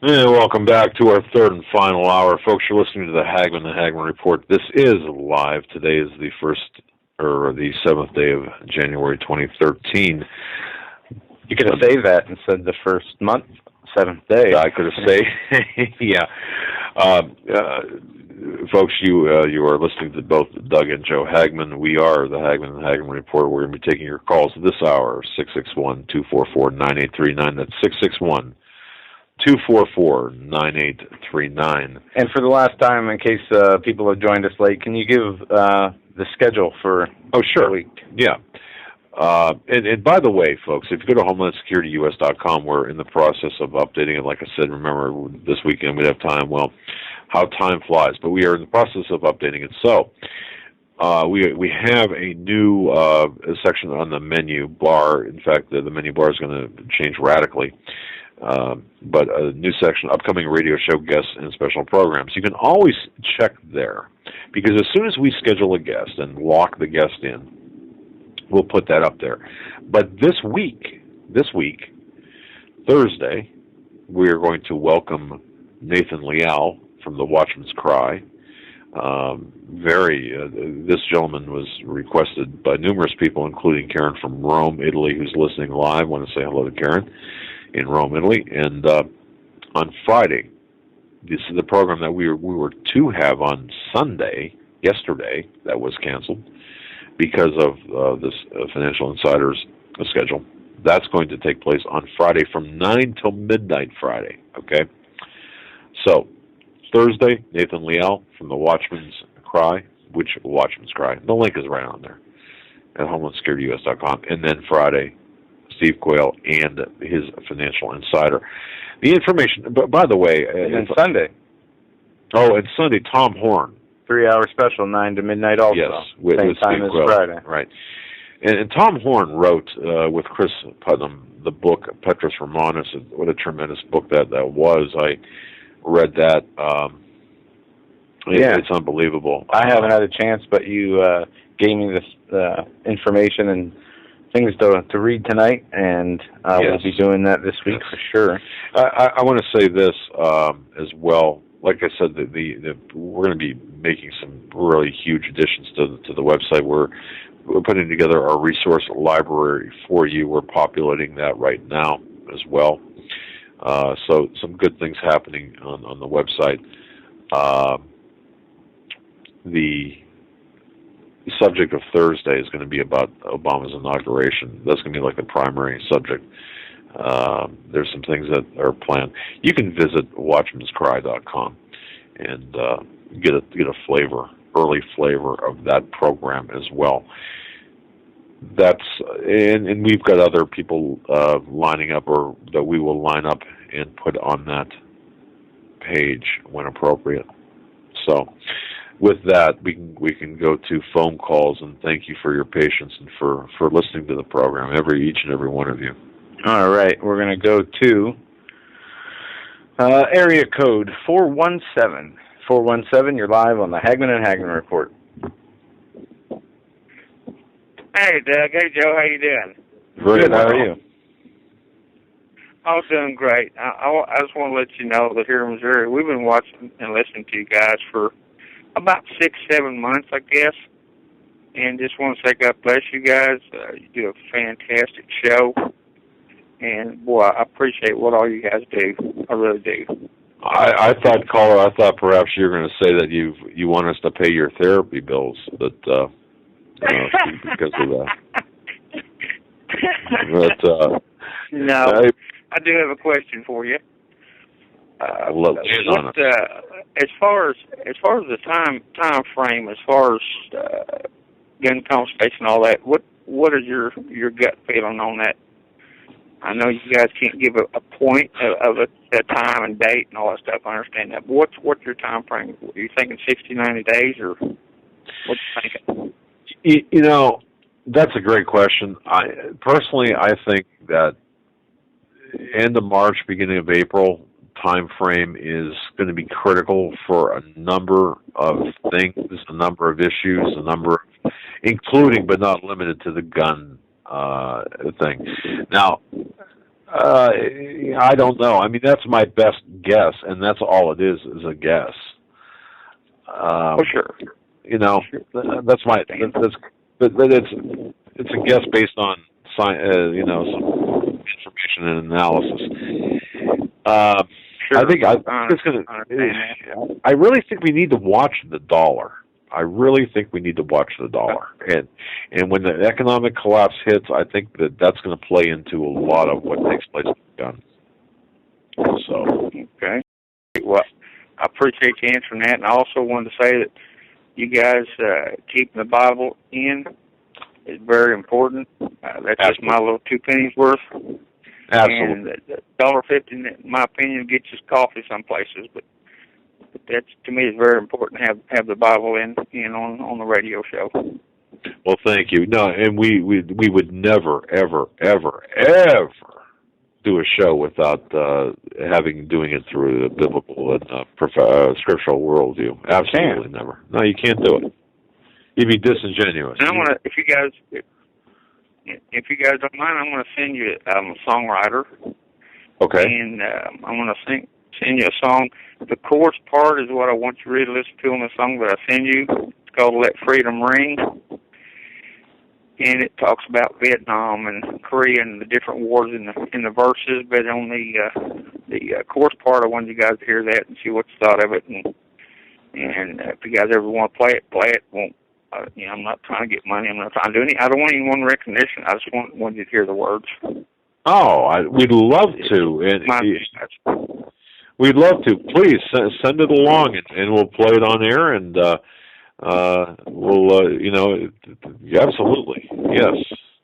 And welcome back to our third and final hour. Folks, you're listening to the Hagmann Report. This is live. Today is the 7th day of January 2013. You could have saved that instead of the first month, 7th day. I could have saved, yeah. Folks, you are listening to both Doug and Joe Hagmann. We are the Hagmann Report. We're going to be taking your calls this hour, 661-244-9839. That's 661-244-9839. And for the last time, in case people have joined us late, can you give the schedule for sure. the week? Yeah. And by the way, folks, if you go to HomelandSecurityUS.com, we're in the process of updating it. Like I said, remember, this weekend we'd have time. Well, how time flies. But we are in the process of updating it. So we have a new section on the menu bar. In fact, the menu bar is going to change radically. But a new section, upcoming radio show guests and special programs. You can always check there, because as soon as we schedule a guest and lock the guest in, we'll put that up there. But this week, Thursday, we are going to welcome Nathan Leal from The Watchman's Cry. This gentleman was requested by numerous people, including Karen from Rome, Italy, who's listening live. I want to say hello to Karen in Rome, Italy. And on Friday, this is the program that we were to have on Sunday, yesterday, that was canceled because of this Financial Insider's schedule. That's going to take place on Friday from 9 till midnight Friday, okay? So, Thursday, Nathan Leal from The Watchman's Cry. Which Watchman's Cry? The link is right on there at HomelandSecurityUS.com. And then Friday, Steve Quayle and his Financial Insider. The information, by the way... And then Sunday. Oh, and Sunday, Tom Horn. 3-hour special, 9 to midnight also. Yes. With Same time Steve as Quayle. Friday. Right. And Tom Horn wrote, with Chris Putnam, the book, Petrus Romanus. What a tremendous book that was. I read that. It's unbelievable. I haven't had a chance, but you gave me this information and things to read tonight, and we'll be doing that this week for sure. I want to say this as well. Like I said, we're going to be making some really huge additions to the website. We're putting together our resource library for you. We're populating that right now as well. So some good things happening on the website. The subject of Thursday is going to be about Obama's inauguration. That's going to be like the primary subject. There's some things that are planned. You can visit watchmanscry.com and get a early flavor of that program as well. And we've got other people lining up, or that we will line up and put on that page when appropriate. So, with that, we can go to phone calls, and thank you for your patience and for listening to the program, each and every one of you. All right, we're going to go to area code 417. 417, you're live on the Hagmann and Hagmann Report. Hey, Doug. Hey, Joe. How you doing? Good. How are you? I'm doing great. I just want to let you know that here in Missouri, we've been watching and listening to you guys for about 6-7 months, I guess. And just want to say God bless you guys. You do a fantastic show. And, boy, I appreciate what all you guys do. I really do. I thought, caller, perhaps you were going to say that you want us to pay your therapy bills, but because of that. But, no, I do have a question for you. I'd love to on it. As far as the time frame, as far as gun confiscation and all that, what is your gut feeling on that? I know you guys can't give a point of a time and date and all that stuff. I understand that. But what's your time frame? Are you thinking 60, 90 days, or what you thinking? You know, that's a great question. I think that end of March, beginning of April time frame is going to be critical for a number of things, a number of issues, including but not limited to the gun thing. Now, I don't know. I mean, that's my best guess, and that's all it is a guess. Sure. You know, that's but it's a guess based on some information and analysis. Sure. I think it's going to. I really think we need to watch the dollar. I really think we need to watch the dollar, and when the economic collapse hits, I think that's going to play into a lot of what takes place with the gun. So, okay. Well, I appreciate you answering that, and I also wanted to say that you guys keeping the Bible in is very important. That's just my little 2 pennies worth. Absolutely. And $1.50, in my opinion, gets us coffee some places, but that's, to me, is very important to have the Bible in on the radio show. Well, thank you. No, and we would never, ever, ever, ever do a show without doing it through the biblical and scriptural worldview. Absolutely never. No, you can't do it. You'd be disingenuous. And I'm gonna, if you guys don't mind, I'm gonna send you. I'm a songwriter. Okay. And I'm gonna send you a song. The chorus part is what I want you to really listen to on the song that I send you. It's called "Let Freedom Ring," and it talks about Vietnam and Korea and the different wars in the verses. But on the chorus part, I wanted you guys to hear that and see what you thought of it. And if you guys ever want to play it. Won't. I'm not trying to get money. I'm not trying to do anything. I don't want anyone recognition. I just want you to hear the words. Oh, we'd love to. We'd love to. Please send it along, and we'll play it on air, and we'll, absolutely, yes,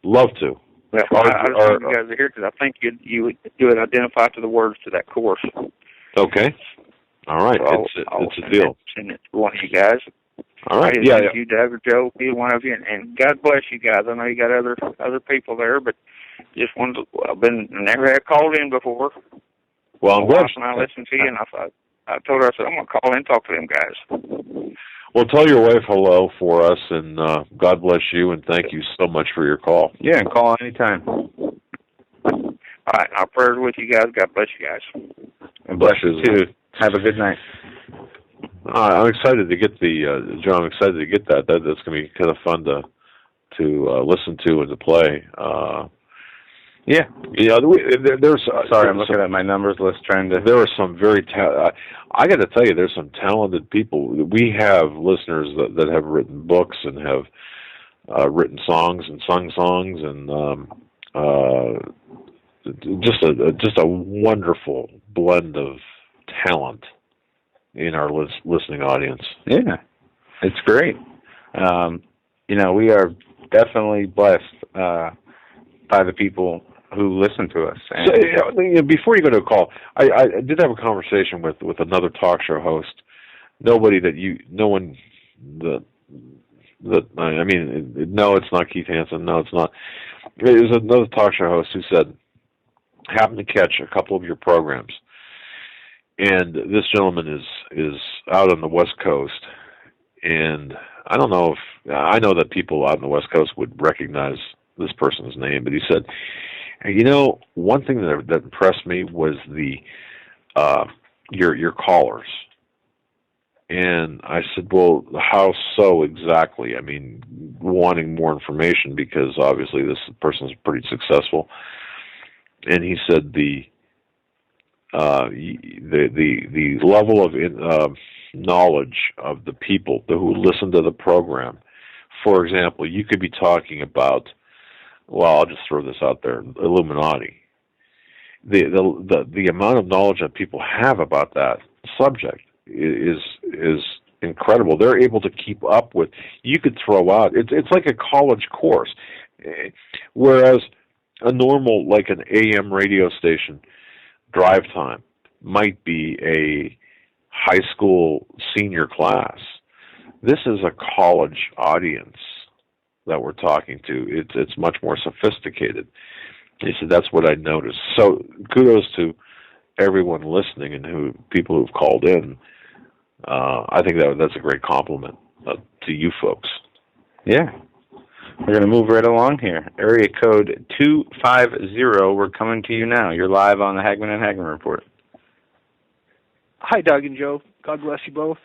love to. Well, I just want you guys to hear because I think you would identify to the words to that chorus. Okay. All right. So it's a deal. Send it to one of you guys. All right. You, Doug, or Joe, either one of you, and God bless you guys. I know you got other people there, but just wanted to, never had called in before. Well, I'm glad. And I listened to you, and I told her, I said, I'm going to call in and talk to them guys. Well, tell your wife hello for us, and God bless you, and thank you so much for your call. Yeah, and call anytime. All right, our prayers with you guys. God bless you guys. And bless you too. Have a good night. I'm excited to get Joe. I'm excited to get that. That's going to be kind of fun to listen to and to play. Yeah. There's. Sorry, I'm looking at my numbers list trying to. There are some very. I got to tell you, there's some talented people. We have listeners that have written books and have written songs and sung songs and just a wonderful blend of talent in our listening audience. Yeah, it's great. We are definitely blessed by the people who listen to us. And So, before you go to a call, I did have a conversation with another talk show host. No one I mean, no, it's not Keith Hansen. No, it's not. It was another talk show host who said, happened to catch a couple of your programs, and this gentleman is out on the West Coast, and I don't know if I know that people out on the West Coast would recognize this person's name, but he said, one thing that impressed me was your callers. And I said, well, how so exactly? I mean, wanting more information because obviously this person's pretty successful. And he said the level of knowledge of the people who listen to the program. For example, you could be talking about, well, I'll just throw this out there, Illuminati. The amount of knowledge that people have about that subject is incredible. They're able to keep up with. You could throw out. It's like a college course, whereas a normal, like an AM radio station drive time might be a high school senior class. This is a college audience that we're talking to. It's much more sophisticated. He said that's what I noticed. So kudos to everyone listening and people who've called in. I think that's a great compliment to you folks. Yeah. We're going to move right along here. Area code 250. We're coming to you now. You're live on the Hagmann and Hagmann Report. Hi, Doug and Joe. God bless you both.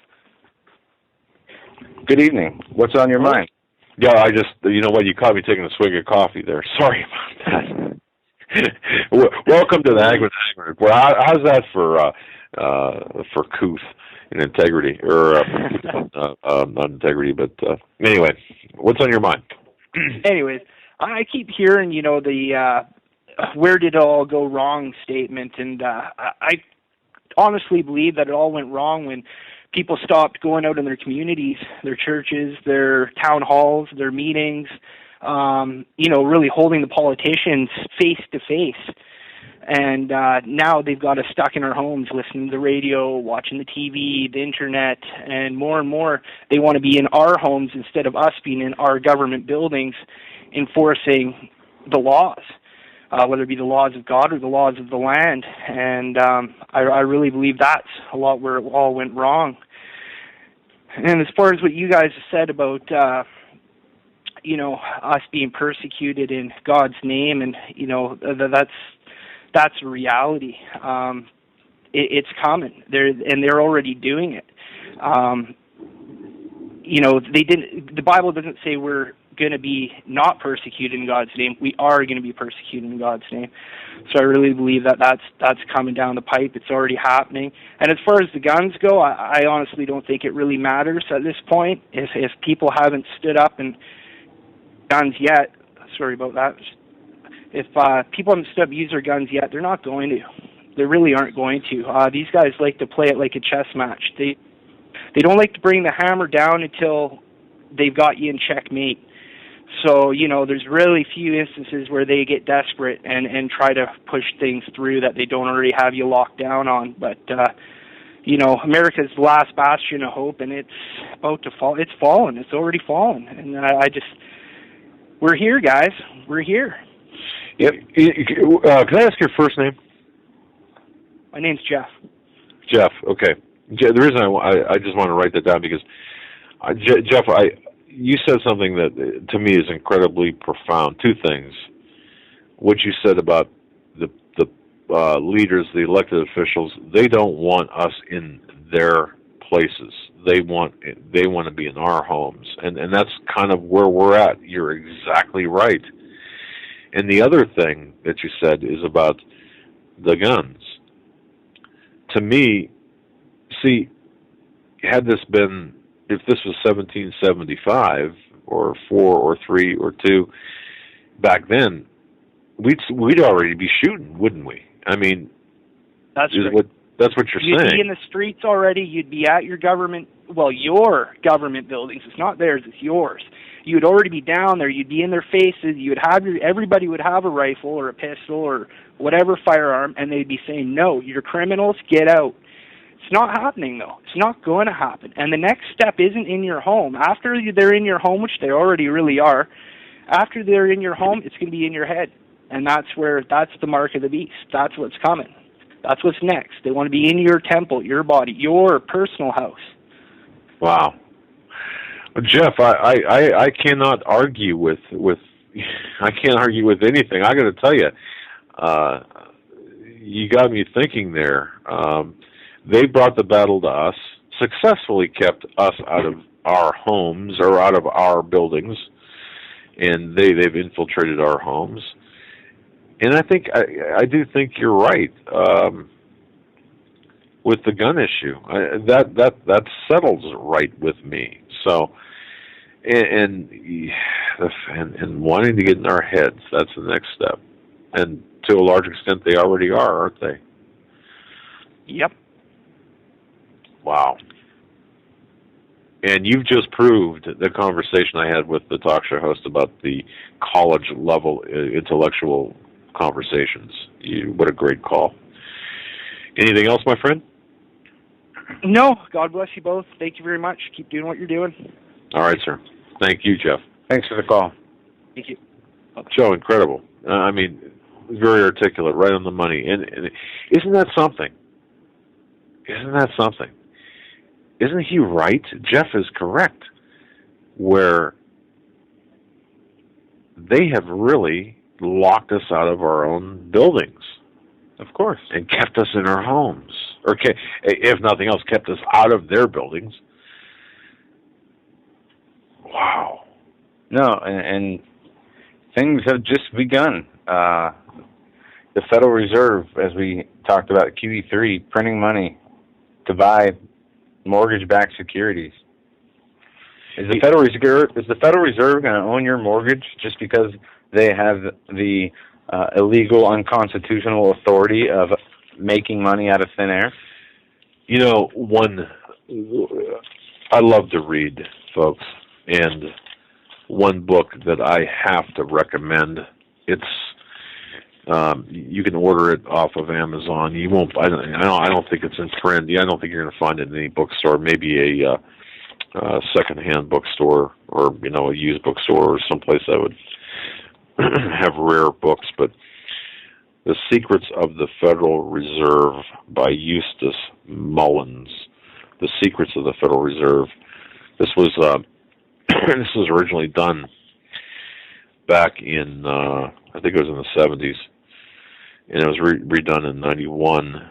Good evening. What's on your mind? Yeah, I just, you caught me taking a swig of coffee there. Sorry about that. Welcome to the Hagmann Report. How's that for couth and integrity, or not integrity, but anyway, what's on your mind? Anyways, I keep hearing, the where did it all go wrong statement, and I honestly believe that it all went wrong when people stopped going out in their communities, their churches, their town halls, their meetings, really holding the politicians face to face. And now they've got us stuck in our homes listening to the radio, watching the TV, the internet, and more they want to be in our homes instead of us being in our government buildings enforcing the laws, whether it be the laws of God or the laws of the land. And I really believe that's a lot where it all went wrong. And as far as what you guys have said about us being persecuted in God's name, and that's a reality. It's coming. They're already doing it. They didn't. The Bible doesn't say we're going to be not persecuted in God's name. We are going to be persecuted in God's name. So I really believe that's coming down the pipe. It's already happening. And as far as the guns go, I honestly don't think it really matters at this point. If people haven't stood up and guns yet, sorry about that. If people haven't stood up and used their guns yet, they're not going to. They really aren't going to. These guys like to play it like a chess match. They don't like to bring the hammer down until they've got you in checkmate. So, there's really few instances where they get desperate and try to push things through that they don't already have you locked down on. But, America's the last bastion of hope, and it's about to fall. It's fallen. It's already fallen. And we're here, guys. We're here. Yep. Can I ask your first name? My name's Jeff. Jeff. Okay. The reason I just want to write that down because Jeff, you said something that to me is incredibly profound. Two things. What you said about the leaders, the elected officials, they don't want us in their places. They want to be in our homes, and that's kind of where we're at. You're exactly right. And the other thing that you said is about the guns. To me, see, if this was 1775 or 4 or 3 or 2, back then, we'd already be shooting, wouldn't we? I mean, that's what you're saying. You'd be in the streets already. You'd be at your government buildings. It's not theirs, it's yours. you'd already be down there. You'd be in their faces. You would have everybody would have a rifle or a pistol or whatever firearm, and they'd be saying, "No, you're criminals. Get out." It's not happening, though. It's not going to happen. And the next step isn't in your home. After they're in your home, which they already really are, after they're in your home, it's going to be in your head. And that's the mark of the beast. That's what's coming. That's what's next. They want to be in your temple, your body, your personal house. Wow. Jeff, I cannot argue with I can't argue with anything. I got to tell you, you got me thinking there. They brought the battle to us, successfully kept us out of our homes or out of our buildings, and they've infiltrated our homes. And I do think you're right with the gun issue. That settles right with me. So, and wanting to get in our heads, that's the next step. And to a large extent, they already are, aren't they? Yep. Wow. And you've just proved the conversation I had with the talk show host about the college level intellectual conversations. What a great call. Anything else, my friend? No. God bless you both. Thank you very much. Keep doing what you're doing. All right, sir. Thank you, Jeff. Thanks for the call. Thank you. Okay. Joe, incredible. I mean, very articulate, right on the money. And isn't that something? Isn't that something? Isn't he right? Jeff is correct. Where they have really locked us out of our own buildings. Of course. And kept us in our homes. Or, if nothing else, kept us out of their buildings. Wow. No, and things have just begun. The Federal Reserve, as we talked about QE3, printing money to buy mortgage-backed securities. Is the Federal Reserve going to own your mortgage just because they have the illegal, unconstitutional authority of making money out of thin air? You know, I love to read, folks, and one book that I have to recommend, it's you can order it off of Amazon. You won't. I don't think it's in print. I don't think you're going to find it in any bookstore. Maybe a secondhand bookstore, or a used bookstore, or someplace that would have rare books. But The Secrets of the Federal Reserve by Eustace Mullins. The Secrets of the Federal Reserve. This was this was originally done back in I think it was in the 70s, and it was redone in 91.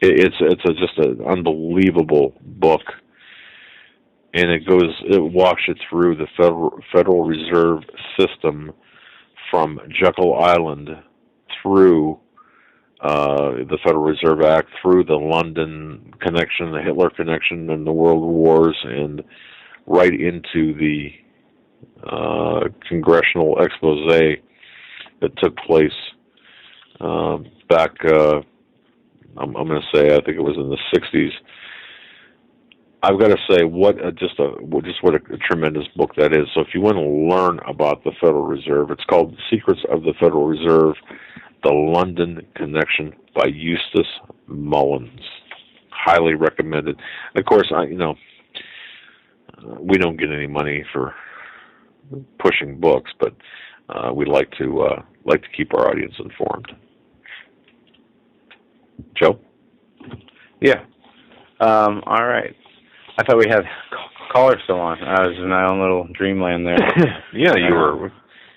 It's just an unbelievable book, and it walks you through the Federal Reserve system from Jekyll Island through the Federal Reserve Act, through the London connection, the Hitler connection, and the World Wars, and right into the congressional expose that took place back, I'm going to say, I think it was in the 60s. I've got to say, what a tremendous book that is. So if you want to learn about the Federal Reserve, it's called Secrets of the Federal Reserve, The London Connection by Eustace Mullins. Highly recommended. Of course, we don't get any money for pushing books, but we like to keep our audience informed. Joe? Yeah. All right. I thought we had caller still on. I was in my own little dreamland there. Yeah, you were.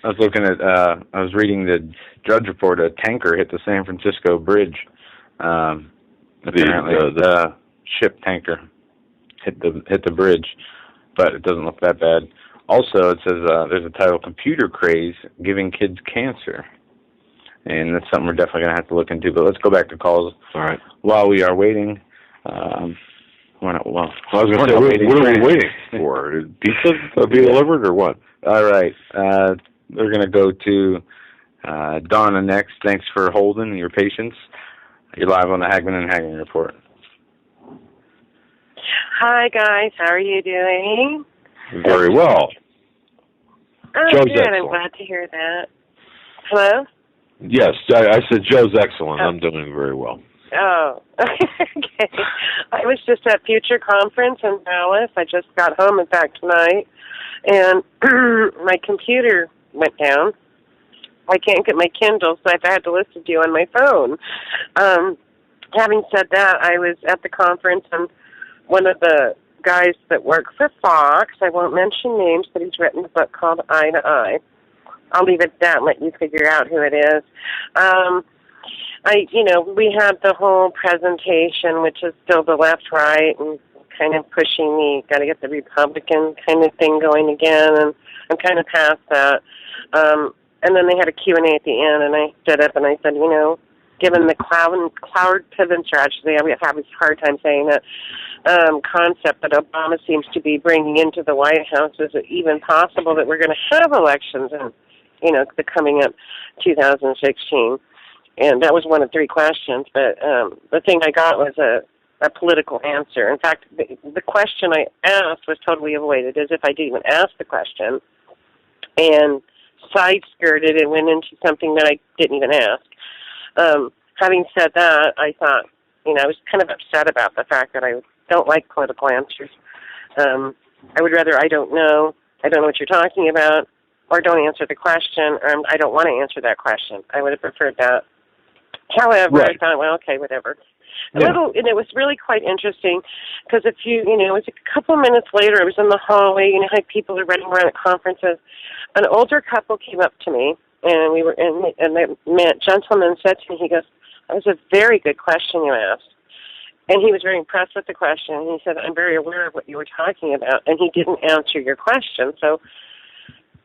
I was looking at. I was reading the Drudge Report. A tanker hit the San Francisco Bridge. Apparently, the ship tanker hit the bridge, but it doesn't look that bad. Also, it says there's a title: "Computer Craze Giving Kids Cancer," and that's something we're definitely going to have to look into. But let's go back to calls. All right. While we are waiting. I was going to say, what are we waiting for? Pizza to be delivered, or what? All right. We're going to go to Donna next. Thanks for holding and your patience. You're live on the Hagmann and Hagmann Report. Hi, guys. How are you doing? Very well. Oh, Joe's good. excellent. I'm glad to hear that. Hello? Yes, I said Joe's excellent. I'm doing very well. Oh, okay. I was just at Future Conference in Dallas. I just got home, in fact, tonight, and my computer went down. I can't get my Kindle, so I had to listen to you on my phone. Having said that, I was at the conference, and one of the guys that work for Fox, I won't mention names, but he's written a book called Eye to Eye. I'll leave it at that and let you figure out who it is. We had the whole presentation, which is still the left-right and kind of pushing the got to get the Republican kind of thing going again, and I'm kind of past that. And then they had a Q&A at the end, and I stood up and I said, given the cloud pivot strategy, I have a hard time saying that, concept that Obama seems to be bringing into the White House, is it even possible that we're going to have elections in, the coming up 2016? And that was one of three questions, but the thing I got was a political answer. In fact, the question I asked was totally avoided, as if I didn't even ask the question, and side-skirted and went into something that I didn't even ask. Having said that, I thought, I was kind of upset about the fact that I don't like political answers. I would rather I don't know what you're talking about, or don't answer the question, or I don't want to answer that question. I would have preferred that. However, I thought, well, okay, whatever. And it was really quite interesting, because it was a couple minutes later, I was in the hallway, how people are running around at conferences. An older couple came up to me, and the gentleman said to me, he goes, that was a very good question you asked. And he was very impressed with the question. He said, I'm very aware of what you were talking about, and he didn't answer your question. So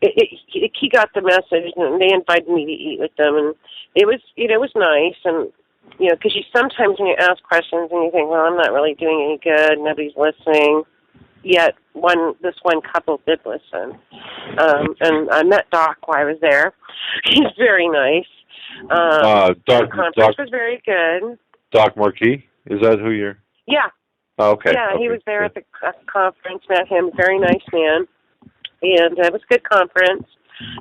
he got the message, and they invited me to eat with them, and it was nice, and because sometimes when you ask questions and you think, well, I'm not really doing any good, nobody's listening. Yet this one couple did listen, and I met Doc while I was there. He's very nice. The conference was very good. Doc Marquis, is that who you're? Yeah. Oh, okay. Yeah, he was there at the conference. Met him, very nice man. And it was a good conference,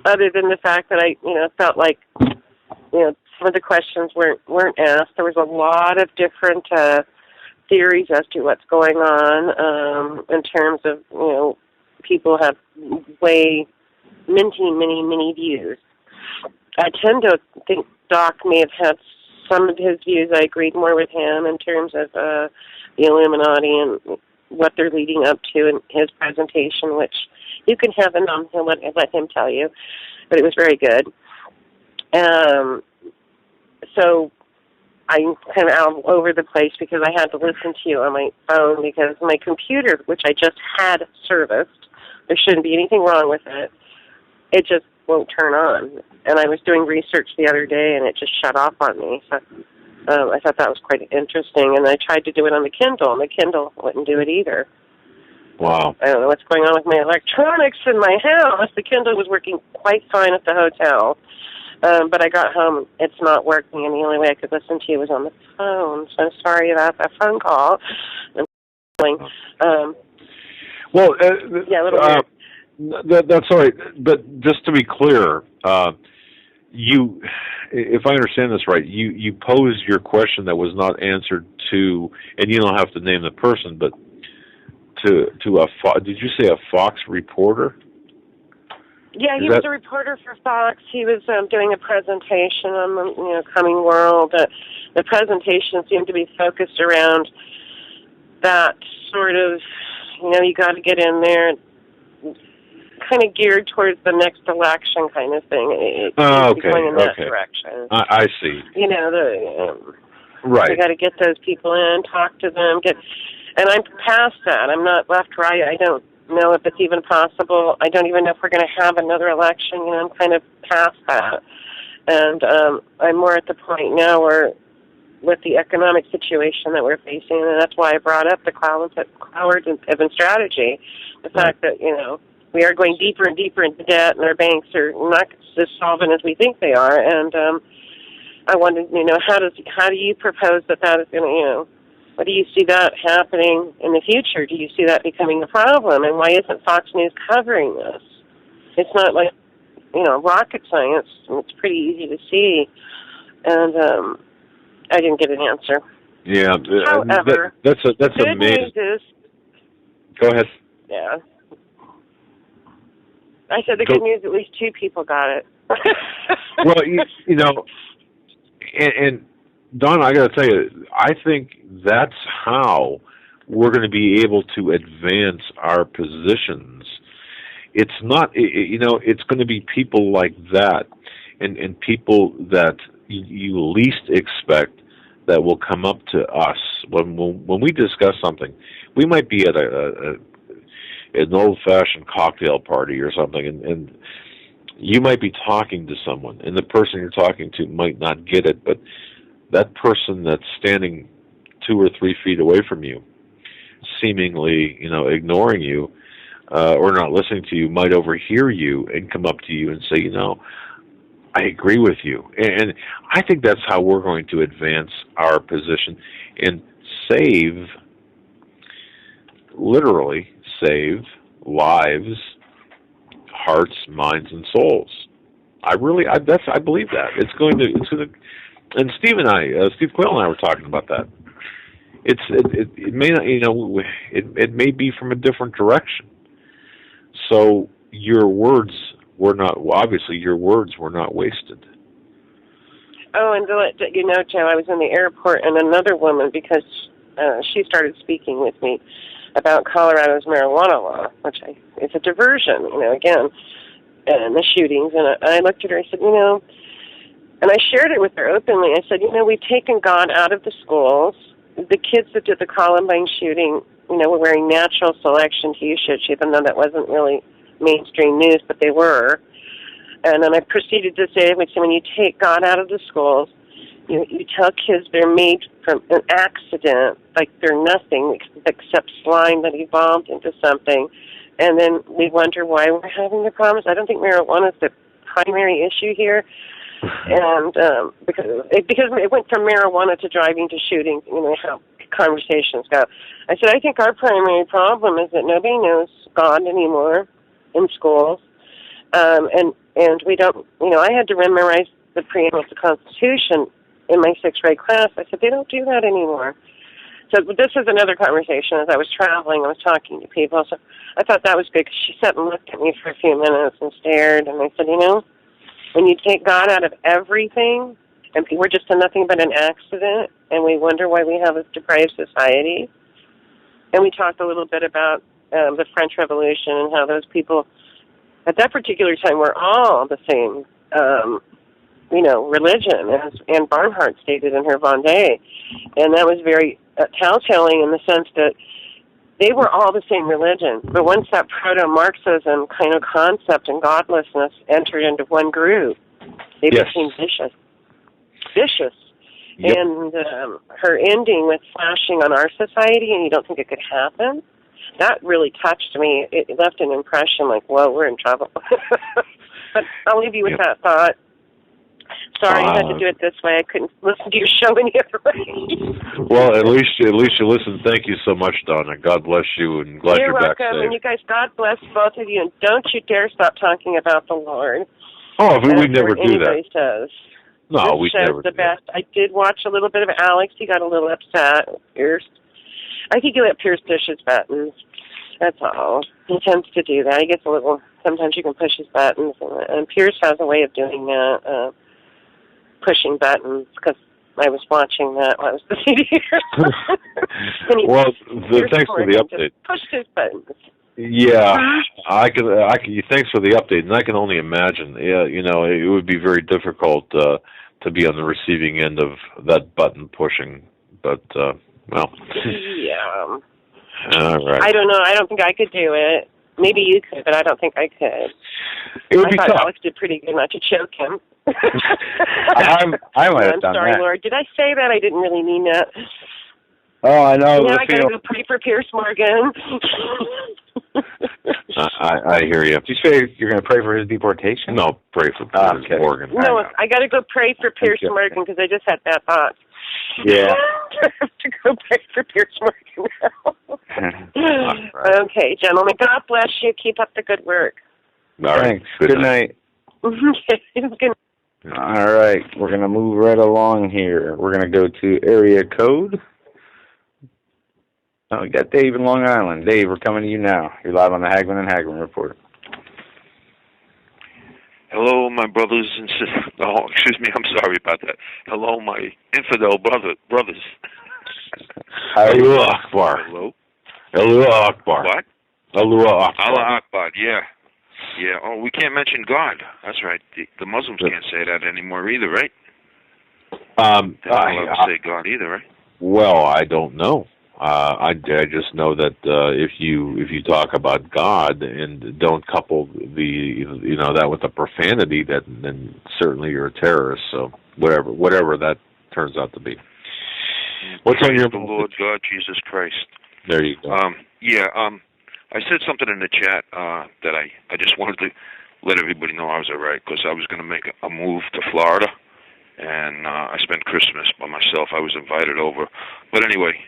other than the fact that I, felt like, some of the questions weren't asked. There was a lot of different theories as to what's going on in terms of, people have many views. I tend to think Doc may have had some of his views. I agreed more with him in terms of the Illuminati and what they're leading up to in his presentation, which you can have a he'll let him tell you, but it was very good. So I'm kind of all over the place because I had to listen to you on my phone because my computer, which I just had serviced, there shouldn't be anything wrong with it, it just won't turn on. And I was doing research the other day and it just shut off on me. So I thought that was quite interesting. And I tried to do it on the Kindle, and the Kindle wouldn't do it either. Wow. I don't know what's going on with my electronics in my house. The Kindle was working quite fine at the hotel. But I got home, it's not working, and the only way I could listen to you was on the phone. So I'm sorry about that phone call. Yeah, a little weird. That's all right. But just to be clear, you, if I understand this right, you posed your question that was not answered to, and you don't have to name the person, but to did you say a Fox reporter? Yeah, he was a reporter for Fox. He was doing a presentation on the coming world. The presentation seemed to be focused around that sort of, you got to get in there, kind of geared towards the next election kind of thing. Going in that direction. I see. Right. You got to get those people in, talk to them, and I'm past that. I'm not left, right. I don't know if it's even possible. I don't even know if we're going to have another election. I'm kind of past that. And I'm more at the point now where, with the economic situation that we're facing, and that's why I brought up the cloud and pivot strategy, the fact that, we are going deeper and deeper into debt, and our banks are not as solvent as we think they are. And I wanted, how do you propose that is going to, But do you see that happening in the future? Do you see that becoming a problem? And why isn't Fox News covering this? It's not like, rocket science. It's pretty easy to see. And I didn't get an answer. Yeah. However, that's good amazing. news is... Go ahead. Yeah. I said the good news, at least 2 people got it. Well, and Donna, I got to tell you, I think that's how we're going to be able to advance our positions. It's not, it's going to be people like that and people that you least expect that will come up to us when we discuss something. We might be at an old-fashioned cocktail party or something, and you might be talking to someone, and the person you're talking to might not get it, but that person that's standing 2 or 3 feet away from you, seemingly, ignoring you or not listening to you, might overhear you and come up to you and say, I agree with you. And I think that's how we're going to advance our position and literally save lives, hearts, minds, and souls. I believe that. It's going to, and Steve Quayle and I were talking about that. It may not, it may be from a different direction. So your words were not wasted. Oh, and to let you know, Joe, I was in the airport, and another woman, because she started speaking with me about Colorado's marijuana law, which it's a diversion, again, and the shootings. And I looked at her, I said, and I shared it with her openly. I said, we've taken God out of the schools. The kids that did the Columbine shooting, were wearing natural selection T-shirts, even though that wasn't really mainstream news, but they were. And then I proceeded to say, when you take God out of the schools, you tell kids they're made from an accident, like they're nothing except slime that evolved into something. And then we wonder why we're having the problems. I don't think marijuana is the primary issue here. And because it went from marijuana to driving to shooting, how conversations go. I said, I think our primary problem is that nobody knows God anymore in schools. And we don't, I had to memorize the preamble to the Constitution in my 6th grade class. I said, they don't do that anymore. So this is another conversation. As I was traveling, I was talking to people. So I thought that was good because she sat and looked at me for a few minutes and stared. And I said, when you take God out of everything, and we're just nothing but an accident, and we wonder why we have a depraved society. And we talked a little bit about the French Revolution and how those people at that particular time were all the same, religion, as Anne Barnhart stated in her Vendée. And that was very telltale in the sense that they were all the same religion. But once that proto-Marxism kind of concept and godlessness entered into one group, they became vicious. Yep. And her ending with flashing on our society, and you don't think it could happen, that really touched me. It left an impression like, whoa, we're in trouble. But I'll leave you with that thought. Sorry, I had to do it this way. I couldn't listen to your show any other way. Well, at least you listened. Thank you so much, Donna. God bless you, and glad you're back safe. You're welcome. And you guys, God bless both of you, and don't you dare stop talking about the Lord. Oh, we never do that. Says. No, we never do best. I did watch a little bit of Alex. He got a little upset. Pierce. I think he let Pierce push his buttons. That's all. He tends to do that. He gets a little. Sometimes you can push his buttons, and Pierce has a way of doing that. Pushing buttons, because I was watching that while I was listening to you. Well, thanks for the update. Pushed his buttons. Yeah, I can. Thanks for the update, and I can only imagine. Yeah, it would be very difficult to be on the receiving end of that button pushing. But well. Yeah. All right. I don't know. I don't think I could do it. Maybe you could, but I don't think I could. It would be thought tough. Alex did pretty good not to choke him. I might have done sorry, that. Lord. Did I say that? I didn't really mean that. Oh, I know. Now I got to go pray for Pierce Morgan. I hear you. Did you say you're going to pray for his deportation? No, pray for Pierce Morgan. No, I got to go pray for Pierce Morgan because I just had that thought. Yeah. To go pray for for Pierce Morgan. Okay, gentlemen. God bless you. Keep up the good work. All right. Thanks. Good night. Good. All right, we're going to move right along here. We're going to go to area code. Oh, we got Dave in Long Island. Dave, we're coming to you now. You're live on the Hagmann and Hagmann Report. Hello, my brothers and sisters. Oh, excuse me, I'm sorry about that. Hello, my infidel brothers. Allahu Akbar. Hello? Allahu Akbar. What? Allahu Akbar. Allah Akbar, yeah. Yeah, oh, we can't mention God. That's right. The Muslims can't say that anymore either, right? They're not allowed to say God either, right? Well, I don't know. I just know that if you talk about God and don't couple that with the profanity, then certainly you're a terrorist. So whatever that turns out to be. What's on your the Lord God Jesus Christ? There you go. I said something in the chat that I just wanted to let everybody know I was all right, because I was going to make a move to Florida, and I spent Christmas by myself. I was invited over, but anyway,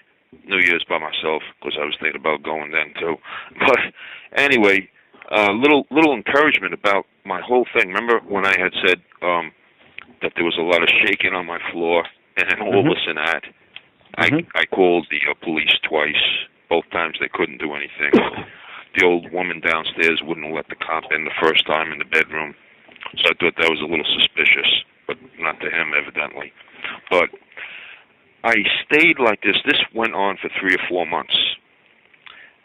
New Year's by myself, because I was thinking about going then too. But anyway, little encouragement about my whole thing. Remember when I had said that there was a lot of shaking on my floor, and then all this and that? I called the police twice. Both times they couldn't do anything. The old woman downstairs wouldn't let the cop in the first time in the bedroom, so I thought that was a little suspicious, but not to him, evidently. But I stayed like this. This went on for 3 or 4 months,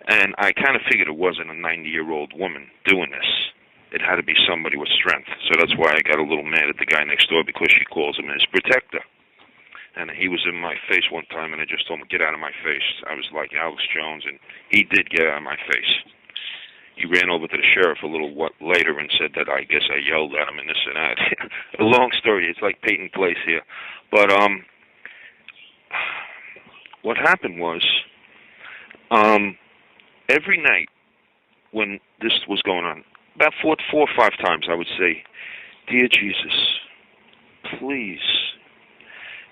and I kind of figured it wasn't a 90-year-old woman doing this. It had to be somebody with strength, so that's why I got a little mad at the guy next door, because she calls him his protector. And he was in my face one time, and I just told him, get out of my face. I was like Alex Jones, and he did get out of my face. He ran over to the sheriff a little later and said that I guess I yelled at him and this and that. A long story. It's like Peyton Place here. But what happened was, every night when this was going on, about 4 or 5 times, I would say, Dear Jesus, please,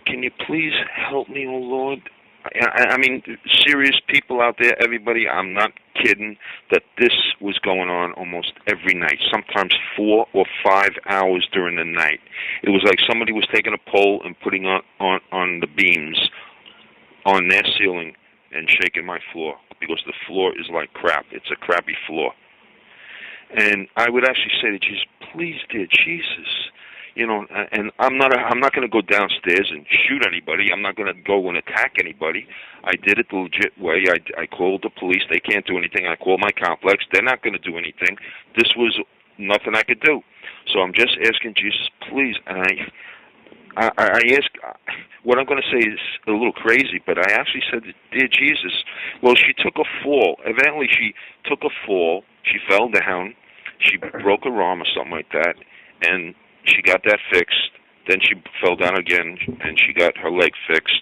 can you please help me, oh Lord? I mean, serious people out there, everybody, I'm not kidding, that this was going on almost every night, sometimes 4 or 5 hours during the night. It was like somebody was taking a pole and putting on the beams on their ceiling and shaking my floor, because the floor is like crap. It's a crappy floor. And I would actually say to Jesus, please, dear Jesus, and I'm not going to go downstairs and shoot anybody. I'm not going to go and attack anybody. I did it the legit way. I called the police. They can't do anything. I called my complex. They're not going to do anything. This was nothing I could do. So I'm just asking Jesus, please. And I ask, what I'm going to say is a little crazy, but I actually said, dear Jesus, well, she took a fall. Evidently, she took a fall. She fell down. She broke her arm or something like that, and she got that fixed. Then she fell down again, and she got her leg fixed.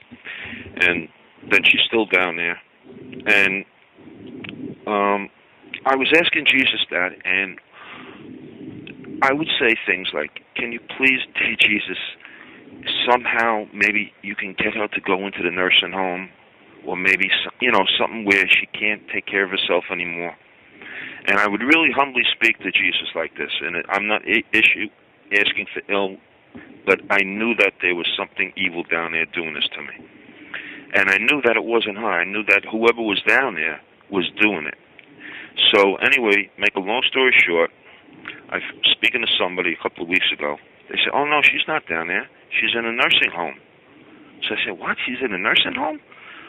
And then she's still down there. And I was asking Jesus that, and I would say things like, can you please, dear Jesus, somehow maybe you can get her to go into the nursing home, or maybe, something where she can't take care of herself anymore. And I would really humbly speak to Jesus like this, and I'm not asking for ill, but I knew that there was something evil down there doing this to me. And I knew that it wasn't her. I knew that whoever was down there was doing it. So anyway, make a long story short, I was speaking to somebody a couple of weeks ago. They said, oh, no, she's not down there. She's in a nursing home. So I said, what? She's in a nursing home?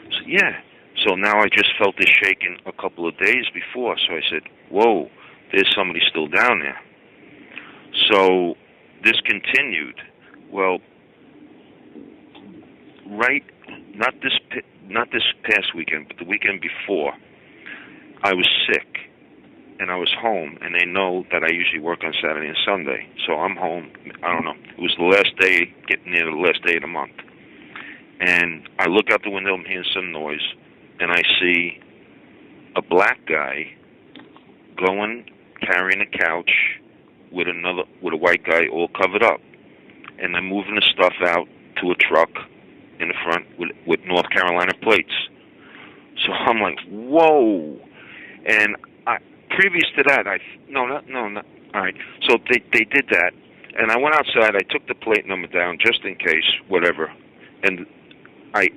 I said, yeah. So now I just felt this shaking a couple of days before. So I said, whoa, there's somebody still down there. So this continued. Well, not this past weekend, but the weekend before, I was sick, and I was home, and they know that I usually work on Saturday and Sunday. So I'm home. I don't know. It was the last day, getting near the last day of the month. And I look out the window and hear some noise, and I see a black guy going, carrying a couch with a white guy all covered up. And they're moving the stuff out to a truck in the front with North Carolina plates. So I'm like, whoa. And previous to that, no. All right. So they did that, and I went outside. I took the plate number down just in case, whatever. And I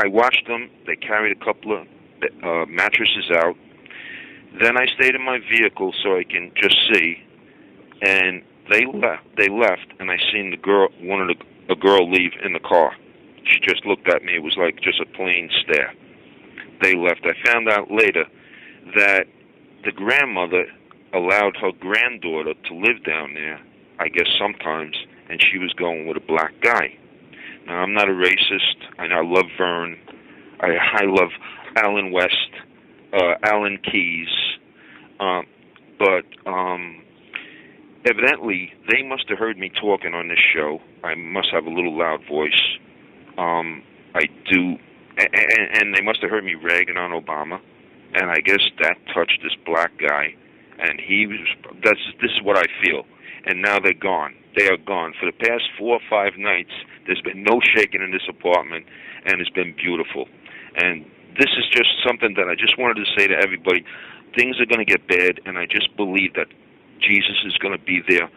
watched them. They carried a couple of mattresses out. Then I stayed in my vehicle so I can just see. And they left, and I seen a girl leave in the car. She just looked at me. It was like just a plain stare. They left. I found out later that the grandmother allowed her granddaughter to live down there, I guess sometimes, and she was going with a black guy. Now, I'm not a racist. I love Vern. I love Alan West, Alan Keyes. But evidently, they must have heard me talking on this show. I must have a little loud voice. I do. And they must have heard me ragging on Obama. And I guess that touched this black guy. And this is what I feel. And now they're gone. They are gone. For the past 4 or 5 nights, there's been no shaking in this apartment, and it's been beautiful. And this is just something that I just wanted to say to everybody. Things are going to get bad, and I just believe that Jesus is going to be there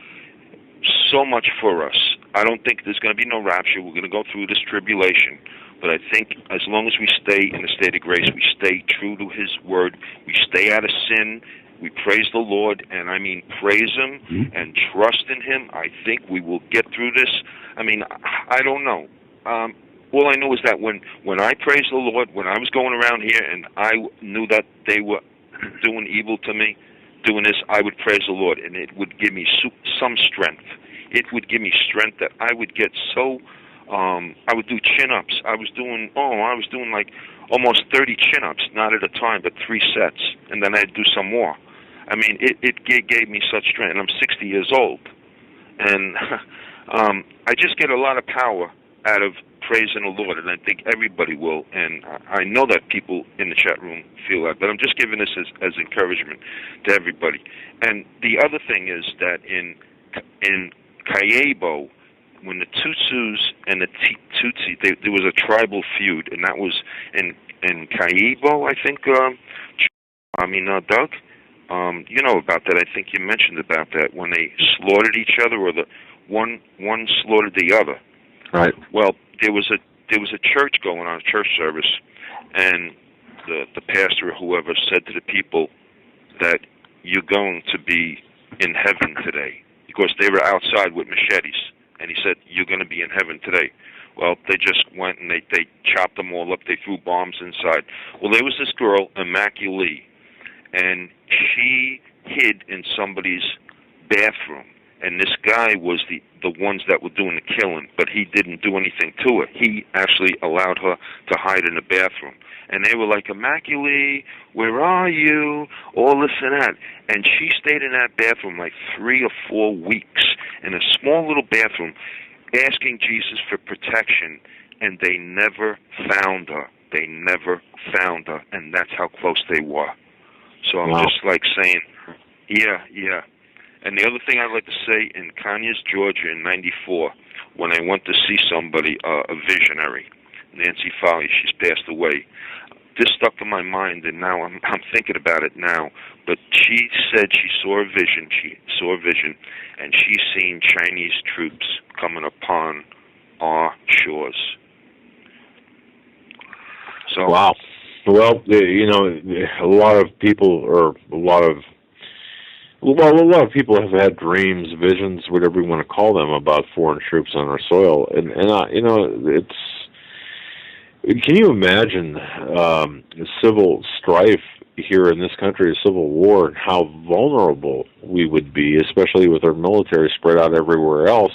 so much for us. I don't think there's going to be no rapture. We're going to go through this tribulation. But I think as long as we stay in the state of grace, we stay true to His Word, we stay out of sin, we praise the Lord, and I mean praise Him and trust in Him, I think we will get through this. I mean, I don't know. All I know is that when I praise the Lord, when I was going around here and I knew that they were doing evil to me, doing this, I would praise the Lord, and it would give me some strength. It would give me strength that I would get so... I would do chin-ups. I was doing like almost 30 chin-ups, not at a time, but 3 sets, and then I'd do some more. I mean, it gave me such strength, and I'm 60 years old. And I just get a lot of power out of praising the Lord, and I think everybody will. And I know that people in the chat room feel that, but I'm just giving this as encouragement to everybody. And the other thing is that in Cayebo, when the Tutsis and the Tutsi, there was a tribal feud, and that was in Cayebo, I think. Doug, you know about that. I think you mentioned about that when they slaughtered each other, or the one slaughtered the other. Right. Well, there was a church going on, a church service, and the pastor or whoever said to the people that you're going to be in heaven today, because they were outside with machetes. And he said, you're going to be in heaven today. Well, they just went and they chopped them all up. They threw bombs inside. Well, there was this girl, Immaculée, and she hid in somebody's bathroom. And this guy was the ones that were doing the killing, but he didn't do anything to her. He actually allowed her to hide in the bathroom. And they were like, Immaculée, where are you? All this and that. And she stayed in that bathroom like 3 or 4 weeks in a small little bathroom asking Jesus for protection, and they never found her. They never found her, and that's how close they were. So I'm just like saying, yeah. And the other thing I'd like to say, in Conyers, Georgia in '94, when I went to see somebody, a visionary, Nancy Foley, she's passed away. This stuck in my mind, and now I'm thinking about it now. But she said she saw a vision. She saw a vision, and she's seen Chinese troops coming upon our shores. So wow. Well, a lot of people have had dreams, visions, whatever you want to call them, about foreign troops on our soil, and it's. Can you imagine civil strife here in this country, a civil war, and how vulnerable we would be, especially with our military spread out everywhere else?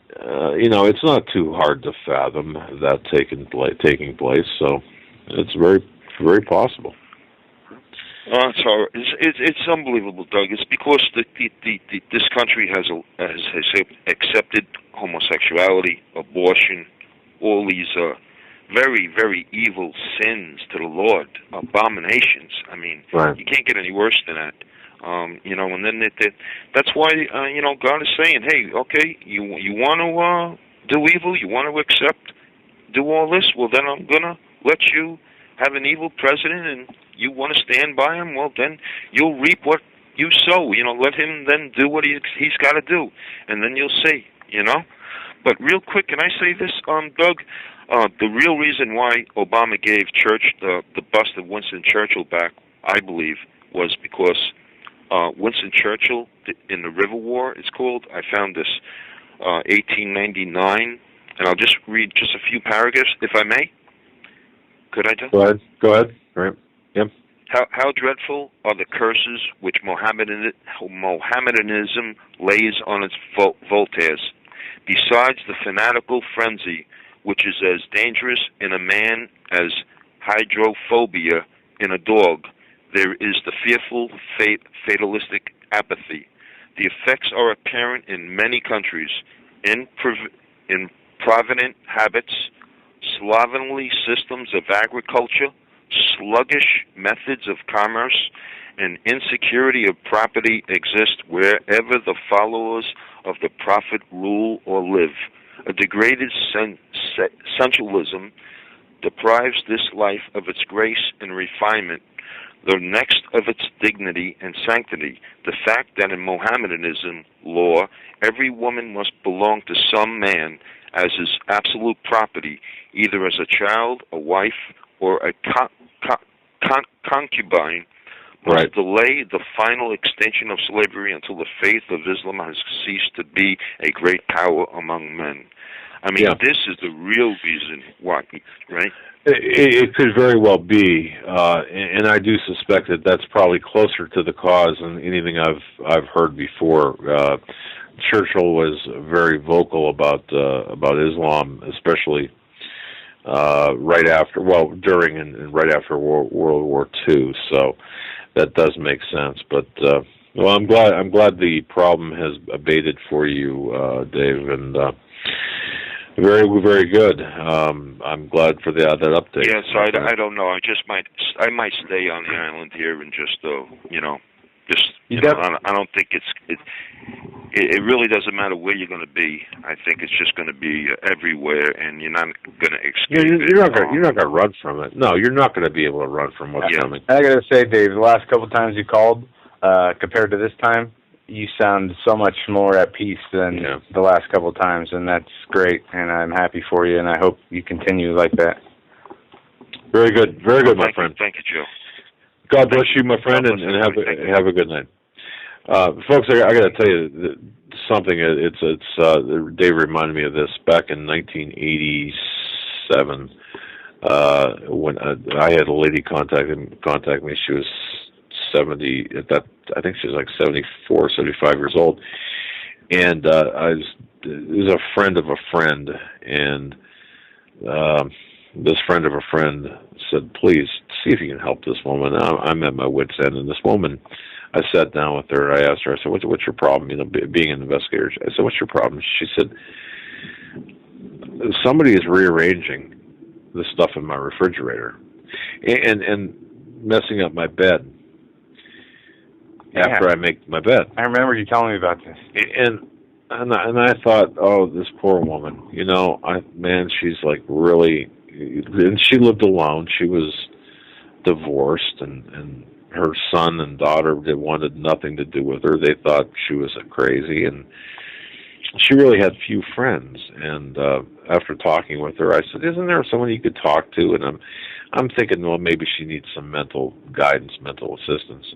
It's not too hard to fathom that taking place. So it's very, very possible. It's unbelievable, Doug. It's because this country has accepted homosexuality, abortion, all these very, very evil sins to the Lord, abominations. I mean, You can't get any worse than that. And then that's why God is saying, hey, okay, you want to do evil, you want to do all this, well then I'm gonna let you have an evil president and you want to stand by him, well, then you'll reap what you sow. You know, let him then do what he's got to do, and then you'll see, you know. But real quick, can I say this, Doug? The real reason why Obama gave the bust of Winston Churchill back, I believe, was because Winston Churchill, in the River War, it's called, I found this, 1899, and I'll just read just a few paragraphs, if I may. Could I, Doug? Go ahead. All right. Yep. How dreadful are the curses which Mohammedanism lays on its Voltaires. Besides the fanatical frenzy, which is as dangerous in a man as hydrophobia in a dog, there is the fearful fatalistic apathy. The effects are apparent in many countries, in provident habits, slovenly systems of agriculture, sluggish methods of commerce, and insecurity of property exist wherever the followers of the prophet rule or live. A degraded sensualism deprives this life of its grace and refinement, the next of its dignity and sanctity. The fact that in Mohammedanism law, every woman must belong to some man as his absolute property, either as a child, a wife, or a concubine, must delay the final extinction of slavery until the faith of Islam has ceased to be a great power among men. I mean, this is the real reason why, right? It could very well be, and I do suspect that that's probably closer to the cause than anything I've heard before. Churchill was very vocal about Islam, especially during and right after World War II. So that does make sense. But well, I'm glad the problem has abated for you, Dave, and very, very good. I'm glad for that update. Yeah, so I don't know. I might stay on the island here and just I don't think it really doesn't matter where you're going to be. I think it's just going to be everywhere, and you're not going to escape it. You're not going to run from it. No, you're not going to the run from what's coming. I got to say, Dave, the last couple of times you called, compared to this time, you sound so much more at peace than the last couple of times, and that's great, and I'm happy for you, and I hope you continue like that. Very good, my friend. Thank you, Joe. God bless you, my friend, and have a good night. Folks, I got to tell you something. Dave reminded me of this back in 1987 when I had a lady contact me. She was 70 at that. I think she was like 74, 75 years old, and it was a friend of a friend, and this friend of a friend said, "Please see if you can help this woman." I'm at my wit's end, and this woman. I sat down with her. I asked her. I said, "What's your problem?" You know, being an investigator. I said, "What's your problem?" She said, "Somebody is rearranging the stuff in my refrigerator, and messing up my bed after I make my bed." I remember you telling me about this. And I thought, oh, this poor woman. You know, she's like really. And she lived alone. She was divorced, and her son and daughter wanted nothing to do with her. They thought she was crazy, and she really had few friends. And after talking with her, I said, "Isn't there someone you could talk to?" And I'm thinking, well, maybe she needs some mental guidance, mental assistance.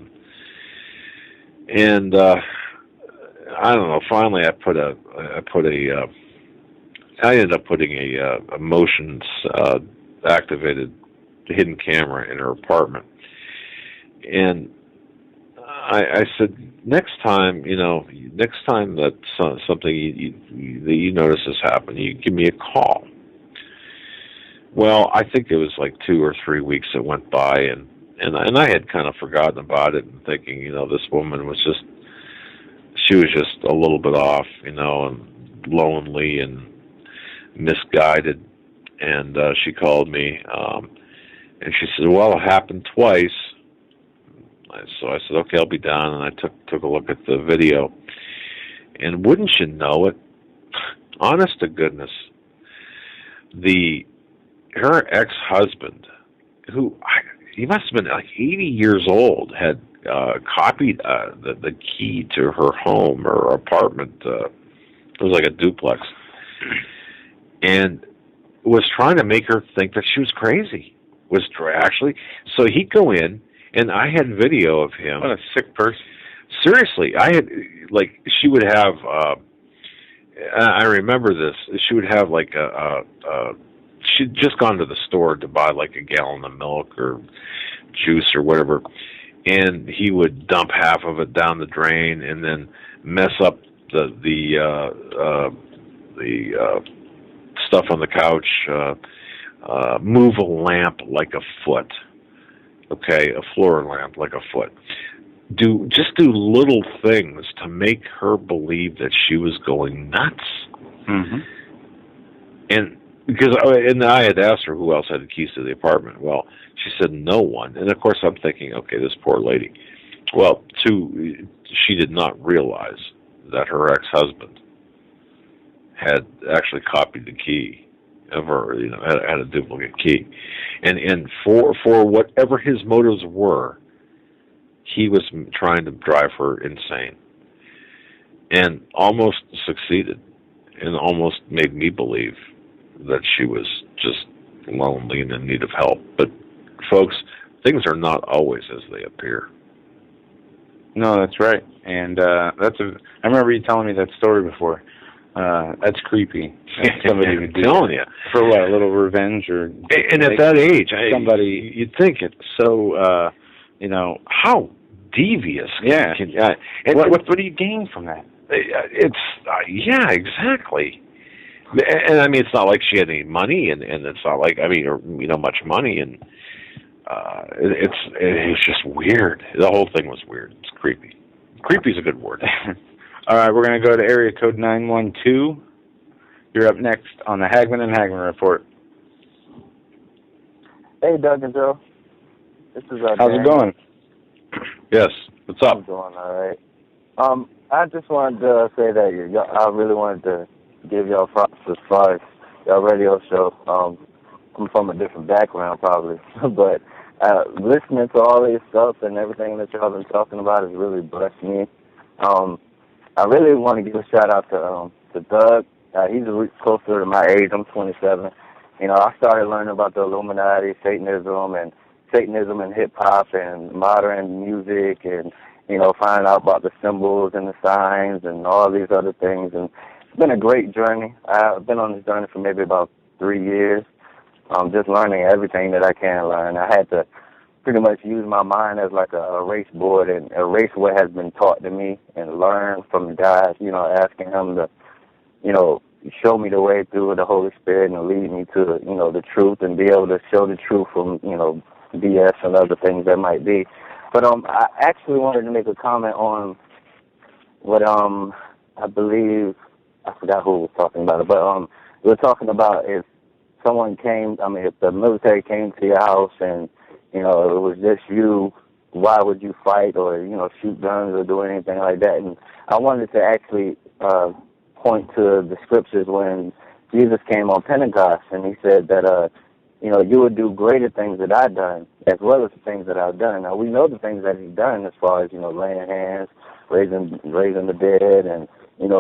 And I don't know. Finally, I ended up putting a motion activated hidden camera in her apartment. And I said, next time that something you notice has happened, you give me a call. Well, I think it was like 2 or 3 weeks that went by, and I had kind of forgotten about it and thinking, this woman was just a little bit off, and lonely and misguided. And she called me, and she said, "Well, it happened twice." So I said, "Okay, I'll be down," and I took a look at the video. And wouldn't you know it, honest to goodness, her ex-husband he must have been like 80 years old, had copied the key to her home or apartment. It was like a duplex, and was trying to make her think that she was crazy. Actually, so he'd go in, and I had video of him. What a sick person. Seriously, I had, like, she would have, I remember this, she would have like she'd just gone to the store to buy like a gallon of milk or juice or whatever, and he would dump half of it down the drain and then mess up the stuff on the couch, move a lamp like a foot, okay, a floor lamp like a foot. Do little things to make her believe that she was going nuts. Mm-hmm. And I had asked her who else had the keys to the apartment. Well, she said no one. And of course I'm thinking, okay, this poor lady. Well, she did not realize that her ex-husband had actually copied the key of her, had a duplicate key. And for whatever his motives were, he was trying to drive her insane, and almost succeeded, and almost made me believe that she was just lonely and in need of help. But folks, things are not always as they appear. No, that's right. And I remember you telling me that story before. That's creepy. Somebody would do telling you for what, a little revenge or. And at that age, you'd think it's so. How devious. Yeah. And what do you gain from that? It's yeah, exactly. And I mean, it's not like she had any money, and it's not like much money, and it's just weird. The whole thing was weird. It's creepy. Creepy's a good word. All right, we're going to go to area code 912. You're up next on the Hagmann and Hagmann Report. Hey, Doug and Joe. This is how's it going? Yes. What's up? I'm doing all right. I just wanted to say that I really wanted to give y'all props as far as y'all radio show. I'm from a different background probably, but listening to all this stuff and everything that y'all been talking about has really blessed me. I really want to give a shout out to Doug. He's closer to my age. I'm 27. I started learning about the Illuminati, Satanism and hip-hop and modern music and, finding out about the symbols and the signs and all these other things. And it's been a great journey. I've been on this journey for maybe about 3 years, just learning everything that I can learn. I had to pretty much use my mind as like a erase board and erase what has been taught to me and learn from the guys, asking him to, show me the way through the Holy Spirit and lead me to, the truth and be able to show the truth from, BS and other things that might be. But I actually wanted to make a comment on what I believe, I forgot who was talking about it, but we were talking about if someone came, if the military came to your house and, it was just you, why would you fight or, shoot guns or do anything like that? And I wanted to actually point to the scriptures when Jesus came on Pentecost and he said that, you would do greater things that I've done as well as the things that I've done. Now, we know the things that he's done as far as, laying hands, raising the dead and,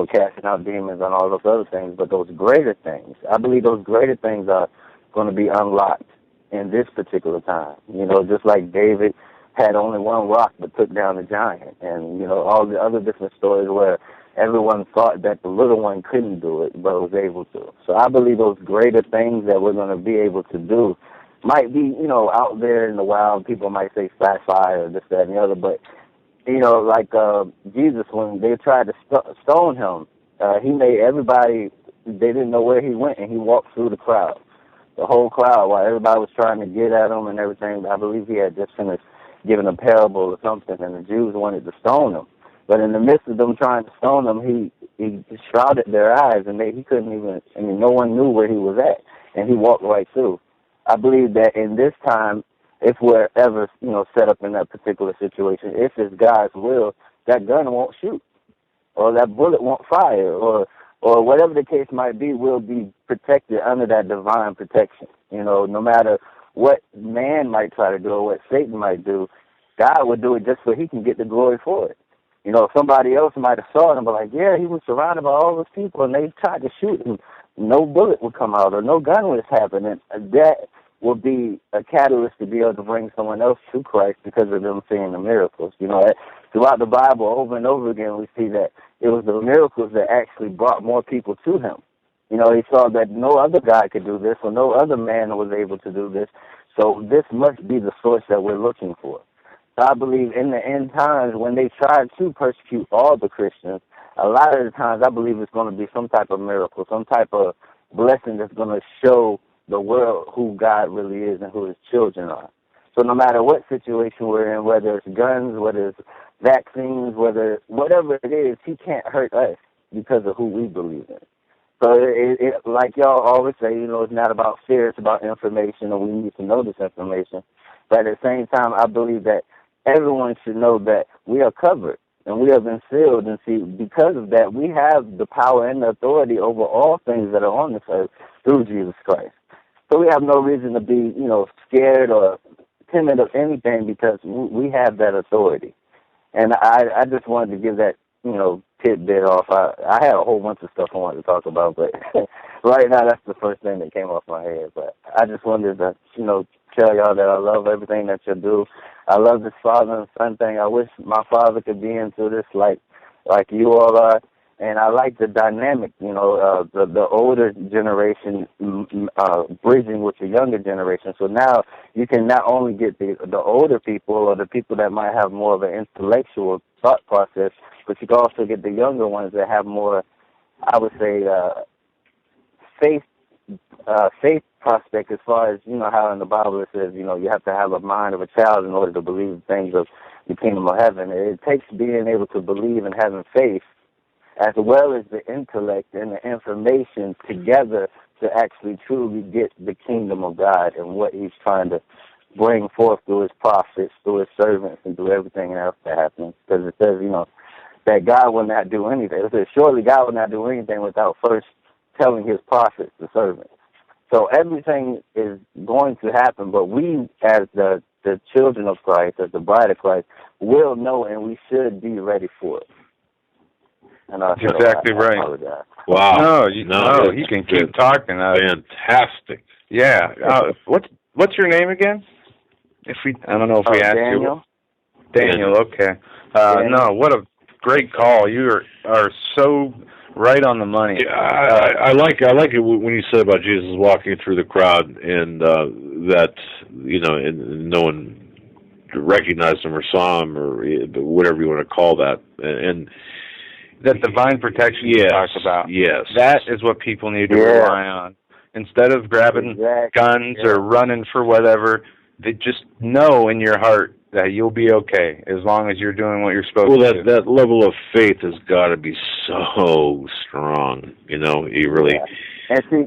casting out demons and all those other things. But those greater things, I believe those greater things are going to be unlocked in this particular time. Just like David had only one rock but took down the giant. And, all the other different stories where everyone thought that the little one couldn't do it but was able to. So I believe those greater things that we're going to be able to do might be, out there in the wild. People might say sci-fi or this, that, and the other. But, like Jesus, when they tried to stone him, he made everybody, they didn't know where he went, and he walked through the crowd. The whole crowd, while everybody was trying to get at him and everything. I believe he had just finished giving a parable or something, and the Jews wanted to stone him. But in the midst of them trying to stone him, he shrouded their eyes, and he couldn't even, no one knew where he was at, and he walked right through. I believe that in this time, if we're ever, set up in that particular situation, if it's God's will, that gun won't shoot, or that bullet won't fire, or whatever the case might be, we'll be protected under that divine protection. No matter what man might try to do or what Satan might do, God would do it just so he can get the glory for it. You know, somebody else might have saw it and be like, yeah, he was surrounded by all those people and they tried to shoot him. No bullet would come out or no gun would happen. And that will be a catalyst to be able to bring someone else to Christ because of them seeing the miracles. You know, throughout the Bible, over and over again, we see that it was the miracles that actually brought more people to him. You know, he saw that no other God could do this or no other man was able to do this. So this must be the source that we're looking for. So I believe in the end times, when they try to persecute all the Christians, a lot of the times I believe it's going to be some type of miracle, some type of blessing that's going to show the world who God really is and who his children are. So no matter what situation we're in, whether it's guns, whether it's vaccines, whatever it is, he can't hurt us because of who we believe in. So like y'all always say, you know, it's not about fear, it's about information, and we need to know this information. But at the same time, I believe that everyone should know that we are covered and we have been sealed. And see, because of that, we have the power and the authority over all things that are on this earth through Jesus Christ. So we have no reason to be, you know, scared or timid of anything because we have that authority. And I just wanted to give that, you know, tidbit off. I had a whole bunch of stuff I wanted to talk about, but right now that's the first thing that came off my head. But I just wanted to, you know, tell y'all that I love everything that you do. I love this father and son thing. I wish my father could be into this like you all are. And I like the dynamic, you know, the older generation bridging with the younger generation. So now you can not only get the older people or the people that might have more of an intellectual thought process, but you can also get the younger ones that have more, I would say, faith prospect as far as, you know, how in the Bible it says, you know, you have to have a mind of a child in order to believe things of the kingdom of heaven. It takes being able to believe and having faith as well as the intellect and the information together to actually truly get the kingdom of God and what he's trying to bring forth through his prophets, through his servants, and through everything else that happens. Because it says, you know, that God will not do anything. It says, surely God will not do anything without first telling his prophets, the servants. So everything is going to happen, but we, as the children of Christ, as the bride of Christ, will know and we should be ready for it. And exactly right. Wow. No, you can keep talking. Fantastic. Yeah. What's your name again? I don't know if we asked Daniel. you. Daniel. Okay. No, what a great call. You are so right on the money. Yeah, I like it when you said about Jesus walking through the crowd and that, you know, and no one recognized him or saw him or whatever you want to call that, and that divine protection you talk about. Yes. That is what people need to rely on. Instead of grabbing guns or running for whatever, they just know in your heart that you'll be okay as long as you're doing what you're supposed to do. That level of faith has got to be so strong. You know, you really... And see,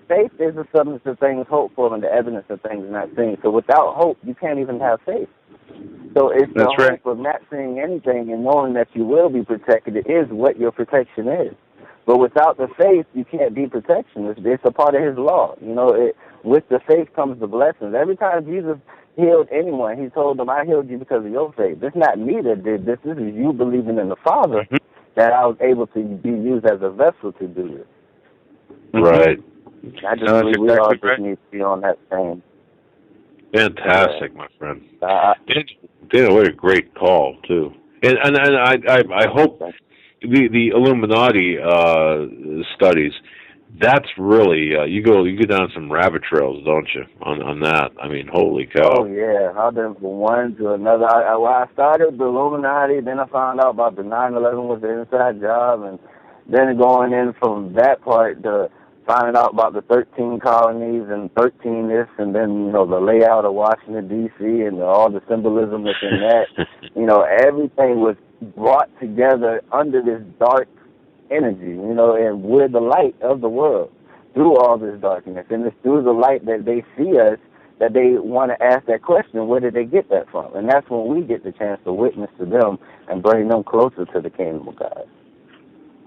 faith is the substance of things hoped for and the evidence of things not seen. So without hope, you can't even have faith. So it's the hope of not seeing anything and knowing that you will be protected. It is what your protection is. But without the faith, you can't be protection. It's a part of his law. You know, with the faith comes the blessings. Every time Jesus healed anyone, he told them, I healed you because of your faith. It's not me that did this. This is you believing in the Father that I was able to be used as a vessel to do this. Right. I just believe we all just need to be on that same. Fantastic, my friend. Daniel, what a great call too. And I hope the Illuminati studies. That's really you go down some rabbit trails, don't you? On that, I mean, holy cow! Oh yeah, I've been from one to another. I started with the Illuminati, then I found out about the 9/11 was the inside job, and then going in from that part to finding out about the 13 colonies and 13 this, and then, you know, the layout of Washington, D.C., and all the symbolism within that. You know, everything was brought together under this dark energy, you know, and we're the light of the world through all this darkness. And it's through the light that they see us that they want to ask that question, where did they get that from? And that's when we get the chance to witness to them and bring them closer to the kingdom of God.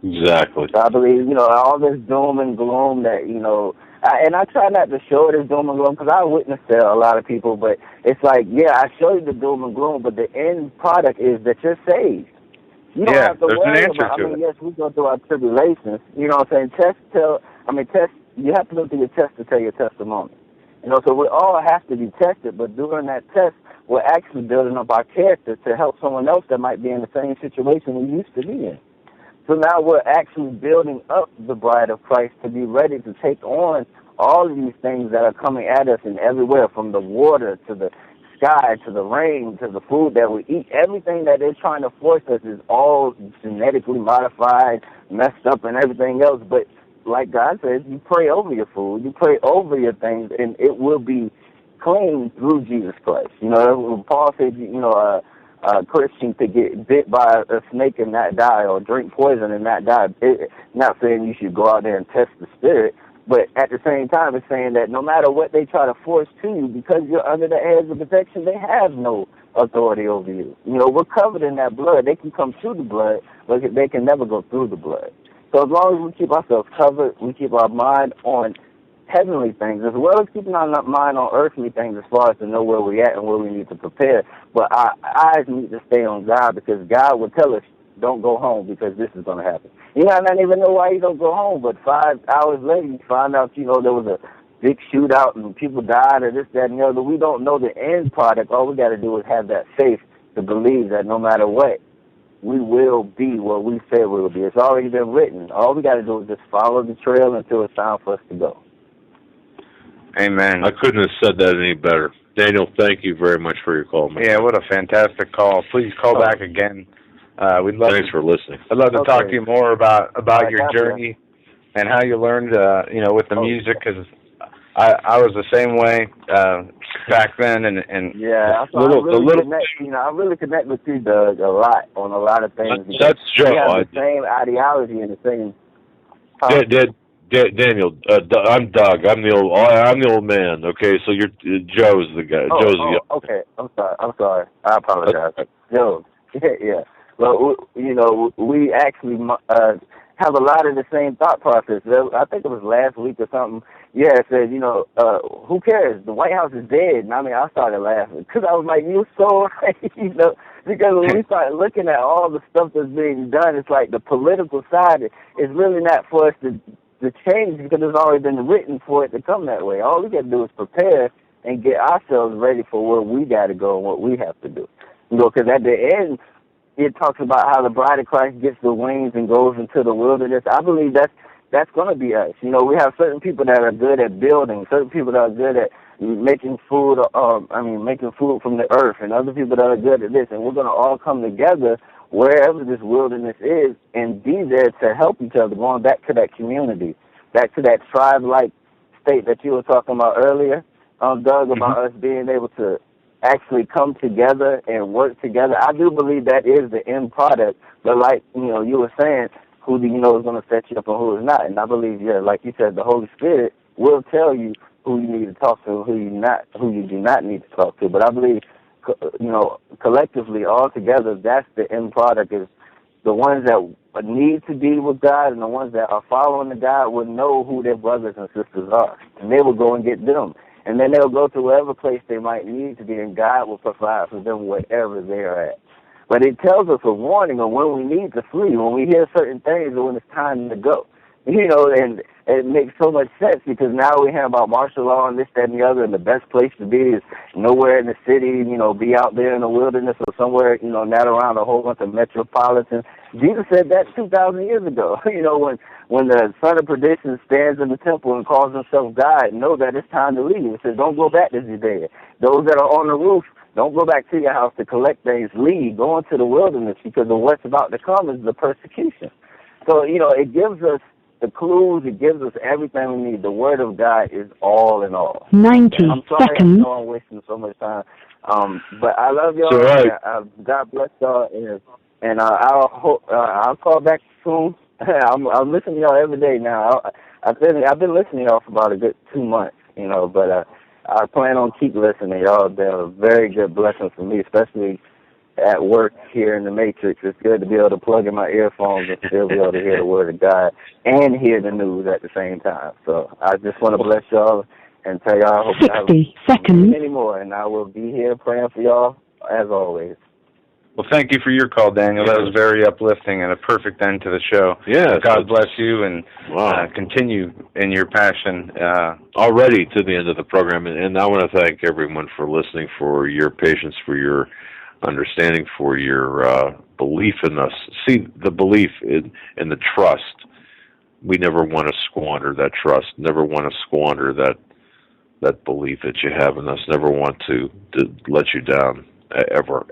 Exactly. So I believe, you know, all this doom and gloom that, you know, And I try not to show it as doom and gloom because I witnessed a lot of people, but it's like, yeah, I show you the doom and gloom, but the end product is that you're saved. You don't have to worry about, yes, we go through our tribulations. You know what I'm saying? You have to go through your test to tell your testimony. You know, so we all have to be tested, but during that test, we're actually building up our character to help someone else that might be in the same situation we used to be in. So now we're actually building up the bride of Christ to be ready to take on all of these things that are coming at us and everywhere, from the water to the sky to the rain to the food that we eat. Everything that they're trying to force us is all genetically modified, messed up, and everything else. But like God says, you pray over your food, you pray over your things, and it will be clean through Jesus Christ. You know, Paul said, a Christian to get bit by a snake and not die, or drink poison and not die. Not saying you should go out there and test the spirit, but at the same time, it's saying that no matter what they try to force to you, because you're under the edge of protection, they have no authority over you. You know, we're covered in that blood. They can come through the blood, but they can never go through the blood. So as long as we keep ourselves covered, we keep our mind on heavenly things, as well as keeping our mind on earthly things, as far as to know where we're at and where we need to prepare. But our eyes need to stay on God, because God will tell us, don't go home because this is going to happen. You might not even know why you don't go home, but 5 hours later you find out, there was a big shootout and people died or this, that, and the other. We don't know the end product. All we got to do is have that faith to believe that no matter what, we will be what we said we will be. It's already been written. All we got to do is just follow the trail until it's time for us to go. Amen. I couldn't have said that any better. Daniel, thank you very much for your call, man. Yeah, what a fantastic call. Please call back again. Thanks for listening. I'd love to talk to you more about your journey and how you learned, with the music, because I was the same way back then, and yeah, I really connect with you, Doug, a lot on a lot of things. That's true. We have the same ideology and the same. Daniel, I'm Doug. I'm the old man. Okay, so Joe's the guy. Okay. I'm sorry. I apologize. Joe. Yeah. Well, we actually have a lot of the same thought process. I think it was last week or something. Yeah, it said, who cares? The White House is dead. And I started laughing because I was like, you're so right, because when we start looking at all the stuff that's being done, it's like the political side is really not for us to change, because it's already been written for it to come that way. All we got to do is prepare and get ourselves ready for where we got to go and what we have to do. Because at the end, it talks about how the bride of Christ gets the wings and goes into the wilderness. I believe that's going to be us. We have certain people that are good at building, certain people that are good at making food, making food from the earth, and other people that are good at this. And we're going to all come together wherever this wilderness is and be there to help each other, going back to that community, back to that tribe-like state that you were talking about earlier, Doug, about us being able to actually come together and work together. I do believe that is the end product, but like, you were saying, who do you know is going to set you up and who is not? And I believe, like you said, the Holy Spirit will tell you who you need to talk to and who you do not need to talk to. But I believe, collectively, all together, that's the end product, is the ones that need to be with God and the ones that are following the God will know who their brothers and sisters are. And they will go and get them. And then they'll go to whatever place they might need to be, and God will provide for them wherever they are at. But it tells us a warning of when we need to flee, when we hear certain things, or when it's time to go. And it makes so much sense, because now we hear about martial law and this, that, and the other, and the best place to be is nowhere in the city, be out there in the wilderness or somewhere, not around a whole bunch of metropolitans. Jesus said that 2,000 years ago. When the son of perdition stands in the temple and calls himself God, know that it's time to leave. He says, don't go back to Judea. Those that are on the roof, don't go back to your house to collect things. Leave. Go into the wilderness, because of what's about to come is the persecution. So, it gives us the clues, it gives us everything we need. The Word of God is all in all. 90 I'm sorry, seconds. I know I'm wasting so much time. But I love y'all. Right. God bless y'all. And I'll call back soon. I'm listening to y'all every day now. I've been listening to y'all for about a good 2 months, but I plan on keep listening. Y'all, they're a very good blessing for me, especially at work here in the Matrix. It's good to be able to plug in my earphones and still be able to hear the Word of God and hear the news at the same time. So I just want to bless y'all and tell y'all I hope y'all have many more, and I will be here praying for y'all as always. Well, thank you for your call, Daniel. That was very uplifting and a perfect end to the show. Yeah. God bless you and continue in your passion. Already to the end of the program, and I want to thank everyone for listening, for your patience, for your understanding, for your belief in us. See, the belief in the trust. We never want to squander that trust, never want to squander that belief that you have in us, never want to let you down, ever.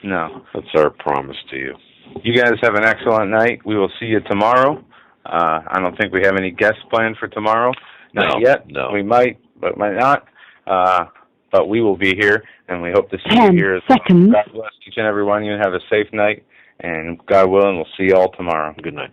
No. That's our promise to you. You guys have an excellent night. We will see you tomorrow. I don't think we have any guests planned for tomorrow. Not yet. No. We might, but might not. But we will be here, and we hope to see you here as well. God bless each and every one of you, and have a safe night. And God willing, we'll see you all tomorrow. Good night.